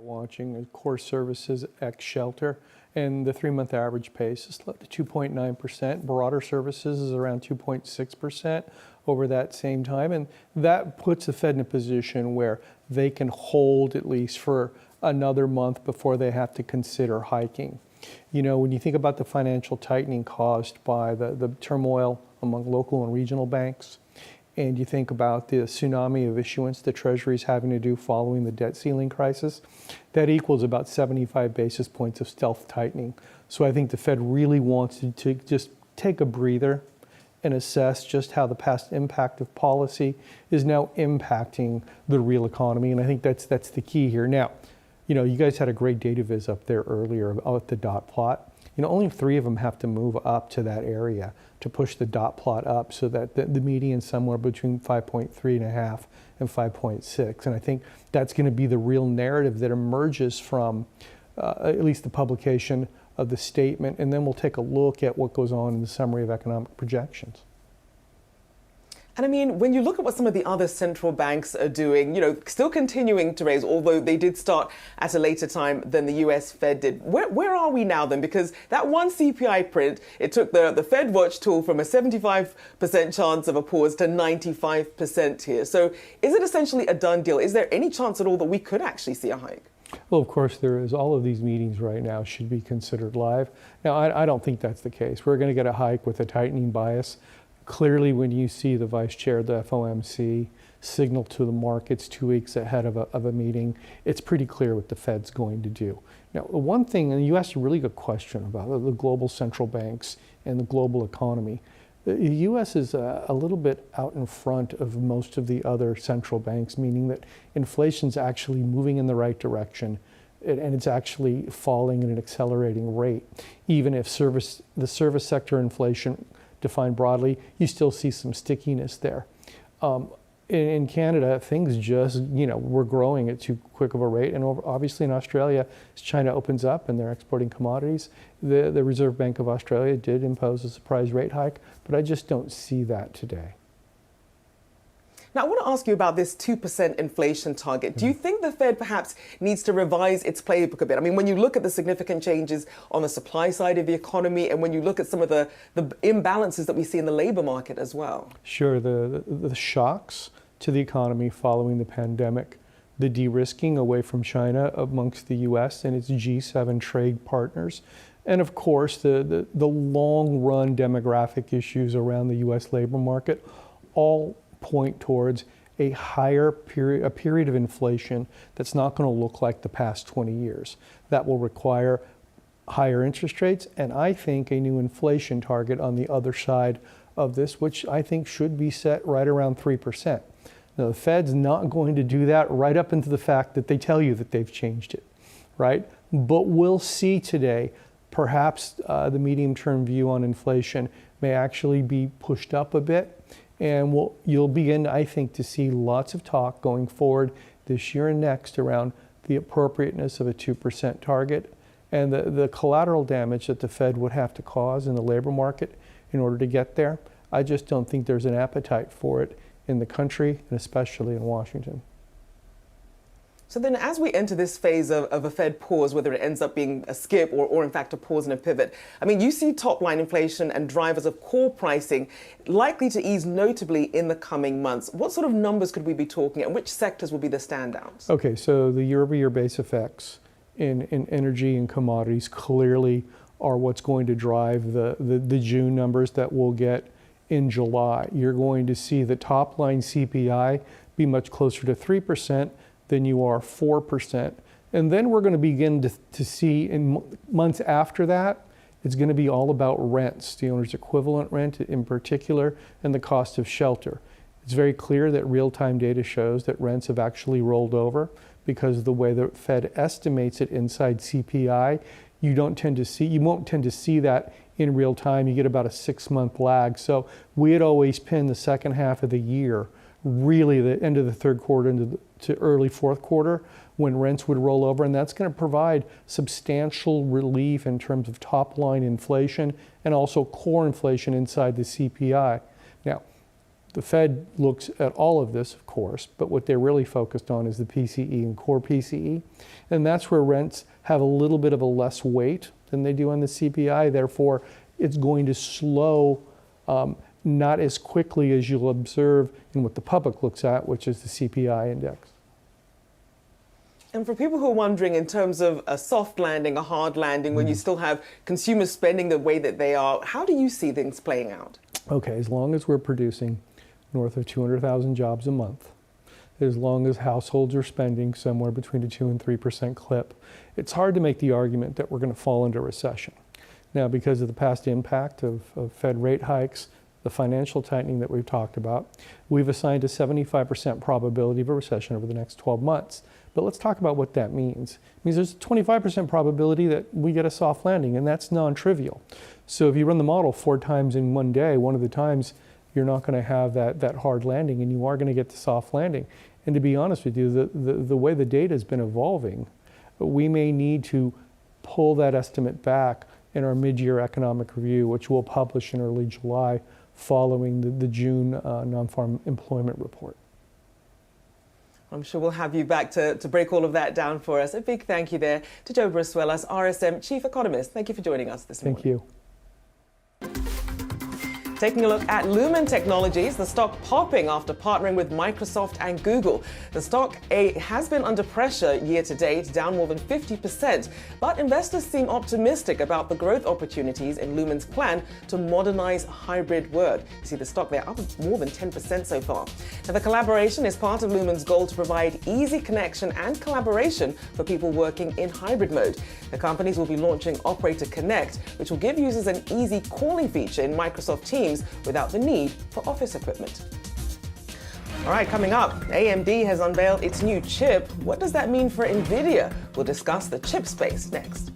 S16: Watching core services ex shelter, and the 3-month average pace is to 2.9%. Broader services is around 2.6% over that same time, and that puts the Fed in a position where they can hold at least for another month before they have to consider hiking. You know, when you think about the financial tightening caused by the turmoil among local and regional banks, and you think about the tsunami of issuance the Treasury is having to do following the debt ceiling crisis, that equals about 75 basis points of stealth tightening. So I think the Fed really wants to just take a breather and assess just how the past impact of policy is now impacting the real economy. And I think that's the key here. Now, you guys had a great data viz up there earlier about the dot plot. Only 3 of them have to move up to that area to push the dot plot up so that the median somewhere between 5.3.5 and 5.6. And I think that's going to be the real narrative that emerges from at least the publication of the statement. And then we'll take a look at what goes on in the summary of economic projections.
S15: And I mean, when you look at what some of the other central banks are doing, still continuing to raise, although they did start at a later time than the US Fed did. Where are we now then? Because that one CPI print, it took the Fed Watch tool from a 75% chance of a pause to 95% here. So is it essentially a done deal? Is there any chance at all that we could actually see a hike?
S16: Well, of course there is. All of these meetings right now should be considered live. Now, I don't think that's the case. We're going to get a hike with a tightening bias. Clearly, when you see the vice chair of the FOMC signal to the markets 2 weeks ahead of a meeting, it's pretty clear what the Fed's going to do. Now, the one thing, and you asked a really good question about the global central banks and the global economy. The U.S. is a little bit out in front of most of the other central banks, meaning that inflation's actually moving in the right direction, and it's actually falling at an accelerating rate. Even if the service sector inflation defined broadly, you still see some stickiness there. In Canada, things just, we're growing at too quick of a rate. And obviously in Australia, as China opens up and they're exporting commodities, the Reserve Bank of Australia did impose a surprise rate hike, but I just don't see that today.
S15: Now, I want to ask you about this 2% inflation target. Do you think the Fed perhaps needs to revise its playbook a bit? I mean, when you look at the significant changes on the supply side of the economy, and when you look at some of the imbalances that we see in the labor market as well.
S16: Sure, the shocks to the economy following the pandemic, the de-risking away from China amongst the U.S. and its G7 trade partners, and of course, the long-run demographic issues around the U.S. labor market all point towards a period of inflation that's not going to look like the past 20 years. That will require higher interest rates, and I think a new inflation target on the other side of this, which I think should be set right around 3%. Now, the Fed's not going to do that right up into the fact that they tell you that they've changed it, right? But we'll see today, perhaps the medium-term view on inflation may actually be pushed up a bit. And you'll begin, I think, to see lots of talk going forward this year and next around the appropriateness of a 2% target and the collateral damage that the Fed would have to cause in the labor market in order to get there. I just don't think there's an appetite for it in the country and especially in Washington.
S15: So then as we enter this phase of a Fed pause, whether it ends up being a skip or in fact a pause and a pivot, I mean, you see top line inflation and drivers of core pricing likely to ease notably in the coming months. What sort of numbers could we be talking and which sectors will be the standouts?
S16: Okay, so the year-over-year base effects in energy and commodities clearly are what's going to drive the June numbers that we'll get in July. You're going to see the top line CPI be much closer to 3%. Than you are 4%. And then we're going to begin to see in months after that, it's going to be all about rents, the owner's equivalent rent in particular, and the cost of shelter. It's very clear that real-time data shows that rents have actually rolled over because of the way the Fed estimates it inside CPI. You won't tend to see that in real time. You get about a 6-month lag. So we had always pinned the second half of the year, really the end of the third quarter to early fourth quarter when rents would roll over, and that's going to provide substantial relief in terms of top line inflation and also core inflation inside the CPI. Now, the Fed looks at all of this, of course, but what they're really focused on is the PCE and core PCE, and that's where rents have a little bit of a less weight than they do on the CPI. Therefore, it's going to slow not as quickly as you'll observe in what the public looks at, which is the CPI index.
S15: And for people who are wondering in terms of a soft landing, a hard landing, when you still have consumers spending the way that they are, how do you see things playing out?
S16: Okay, as long as we're producing north of 200,000 jobs a month, as long as households are spending somewhere between a 2 and 3% clip, it's hard to make the argument that we're going to fall into recession. Now, because of the past impact of Fed rate hikes, the financial tightening that we've talked about, we've assigned a 75% probability of a recession over the next 12 months. But let's talk about what that means. It means there's a 25% probability that we get a soft landing, and that's non-trivial. So if you run the model 4 times in one day, one of the times you're not going to have that hard landing, and you are going to get the soft landing. And to be honest with you, the way the data has been evolving, we may need to pull that estimate back in our mid-year economic review, which we'll publish in early July following the June non-farm employment report.
S15: I'm sure we'll have you back to break all of that down for us. A big thank you there to Joe Brisuelas, RSM Chief Economist. Thank you for joining us this morning.
S16: Thank you.
S15: Taking a look at Lumen Technologies, the stock popping after partnering with Microsoft and Google. The stock has been under pressure year to date, down more than 50%, but investors seem optimistic about the growth opportunities in Lumen's plan to modernize hybrid work. You see the stock there up more than 10% so far. Now, the collaboration is part of Lumen's goal to provide easy connection and collaboration for people working in hybrid mode. The companies will be launching Operator Connect, which will give users an easy calling feature in Microsoft Teams without the need for office equipment. All right, coming up, AMD has unveiled its new chip. What does that mean for NVIDIA? We'll discuss the chip space next.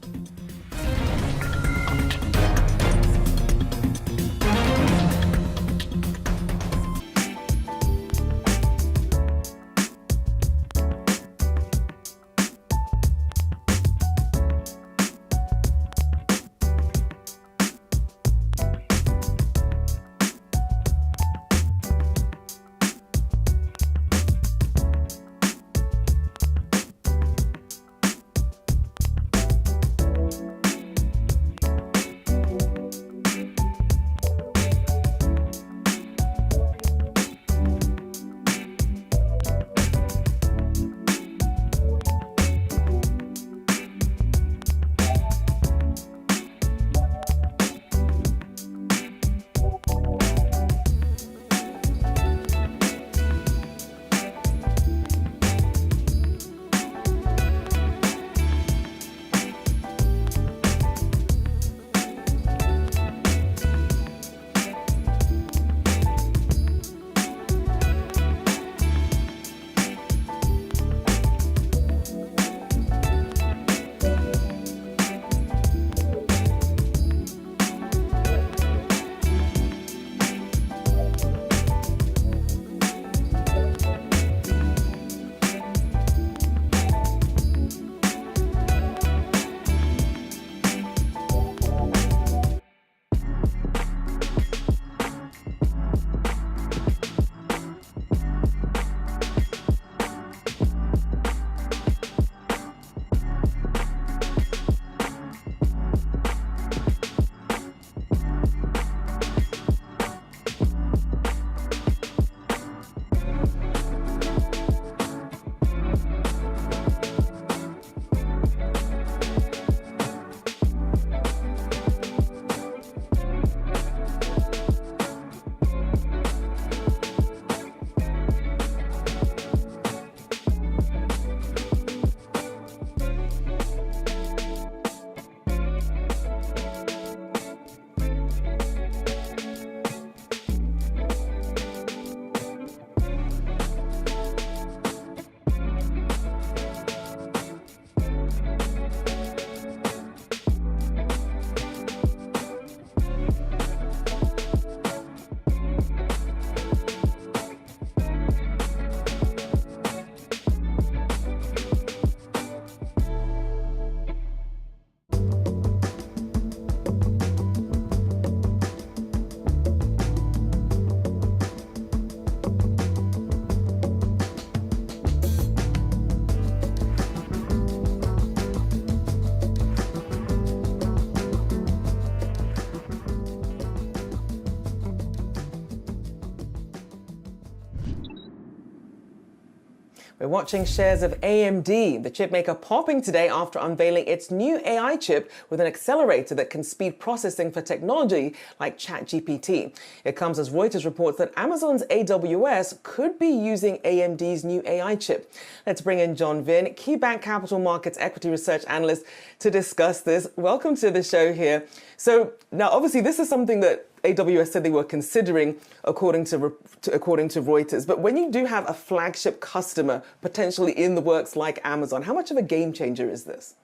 S15: We're watching shares of AMD, the chipmaker, popping today after unveiling its new AI chip with an accelerator that can speed processing for technology like ChatGPT. It comes as Reuters reports that Amazon's AWS could be using AMD's new AI chip. Let's bring in John Vin, KeyBanc Capital Markets equity research analyst, to discuss this. Welcome to the show here. So now, obviously, this is something that AWS said they were considering, according to Reuters. But when you do have a flagship customer potentially in the works like Amazon, how much of a game changer is this?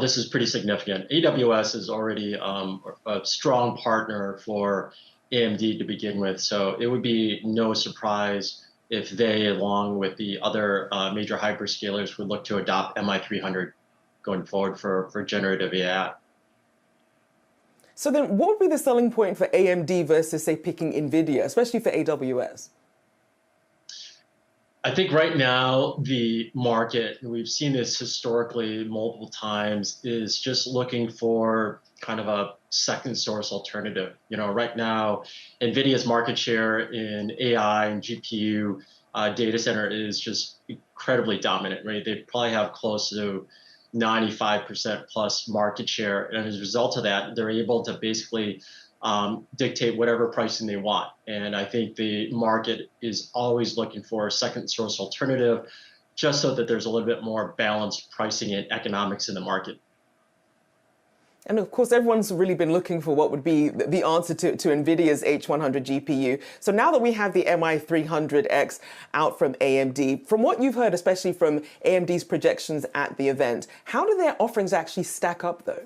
S17: This is pretty significant. AWS is already a strong partner for AMD to begin with, so it would be no surprise if they, along with the other major hyperscalers, would look to adopt MI300 going forward for generative AI.
S15: So then what would be the selling point for AMD versus, say, picking NVIDIA, especially for AWS?
S17: I think right now the market, and we've seen this historically multiple times, is just looking for kind of a second source alternative. You know, right now, NVIDIA's market share in AI and GPU data center is just incredibly dominant, right? They probably have close to 95% plus market share. And as a result of that, they're able to basically dictate whatever pricing they want. And I think the market is always looking for a second source alternative, just so that there's a little bit more balanced pricing and economics in the market.
S15: And of course, everyone's really been looking for what would be the answer to NVIDIA's H100 GPU. So now that we have the MI300X out from AMD, from what you've heard, especially from AMD's projections at the event, how do their offerings actually stack up, though?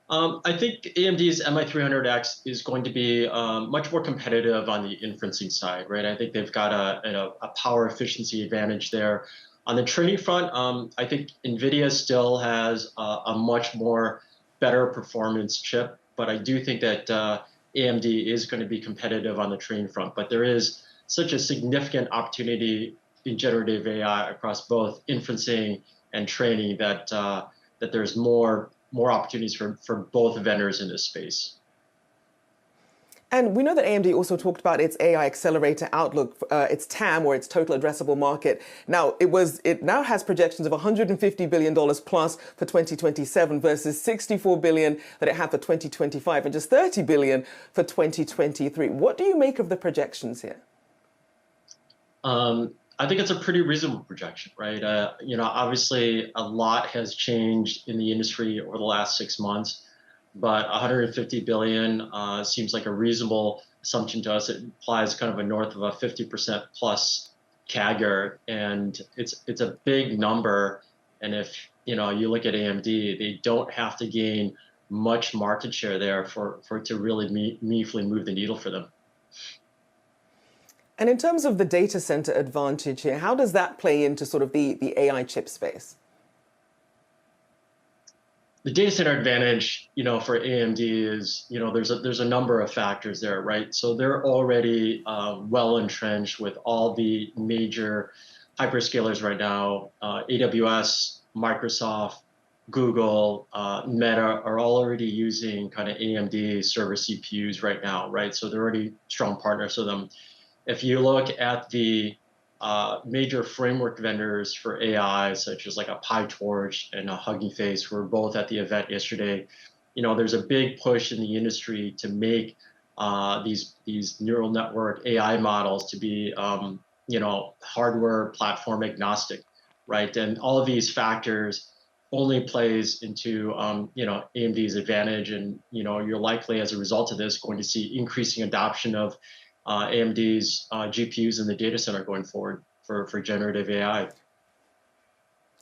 S17: I think AMD's MI300X is going to be much more competitive on the inferencing side, right? I think they've got a power efficiency advantage there. On the training front, I think NVIDIA still has a much more better performance chip, but I do think that AMD is going to be competitive on the training front. But there is such a significant opportunity in generative AI across both inferencing and training that that there's more opportunities for both vendors in this space.
S15: And we know that AMD also talked about its AI accelerator outlook, its TAM, or its total addressable market. Now, it now has projections of $150 billion plus for 2027 versus $64 billion that it had for 2025 and just $30 billion for 2023. What do you make of the projections here?
S17: I think it's a pretty reasonable projection, right? You know, obviously a lot has changed in the industry over the last 6 months. But 150 billion seems like a reasonable assumption to us. It implies kind of a north of a 50% plus CAGR, and it's a big number. And if you look at AMD, they don't have to gain much market share there for it to really meaningfully move the needle for them.
S15: And in terms of the data center advantage here, how does that play into sort of the AI chip space?
S17: The data center advantage, for AMD is, there's a number of factors there, right? So they're already well entrenched with all the major hyperscalers right now. AWS, Microsoft, Google, Meta are all already using kind of AMD server CPUs right now, right? So they're already strong partners with them. If you look at the major framework vendors for AI, such as like a PyTorch and a Hugging Face, were both at the event yesterday. There's a big push in the industry to make these neural network AI models to be, hardware platform agnostic, right? And all of these factors only plays into, AMD's advantage, and you're likely, as a result of this, going to see increasing adoption of AMD's GPUs in the data center going forward for generative AI.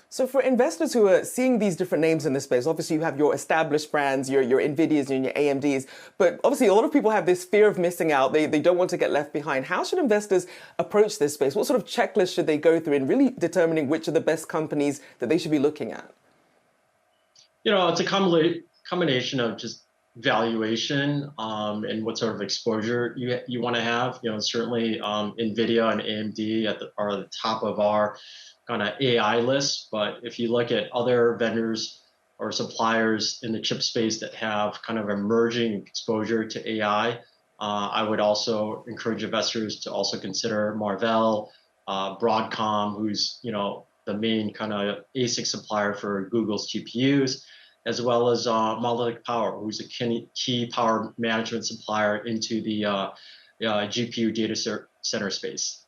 S15: So for investors who are seeing these different names in this space, obviously you have your established brands, your NVIDIAs and your AMDs, but obviously a lot of people have this fear of missing out. They don't want to get left behind. How should investors approach this space? What sort of checklist should they go through in really determining which are the best companies that they should be looking at?
S17: It's a combination of just valuation and what sort of exposure you want to have. Certainly NVIDIA and AMD are at the top of our kind of AI list. But if you look at other vendors or suppliers in the chip space that have kind of emerging exposure to AI, I would also encourage investors to also consider Marvell, Broadcom, who's the main kind of ASIC supplier for Google's GPUs, as well as Monolithic Power, who's a key power management supplier into the GPU data center space.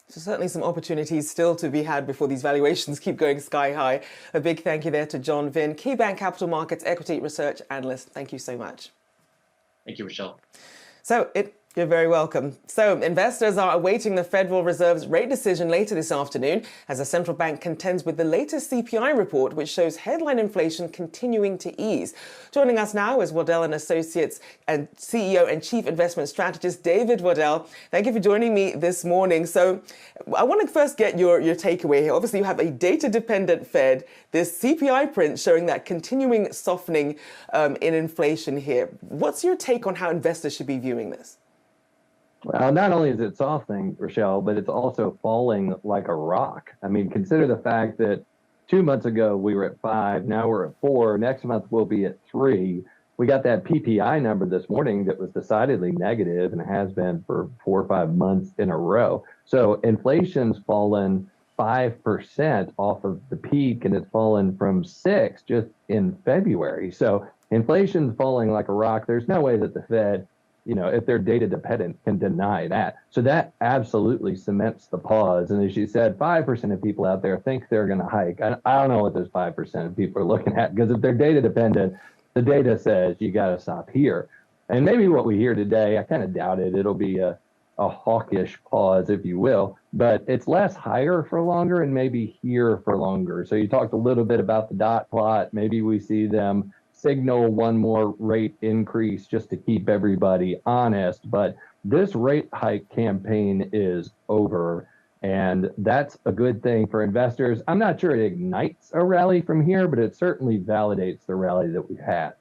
S15: So certainly some opportunities still to be had before these valuations keep going sky high. A big thank you there to John Vinn, KeyBanc Capital Markets Equity Research Analyst. Thank you so much.
S17: Thank you, Michelle.
S15: You're very welcome. So investors are awaiting the Federal Reserve's rate decision later this afternoon as the central bank contends with the latest CPI report, which shows headline inflation continuing to ease. Joining us now is Waddell & Associates and CEO and Chief Investment Strategist David Waddell. Thank you for joining me this morning. So I want to first get your takeaway here. Obviously, you have a data-dependent Fed, this CPI print showing that continuing softening in inflation here. What's your take on how investors should be viewing this?
S18: Well, not only is it softening, Rochelle, but it's also falling like a rock. I mean, consider the fact that 2 months ago we were at 5, now we're at 4, next month we'll be at 3. We got that PPI number this morning that was decidedly negative and has been for 4 or 5 months in a row. So inflation's fallen 5% off of the peak, and it's fallen from 6 just in February. So inflation's falling like a rock. There's no way that the Fed, if they're data dependent, can deny that. So that absolutely cements the pause. And as you said, 5% of people out there think they're going to hike. I don't know what those 5% of people are looking at, because if they're data dependent, the data says you got to stop here. And maybe what we hear today, I kind of doubt it. It'll be a hawkish pause, if you will, but it's less higher for longer and maybe here for longer. So you talked a little bit about the dot plot. Maybe we see them signal one more rate increase just to keep everybody honest. But this rate hike campaign is over, and that's a good thing for investors. I'm not sure it ignites a rally from here, but it certainly validates the rally that we've had.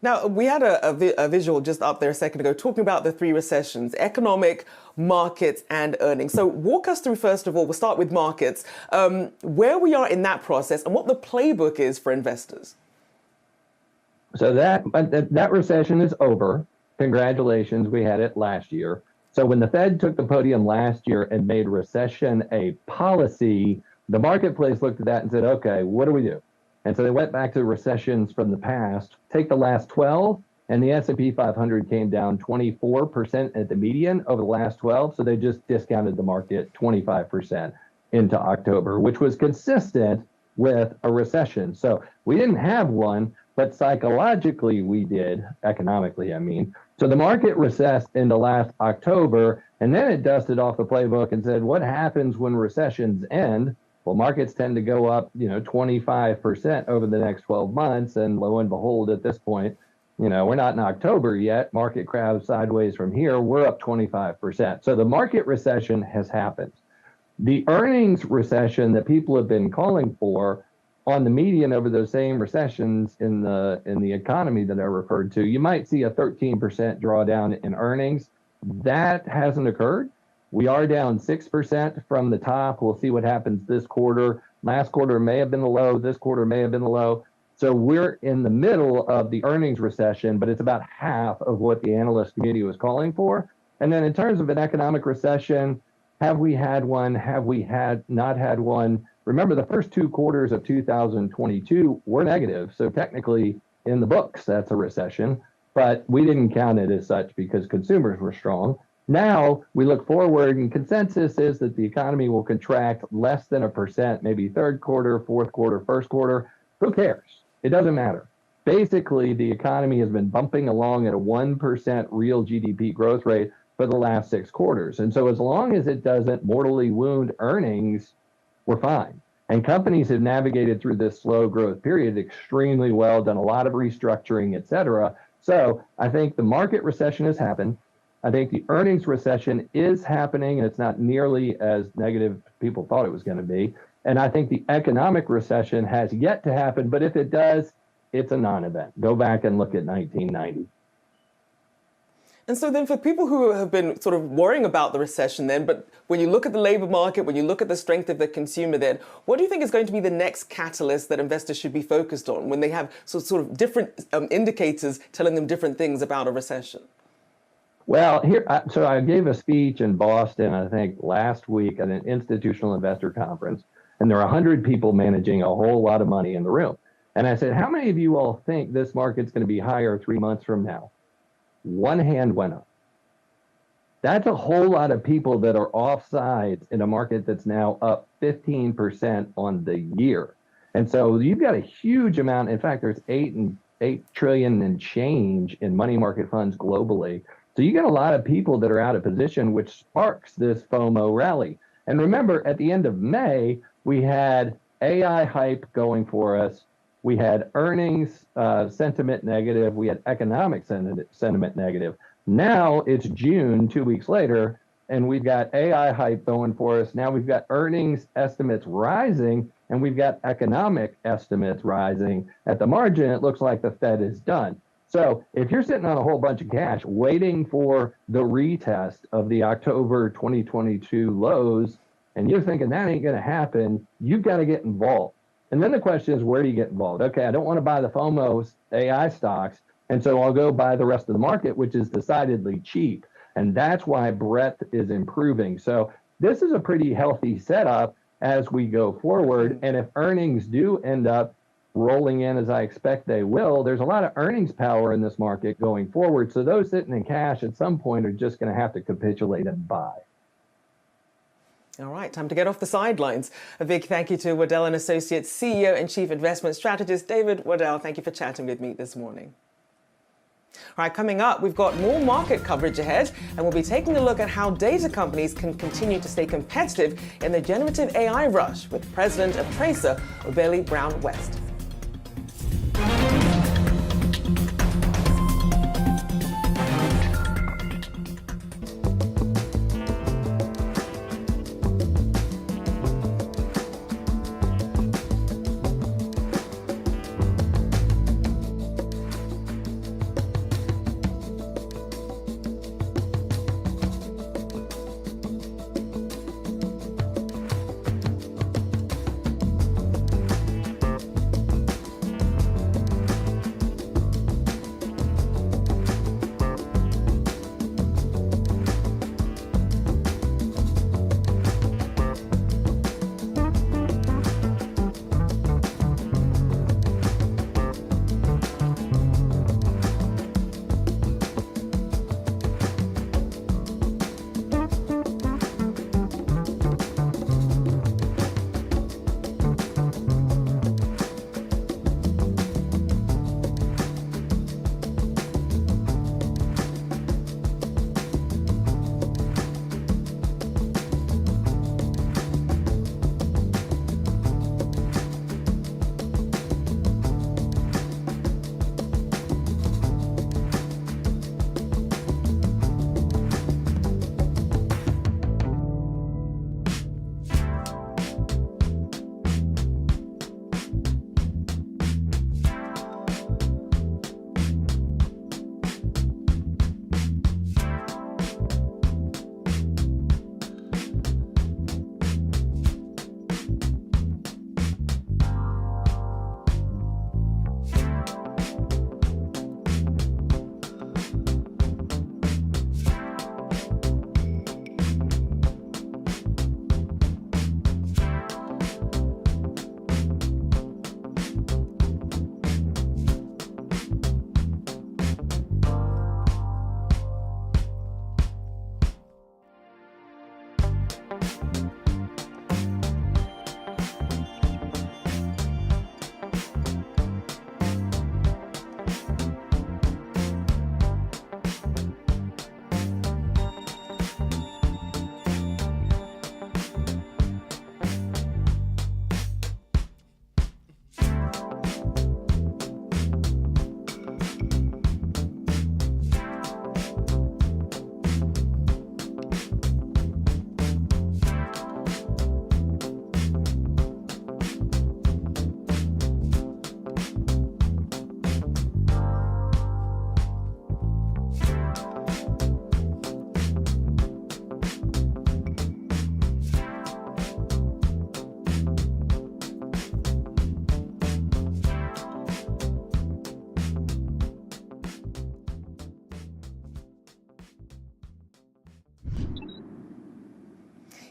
S15: Now, we had a visual just up there a second ago talking about the 3 recessions: economic, markets, and earnings. So walk us through, first of all, we'll start with markets, where we are in that process and what the playbook is for investors.
S18: So that recession is over. Congratulations, we had it last year. So when the Fed took the podium last year and made recession a policy, the marketplace looked at that and said, okay, what do we do? And so they went back to recessions from the past. Take the last 12, and the S&P 500 came down 24% at the median over the last 12. So they just discounted the market 25% into October, which was consistent with a recession. So we didn't have one, but psychologically we did, economically, I mean. So the market recessed into last October, and then it dusted off the playbook and said, what happens when recessions end? Well, markets tend to go up, 25% over the next 12 months. And lo and behold, at this point, we're not in October yet. Market crabs sideways from here. We're up 25%. So the market recession has happened. The earnings recession that people have been calling for on the median over those same recessions in the economy that I referred to, you might see a 13% drawdown in earnings. That hasn't occurred. We are down 6% from the top. We'll see what happens this quarter. Last quarter may have been the low. This quarter may have been the low. So we're in the middle of the earnings recession, but it's about half of what the analyst community was calling for. And then in terms of an economic recession, have we had one? Have we not had one? Remember, the first 2 quarters of 2022 were negative. So technically, in the books, that's a recession. But we didn't count it as such because consumers were strong. Now we look forward, and consensus is that the economy will contract less than 1%, maybe third quarter, fourth quarter, first quarter. Who cares? It doesn't matter. Basically, the economy has been bumping along at a 1% real GDP growth rate for the last 6 quarters. And so as long as it doesn't mortally wound earnings, we're fine. And companies have navigated through this slow growth period extremely well, done a lot of restructuring, et cetera. So I think the market recession has happened. I think the earnings recession is happening, and it's not nearly as negative as people thought it was going to be. And I think the economic recession has yet to happen, but if it does, it's a non-event. Go back and look at 1990.
S15: And so then for people who have been sort of worrying about the recession then, but when you look at the labor market, when you look at the strength of the consumer then, what do you think is going to be the next catalyst that investors should be focused on when they have sort of different indicators telling them different things about a recession?
S18: Well, so I gave a speech in Boston, I think last week at an institutional investor conference, and there are 100 people managing a whole lot of money in the room. And I said, how many of you all think this market's going to be higher 3 months from now? One hand went up. That's a whole lot of people that are offsides in a market that's now up 15% on the year. And so you've got a huge amount. In fact, there's 8 trillion and change in money market funds globally. So you got a lot of people that are out of position, which sparks this FOMO rally. And remember, at the end of May, we had AI hype going for us. We had earnings sentiment negative. We had economic sentiment negative. Now it's June, 2 weeks later, and we've got AI hype going for us. Now we've got earnings estimates rising, and we've got economic estimates rising. At the margin, it looks like the Fed is done. So if you're sitting on a whole bunch of cash waiting for the retest of the October 2022 lows, and you're thinking that ain't going to happen, you've got to get involved. And then the question is, where do you get involved? Okay, I don't want to buy the FOMO AI stocks, and so I'll go buy the rest of the market, which is decidedly cheap. And that's why breadth is improving. So this is a pretty healthy setup as we go forward. And if earnings do end up rolling in as I expect they will, there's a lot of earnings power in this market going forward. So those sitting in cash at some point are just going to have to capitulate and buy.
S15: All right, time to get off the sidelines. A big thank you to Waddell & Associates CEO and Chief Investment Strategist David Waddell. Thank you for chatting with me this morning. All right, coming up, we've got more market coverage ahead, and we'll be taking a look at how data companies can continue to stay competitive in the generative AI rush with President of Tracer, Obeli Brown-West.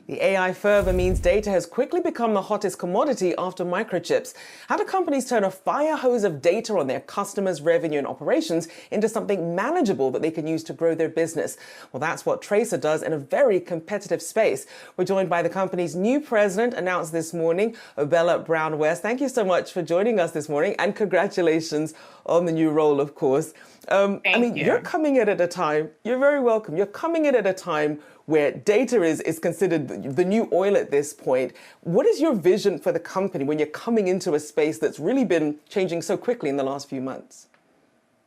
S15: The AI fervor means data has quickly become the hottest commodity after microchips. How do companies turn a fire hose of data on their customers' revenue and operations into something manageable that they can use to grow their business? Well, that's what Tracer does in a very competitive space. We're joined by the company's new president, announced this morning, Obella Brown-West. Thank you so much for joining us this morning, and congratulations on the new role, of course. You're coming in at a time, you're very welcome, you're coming in at a time where data is considered the new oil at this point. What is your vision for the company when you're coming into a space that's really been changing so quickly in the last few months?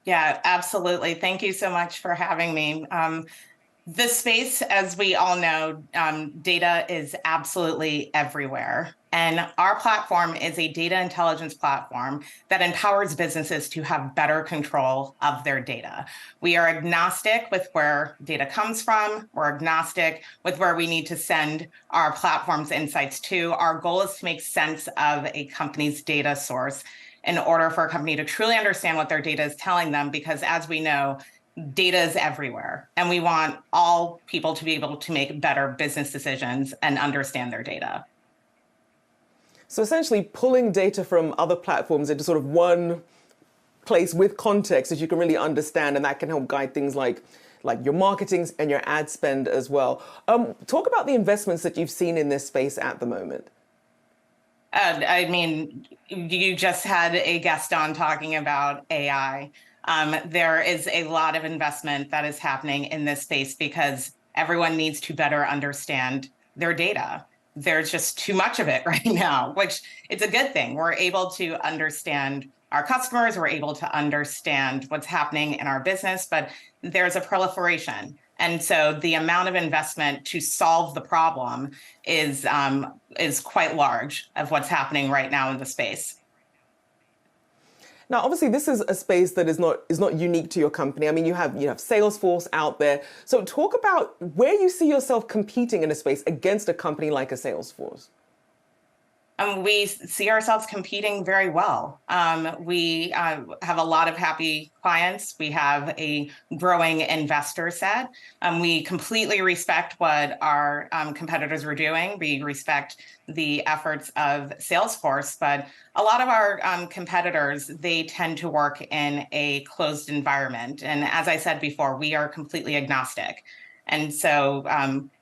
S19: Yeah, absolutely. Thank you so much for having me. This space, as we all know, data is absolutely everywhere. And our platform is a data intelligence platform that empowers businesses to have better control of their data. We are agnostic with where data comes from. We're agnostic with where we need to send our platform's insights to. Our goal is to make sense of a company's data source in order for a company to truly understand what their data is telling them, because as we know, data is everywhere, and we want all people to be able to make better business decisions and understand their data.
S15: So essentially pulling data from other platforms into sort of one place with context that you can really understand, and that can help guide things like your marketing and your ad spend as well. Talk about the investments that you've seen in this space at the moment.
S19: You just had a guest on talking about AI. There is a lot of investment that is happening in this space because everyone needs to better understand their data. There's just too much of it right now, which it's a good thing. We're able to understand our customers, we're able to understand what's happening in our business, but there's a proliferation. And so the amount of investment to solve the problem is quite large of what's happening right now in the space.
S15: Now, obviously, this is a space that is not unique to your company. I mean, you have Salesforce out there. So talk about where you see yourself competing in a space against a company like a Salesforce.
S19: We see ourselves competing very well. We have a lot of happy clients. We have a growing investor set. We completely respect what our competitors are doing. We respect the efforts of Salesforce, but a lot of our competitors, they tend to work in a closed environment. And as I said before, we are completely agnostic. And so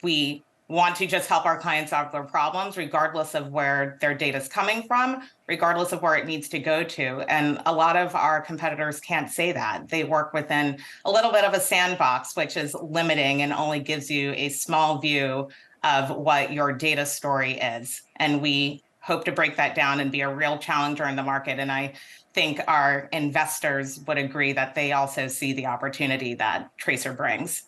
S19: we want to just help our clients solve their problems, regardless of where their data is coming from, regardless of where it needs to go to. And a lot of our competitors can't say that. They work within a little bit of a sandbox, which is limiting and only gives you a small view of what your data story is. And we hope to break that down and be a real challenger in the market. And I think our investors would agree that they also see the opportunity that Tracer brings.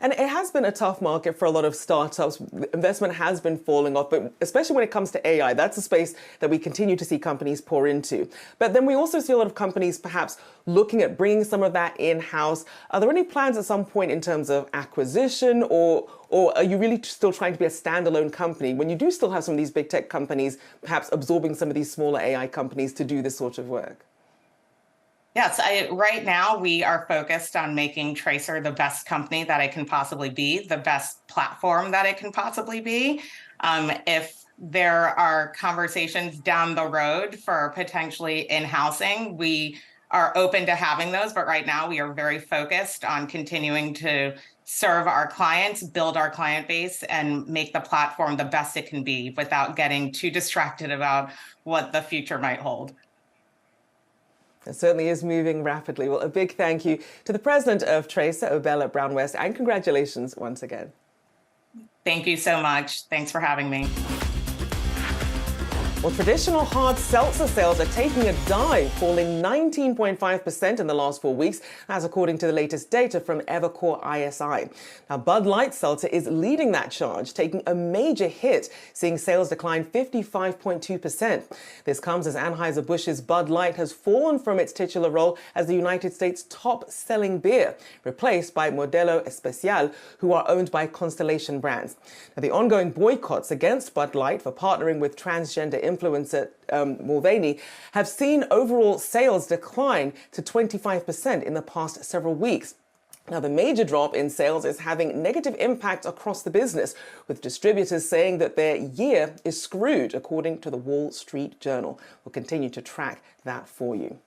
S15: And it has been a tough market for a lot of startups. Investment has been falling off, but especially when it comes to AI, that's a space that we continue to see companies pour into. But then we also see a lot of companies perhaps looking at bringing some of that in-house. Are there any plans at some point in terms of acquisition, or are you really still trying to be a standalone company when you do still have some of these big tech companies perhaps absorbing some of these smaller AI companies to do this sort of work?
S19: Yes, right now we are focused on making Tracer the best company that it can possibly be, the best platform that it can possibly be. If there are conversations down the road for potentially in-housing, we are open to having those. But right now we are very focused on continuing to serve our clients, build our client base, and make the platform the best it can be without getting too distracted about what the future might hold.
S15: It certainly is moving rapidly. Well, a big thank you to the president of Tracer, Obella Brown-West, and congratulations once again.
S19: Thank you so much. Thanks for having me.
S15: Well, traditional hard seltzer sales are taking a dive, falling 19.5% in the last 4 weeks, as according to the latest data from Evercore ISI. Now, Bud Light Seltzer is leading that charge, taking a major hit, seeing sales decline 55.2%. This comes as Anheuser-Busch's Bud Light has fallen from its titular role as the United States' top-selling beer, replaced by Modelo Especial, who are owned by Constellation Brands. Now, the ongoing boycotts against Bud Light for partnering with transgender influencer Mulvaney have seen overall sales decline to 25% in the past several weeks. Now, the major drop in sales is having negative impact across the business, with distributors saying that their year is screwed, according to the Wall Street Journal. We'll continue to track that for you.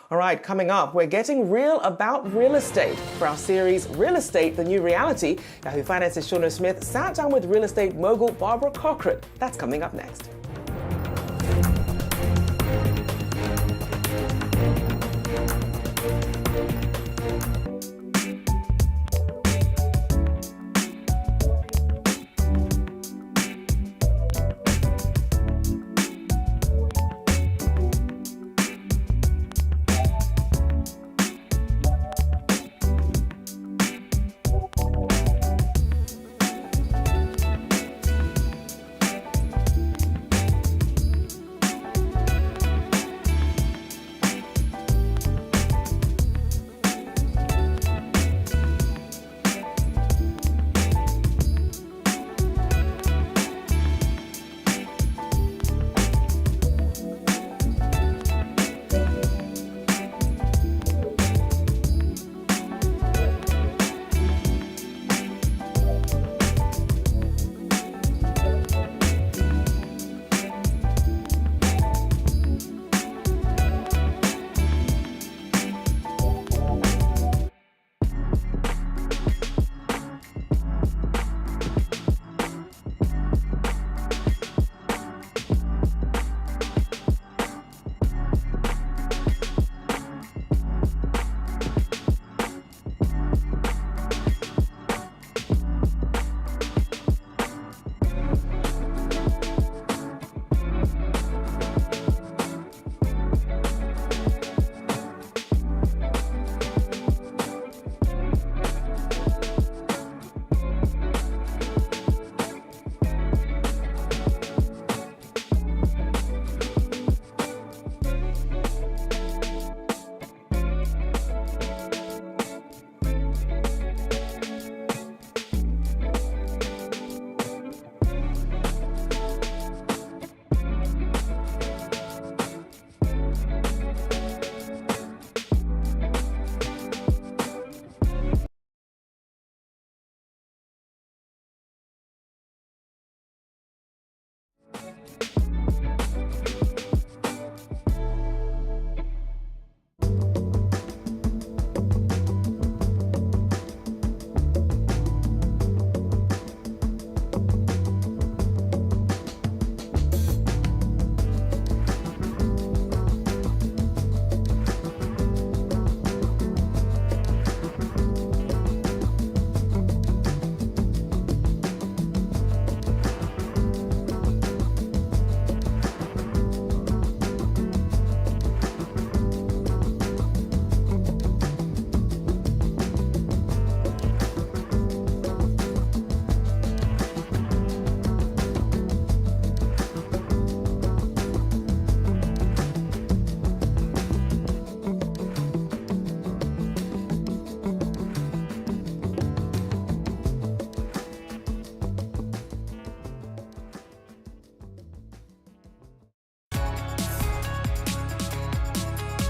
S15: All right, coming up, we're getting real about real estate. For our series, Real Estate, the New Reality, Yahoo Finance's Shauna Smith sat down with real estate mogul Barbara Corcoran. That's coming up next.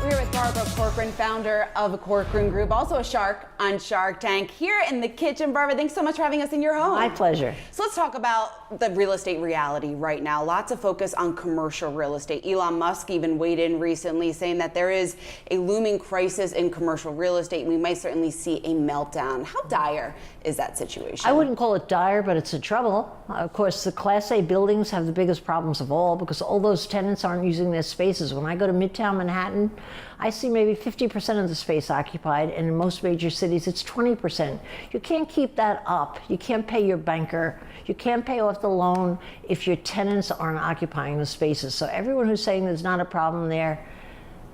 S2: We're with Barbara Corcoran, founder of Corcoran Group, also a shark on Shark Tank. Here in the kitchen, Barbara, thanks so much for having us in your home.
S20: My pleasure.
S2: So let's talk about the real estate reality right now. Lots of focus on commercial real estate. Elon Musk even weighed in recently saying that there is a looming crisis in commercial real estate, and we might certainly see a meltdown. How dire is that situation?
S20: I wouldn't call it dire, but it's a trouble. Of course, the Class A buildings have the biggest problems of all because all those tenants aren't using their spaces. When I go to Midtown Manhattan, I see maybe 50% of the space occupied, and in most major cities, it's 20%. You can't keep that up. You can't pay your banker. You can't pay off the loan if your tenants aren't occupying the spaces. So everyone who's saying there's not a problem there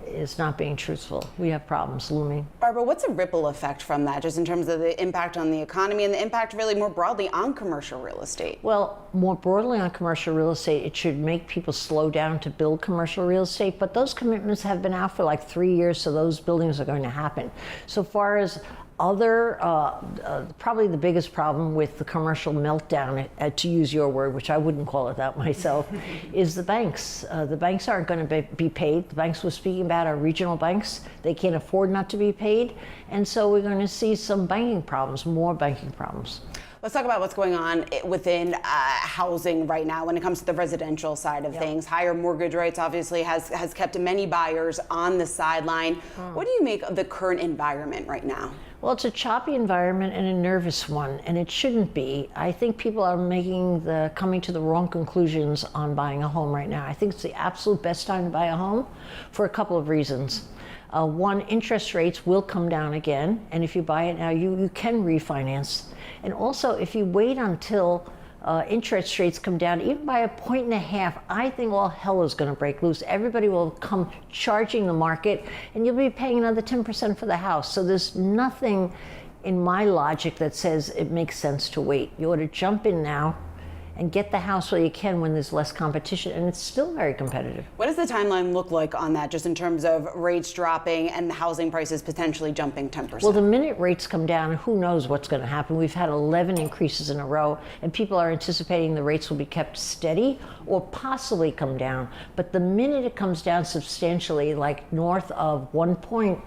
S20: is not being truthful. We have problems looming.
S2: Barbara, what's a ripple effect from that, just in terms of the impact on the economy and the impact really more broadly on commercial real estate?
S20: Well, more broadly on commercial real estate, it should make people slow down to build commercial real estate, but those commitments have been out for like 3 years, so those buildings are going to happen. So far as other, probably the biggest problem with the commercial meltdown, to use your word, which I wouldn't call it that myself, is the banks. The banks aren't going to be paid. The banks we're speaking about are regional banks. They can't afford not to be paid. And so we're going to see some banking problems, more banking problems.
S21: Let's talk about what's going on within housing right now when it comes to the residential side of things. Higher mortgage rates obviously has kept many buyers on the sideline. What do you make of the current environment right now?
S20: Well, it's a choppy environment and a nervous one, and it shouldn't be. I think people are coming to the wrong conclusions on buying a home right now. I think it's the absolute best time to buy a home for a couple of reasons. One, interest rates will come down again, and if you buy it now, you can refinance. And also, if you wait until interest rates come down, even by 1.5 points, I think all hell is going to break loose. Everybody will come charging the market, and you'll be paying another 10% for the house. So there's nothing in my logic that says it makes sense to wait. You ought to jump in now and get the house while you can when there's less competition, and it's still very competitive.
S21: What does the timeline look like on that, just in terms of rates dropping and the housing prices potentially jumping 10%?
S20: Well, the minute rates come down, who knows what's going to happen. We've had 11 increases in a row, and people are anticipating the rates will be kept steady or possibly come down. But the minute it comes down substantially, like north of 1 point,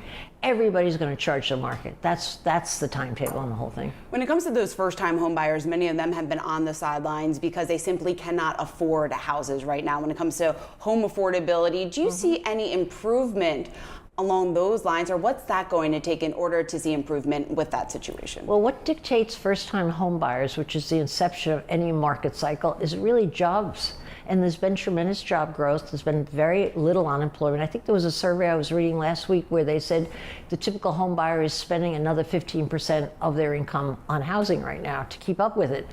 S20: everybody's going to charge the market. That's the timetable on the whole thing.
S21: When it comes to those first-time home buyers, many of them have been on the sidelines because they simply cannot afford houses right now. When it comes to home affordability, do you see any improvement along those lines, or what's that going to take in order to see improvement with that situation?
S20: Well, what dictates first-time home buyers, which is the inception of any market cycle, is really jobs. And there's been tremendous job growth. There's been very little unemployment. I think there was a survey I was reading last week where they said the typical home buyer is spending another 15% of their income on housing right now to keep up with it.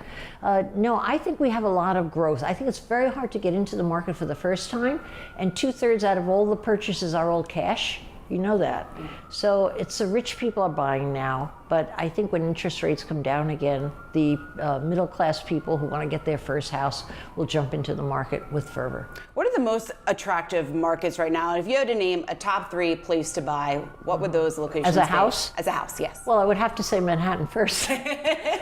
S20: No, I think we have a lot of growth. I think it's very hard to get into the market for the first time, and 2/3 out of all the purchases are all cash. You know that. So it's the rich people are buying now, but I think when interest rates come down again, the middle class people who want to get their first house will jump into the market with fervor.
S21: What are the most attractive markets right now? If you had to name a top 3 place to buy, what would those locations be?
S20: As a house?
S21: As a house, yes.
S20: Well, I would have to say Manhattan first.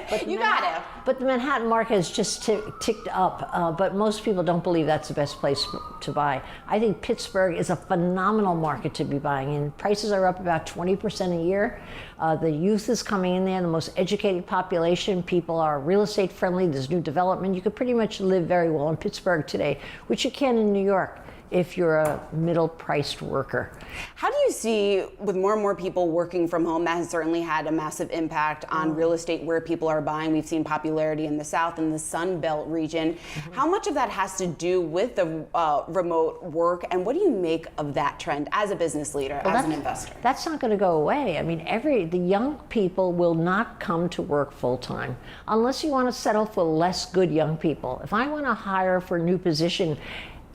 S21: But you got it.
S20: But the Manhattan market has just ticked up, but most people don't believe that's the best place to buy. I think Pittsburgh is a phenomenal market to be buying in. Prices are up about 20% a year. The youth is coming in there, the most educated population. People are real estate friendly. There's new development. You could pretty much live very well in Pittsburgh today, which you can in New York if you're a middle-priced worker.
S21: How do you see, with more and more people working from home, that has certainly had a massive impact on real estate where people are buying. We've seen popularity in the South and the Sun Belt region. How much of that has to do with the remote work, and what do you make of that trend as a business leader, as an investor?
S20: That's not going to go away. I mean, the young people will not come to work full-time unless you want to settle for less good young people. If I want to hire for a new position,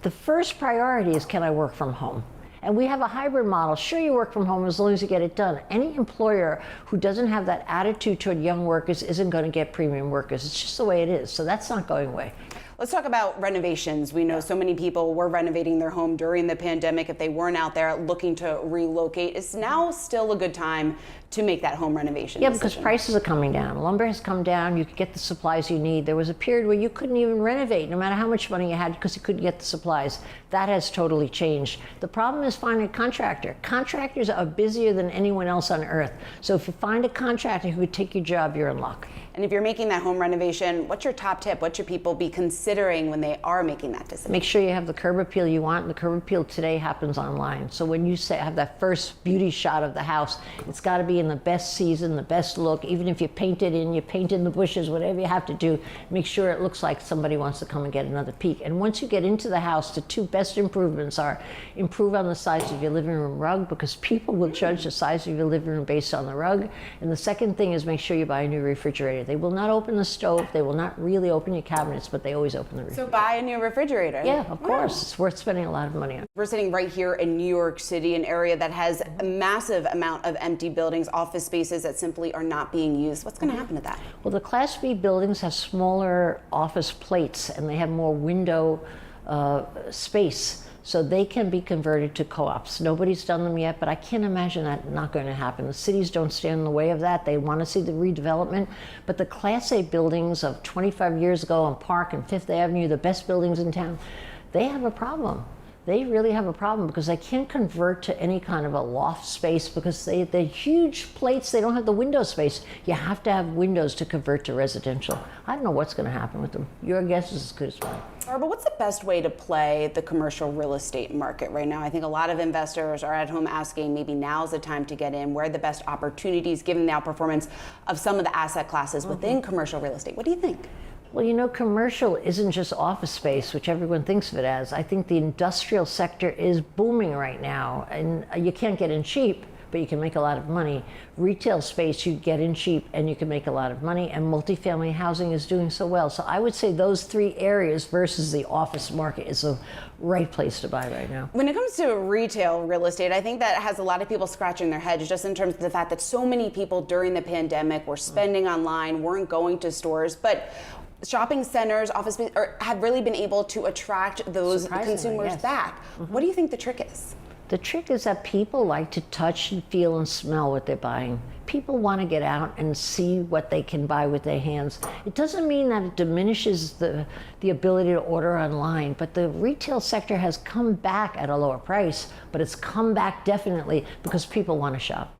S20: the first priority is, can I work from home? And we have a hybrid model. Sure, you work from home as long as you get it done. Any employer who doesn't have that attitude toward young workers isn't going to get premium workers. It's just the way it is. So that's not going away.
S21: Let's talk about renovations. We know so many people were renovating their home during the pandemic. If they weren't out there looking to relocate, is now still a good time to make that home renovation decision?
S20: Because prices are coming down. Lumber has come down. You can get the supplies you need. There was a period where you couldn't even renovate, no matter how much money you had, because you couldn't get the supplies. That has totally changed. The problem is finding a contractor. Contractors are busier than anyone else on earth. So if you find a contractor who would take your job, you're in luck.
S21: And if you're making that home renovation, what's your top tip? What should people be considering when they are making that decision?
S20: Make sure you have the curb appeal you want, and the curb appeal today happens online. So when you have that first beauty shot of the house, it's got to be in the best season, the best look. Even if you paint it in, you paint in the bushes, whatever you have to do, make sure it looks like somebody wants to come and get another peek. And once you get into the house, the 2 best improvements are improve on the size of your living room rug, because people will judge the size of your living room based on the rug. And the second thing is make sure you buy a new refrigerator. They will not open the stove. They will not really open your cabinets, but they always open the refrigerator.
S21: So buy a new refrigerator.
S20: Yeah, of course. It's worth spending a lot of money on.
S21: We're sitting right here in New York City, an area that has a massive amount of empty buildings, office spaces that simply are not being used. What's going to happen to that?
S20: Well, the Class B buildings have smaller office plates, and they have more window space. so they can be converted to co-ops. Nobody's done them yet, but I can't imagine that not going to happen. The cities don't stand in the way of that. They want to see the redevelopment, but the Class A buildings of 25 years ago on Park and Fifth Avenue, the best buildings in town, they have a problem. They really have a problem because they can't convert to any kind of a loft space because they're huge plates. They don't have the window space. You have to have windows to convert to residential. I don't know what's going to happen with them. Your guess is as good as mine.
S21: But what's the best way to play the commercial real estate market right now? I think a lot of investors are at home asking maybe now's the time to get in. Where are the best opportunities given the outperformance of some of the asset classes within commercial real estate? What do you think?
S20: Well, you know, commercial isn't just office space, which everyone thinks of it as. I think the industrial sector is booming right now, and you can't get in cheap, but you can make a lot of money. Retail space, you get in cheap and you can make a lot of money, and multifamily housing is doing so well. So I would say those three areas versus the office market is the right place to buy right now.
S21: When it comes to retail real estate, I think that has a lot of people scratching their heads just in terms of the fact that so many people during the pandemic were spending online, weren't going to stores, but shopping centers, office space, have really been able to attract those consumers back. What do you think the trick is?
S20: The trick is that people like to touch and feel and smell what they're buying. People want to get out and see what they can buy with their hands. It doesn't mean that it diminishes the ability to order online, but the retail sector has come back at a lower price, but it's come back definitely because people want to shop.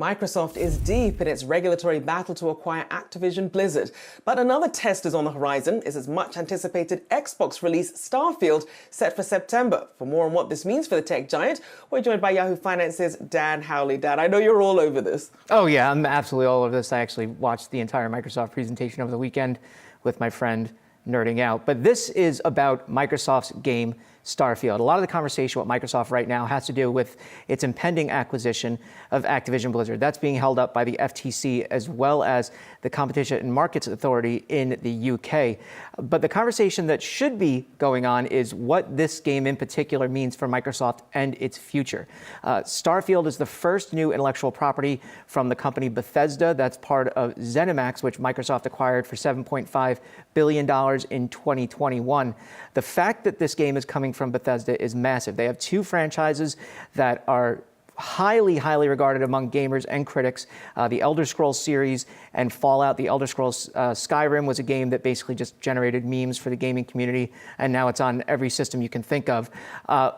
S15: Microsoft is deep in its regulatory battle to acquire Activision Blizzard. But another test is on the horizon, is its much anticipated Xbox release Starfield, set for September. For more on what this means for the tech giant, we're joined by Yahoo Finance's Dan Howley. Dan, I know you're all over this.
S4: Oh yeah, I'm absolutely all over this. I actually watched the entire Microsoft presentation over the weekend with my friend, nerding out. But this is about Microsoft's game Starfield. A lot of the conversation with Microsoft right now has to do with its impending acquisition of Activision Blizzard. That's being held up by the FTC as well as the Competition and Markets Authority in the UK. But the conversation that should be going on is what this game in particular means for Microsoft and its future. Starfield is the first new intellectual property from the company Bethesda. That's part of ZeniMax, which Microsoft acquired for $7.5 billion in 2021. The fact that this game is coming from Bethesda is massive. They have two franchises that are highly, highly regarded among gamers and critics. The Elder Scrolls series and Fallout. The Elder Scrolls Skyrim was a game that basically just generated memes for the gaming community, and now it's on every system you can think of.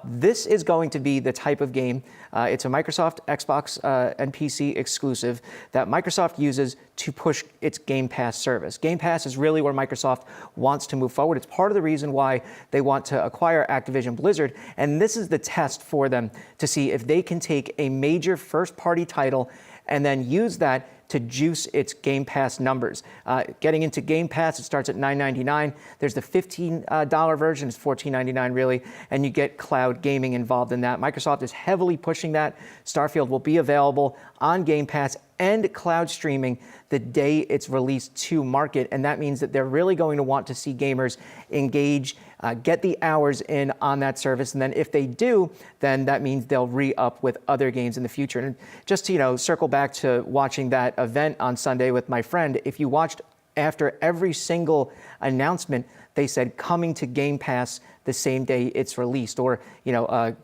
S4: This is going to be the type of game, it's a Microsoft, Xbox, and PC exclusive that Microsoft uses to push its Game Pass service. Game Pass is really where Microsoft wants to move forward. It's part of the reason why they want to acquire Activision Blizzard, and this is the test for them to see if they can take a major first-party title and then use that to juice its Game Pass numbers. Getting into Game Pass, it starts at $9.99. There's the $15 version, it's $14.99 really, and you get cloud gaming involved in that. Microsoft is heavily pushing that. Starfield will be available on Game Pass and cloud streaming the day it's released to market, and that means that they're really going to want to see gamers engage, get the hours in on that service, and then if they do, then that means they'll re-up with other games in the future. And just to circle back to watching that event on Sunday with my friend, if you watched after every single announcement, they said coming to Game Pass the same day it's released, or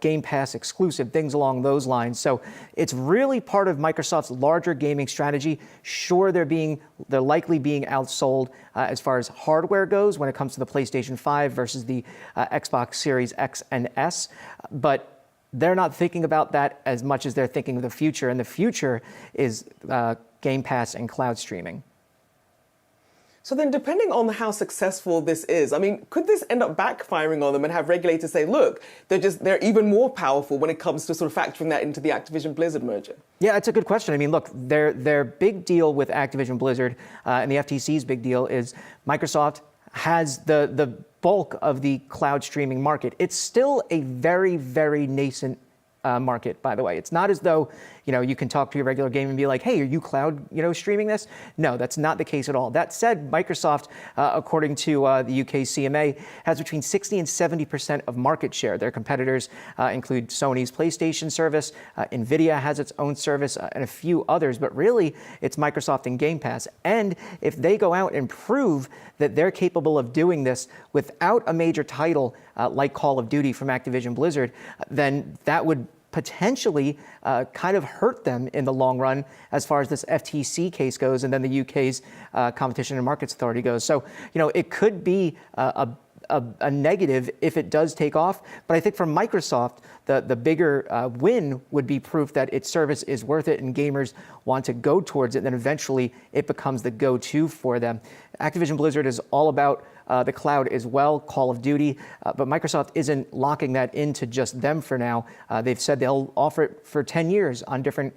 S4: Game Pass exclusive, things along those lines. So it's really part of Microsoft's larger gaming strategy. Sure, they're likely being outsold as far as hardware goes when it comes to the PlayStation 5 versus the Xbox Series X and S, but they're not thinking about that as much as they're thinking of the future, and the future is Game Pass and cloud streaming.
S15: So then, depending on how successful this is, I mean, could this end up backfiring on them and have regulators say, look, they're even more powerful when it comes to sort of factoring that into the Activision Blizzard merger?
S4: Yeah, it's a good question. I mean, look, their big deal with Activision Blizzard and the FTC's big deal is Microsoft has the bulk of the cloud streaming market. It's still a very, very nascent market, by the way. It's not as though, you can talk to your regular game and be like, hey, are you cloud, streaming this? No, that's not the case at all. That said, Microsoft, according to the UK CMA, has between 60 and 70% of market share. Their competitors include Sony's PlayStation service, Nvidia has its own service, and a few others, but really it's Microsoft and Game Pass. And if they go out and prove that they're capable of doing this without a major title like Call of Duty from Activision Blizzard, then that would potentially kind of hurt them in the long run as far as this FTC case goes, and then the UK's Competition and Markets Authority goes. So, it could be a negative if it does take off. But I think for Microsoft, the bigger win would be proof that its service is worth it and gamers want to go towards it, and then eventually it becomes the go-to for them. Activision Blizzard is all about the cloud as well, Call of Duty, but Microsoft isn't locking that into just them for now. They've said they'll offer it for 10 years on different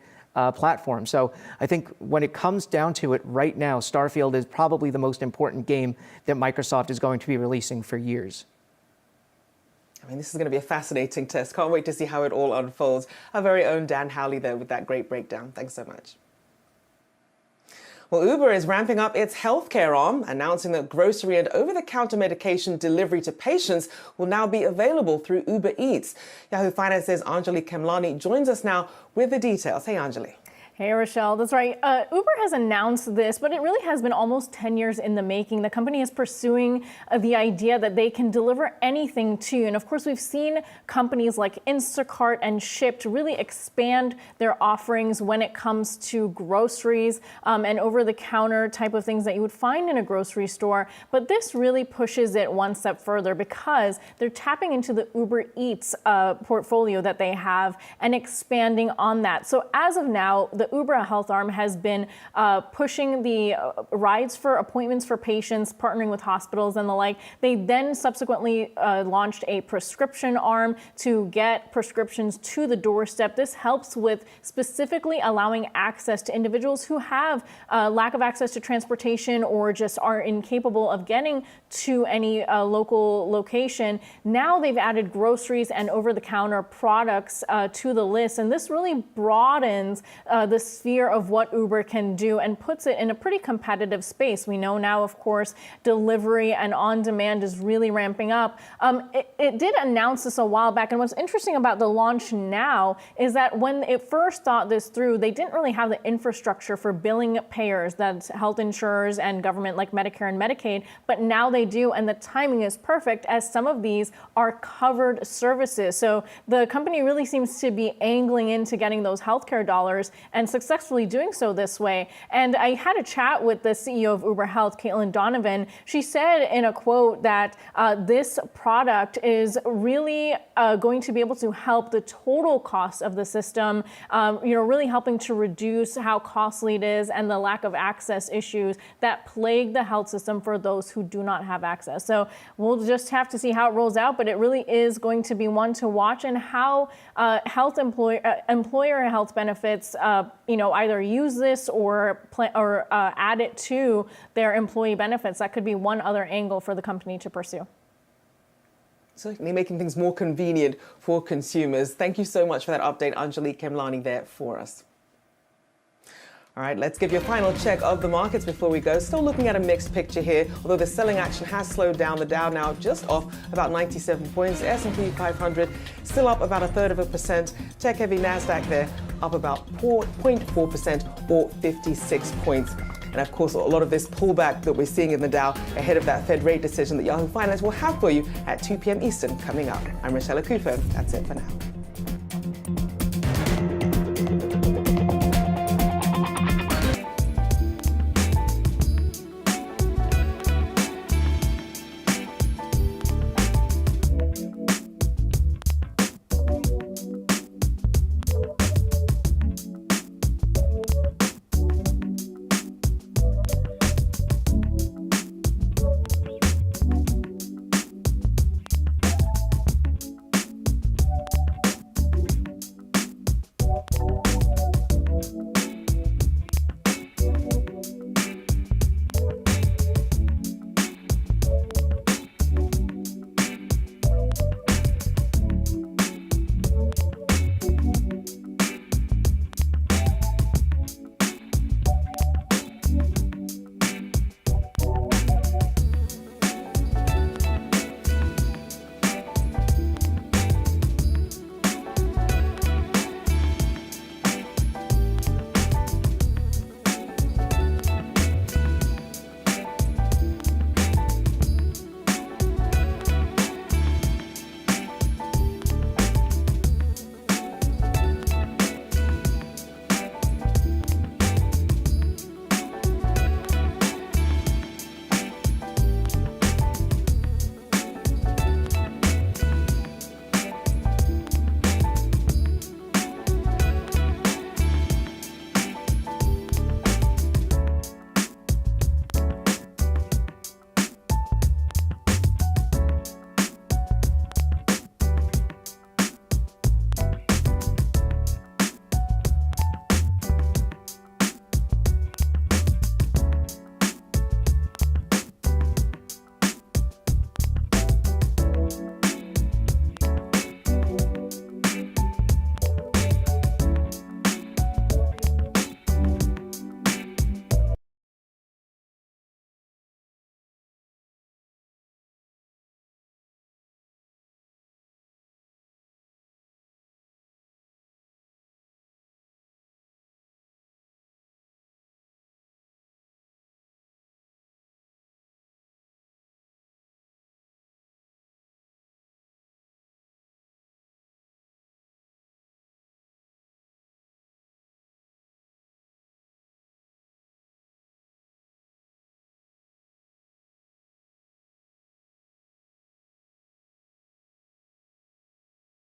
S4: platforms. So I think when it comes down to it right now, Starfield is probably the most important game that Microsoft is going to be releasing for years.
S15: I mean, this is going to be a fascinating test. Can't wait to see how it all unfolds. Our very own Dan Howley there with that great breakdown. Thanks so much. Well, Uber is ramping up its healthcare arm, announcing that grocery and over-the-counter medication delivery to patients will now be available through Uber Eats. Yahoo Finance's Anjali Kemlani joins us now with the details. Hey, Anjali.
S22: Hey, Rochelle, that's right. Uber has announced this, but it really has been almost 10 years in the making. The company is pursuing the idea that they can deliver anything to you. And of course, we've seen companies like Instacart and Shipt really expand their offerings when it comes to groceries and over-the-counter type of things that you would find in a grocery store. But this really pushes it one step further because they're tapping into the Uber Eats portfolio that they have and expanding on that. So as of now, the Uber health arm has been pushing the rides for appointments for patients, partnering with hospitals and the like. They then subsequently launched a prescription arm to get prescriptions to the doorstep. This helps with specifically allowing access to individuals who have lack of access to transportation or just are incapable of getting to any local location. Now they've added groceries and over-the-counter products to the list, and this really broadens the sphere of what Uber can do and puts it in a pretty competitive space. We know now, of course, delivery and on-demand is really ramping up. It did announce this a while back, and what's interesting about the launch now is that when it first thought this through, they didn't really have the infrastructure for billing payers, that's health insurers and government like Medicare and Medicaid, but now they do, and the timing is perfect as some of these are covered services. So the company really seems to be angling into getting those healthcare dollars and successfully doing so this way. And I had a chat with the CEO of Uber Health, Caitlin Donovan. She said in a quote that this product is really going to be able to help the total cost of the system, really helping to reduce how costly it is and the lack of access issues that plague the health system for those who do not have access. So we'll just have to see how it rolls out, but it really is going to be one to watch, and how employer health benefits, either use this or add it to their employee benefits. That could be one other angle for the company to pursue.
S15: Certainly making things more convenient for consumers. Thank you so much for that update, Angelique Kemlani, there for us. All right, let's give you a final check of the markets before we go. Still looking at a mixed picture here, although the selling action has slowed down. The Dow now just off about 97 points. S&P 500 still up about 1/3%. Tech-heavy Nasdaq there up about 0.4% or 56 points. And of course, a lot of this pullback that we're seeing in the Dow ahead of that Fed rate decision that Yahoo Finance will have for you at 2 p.m. Eastern coming up. I'm Rochelle Akufo. That's it for now.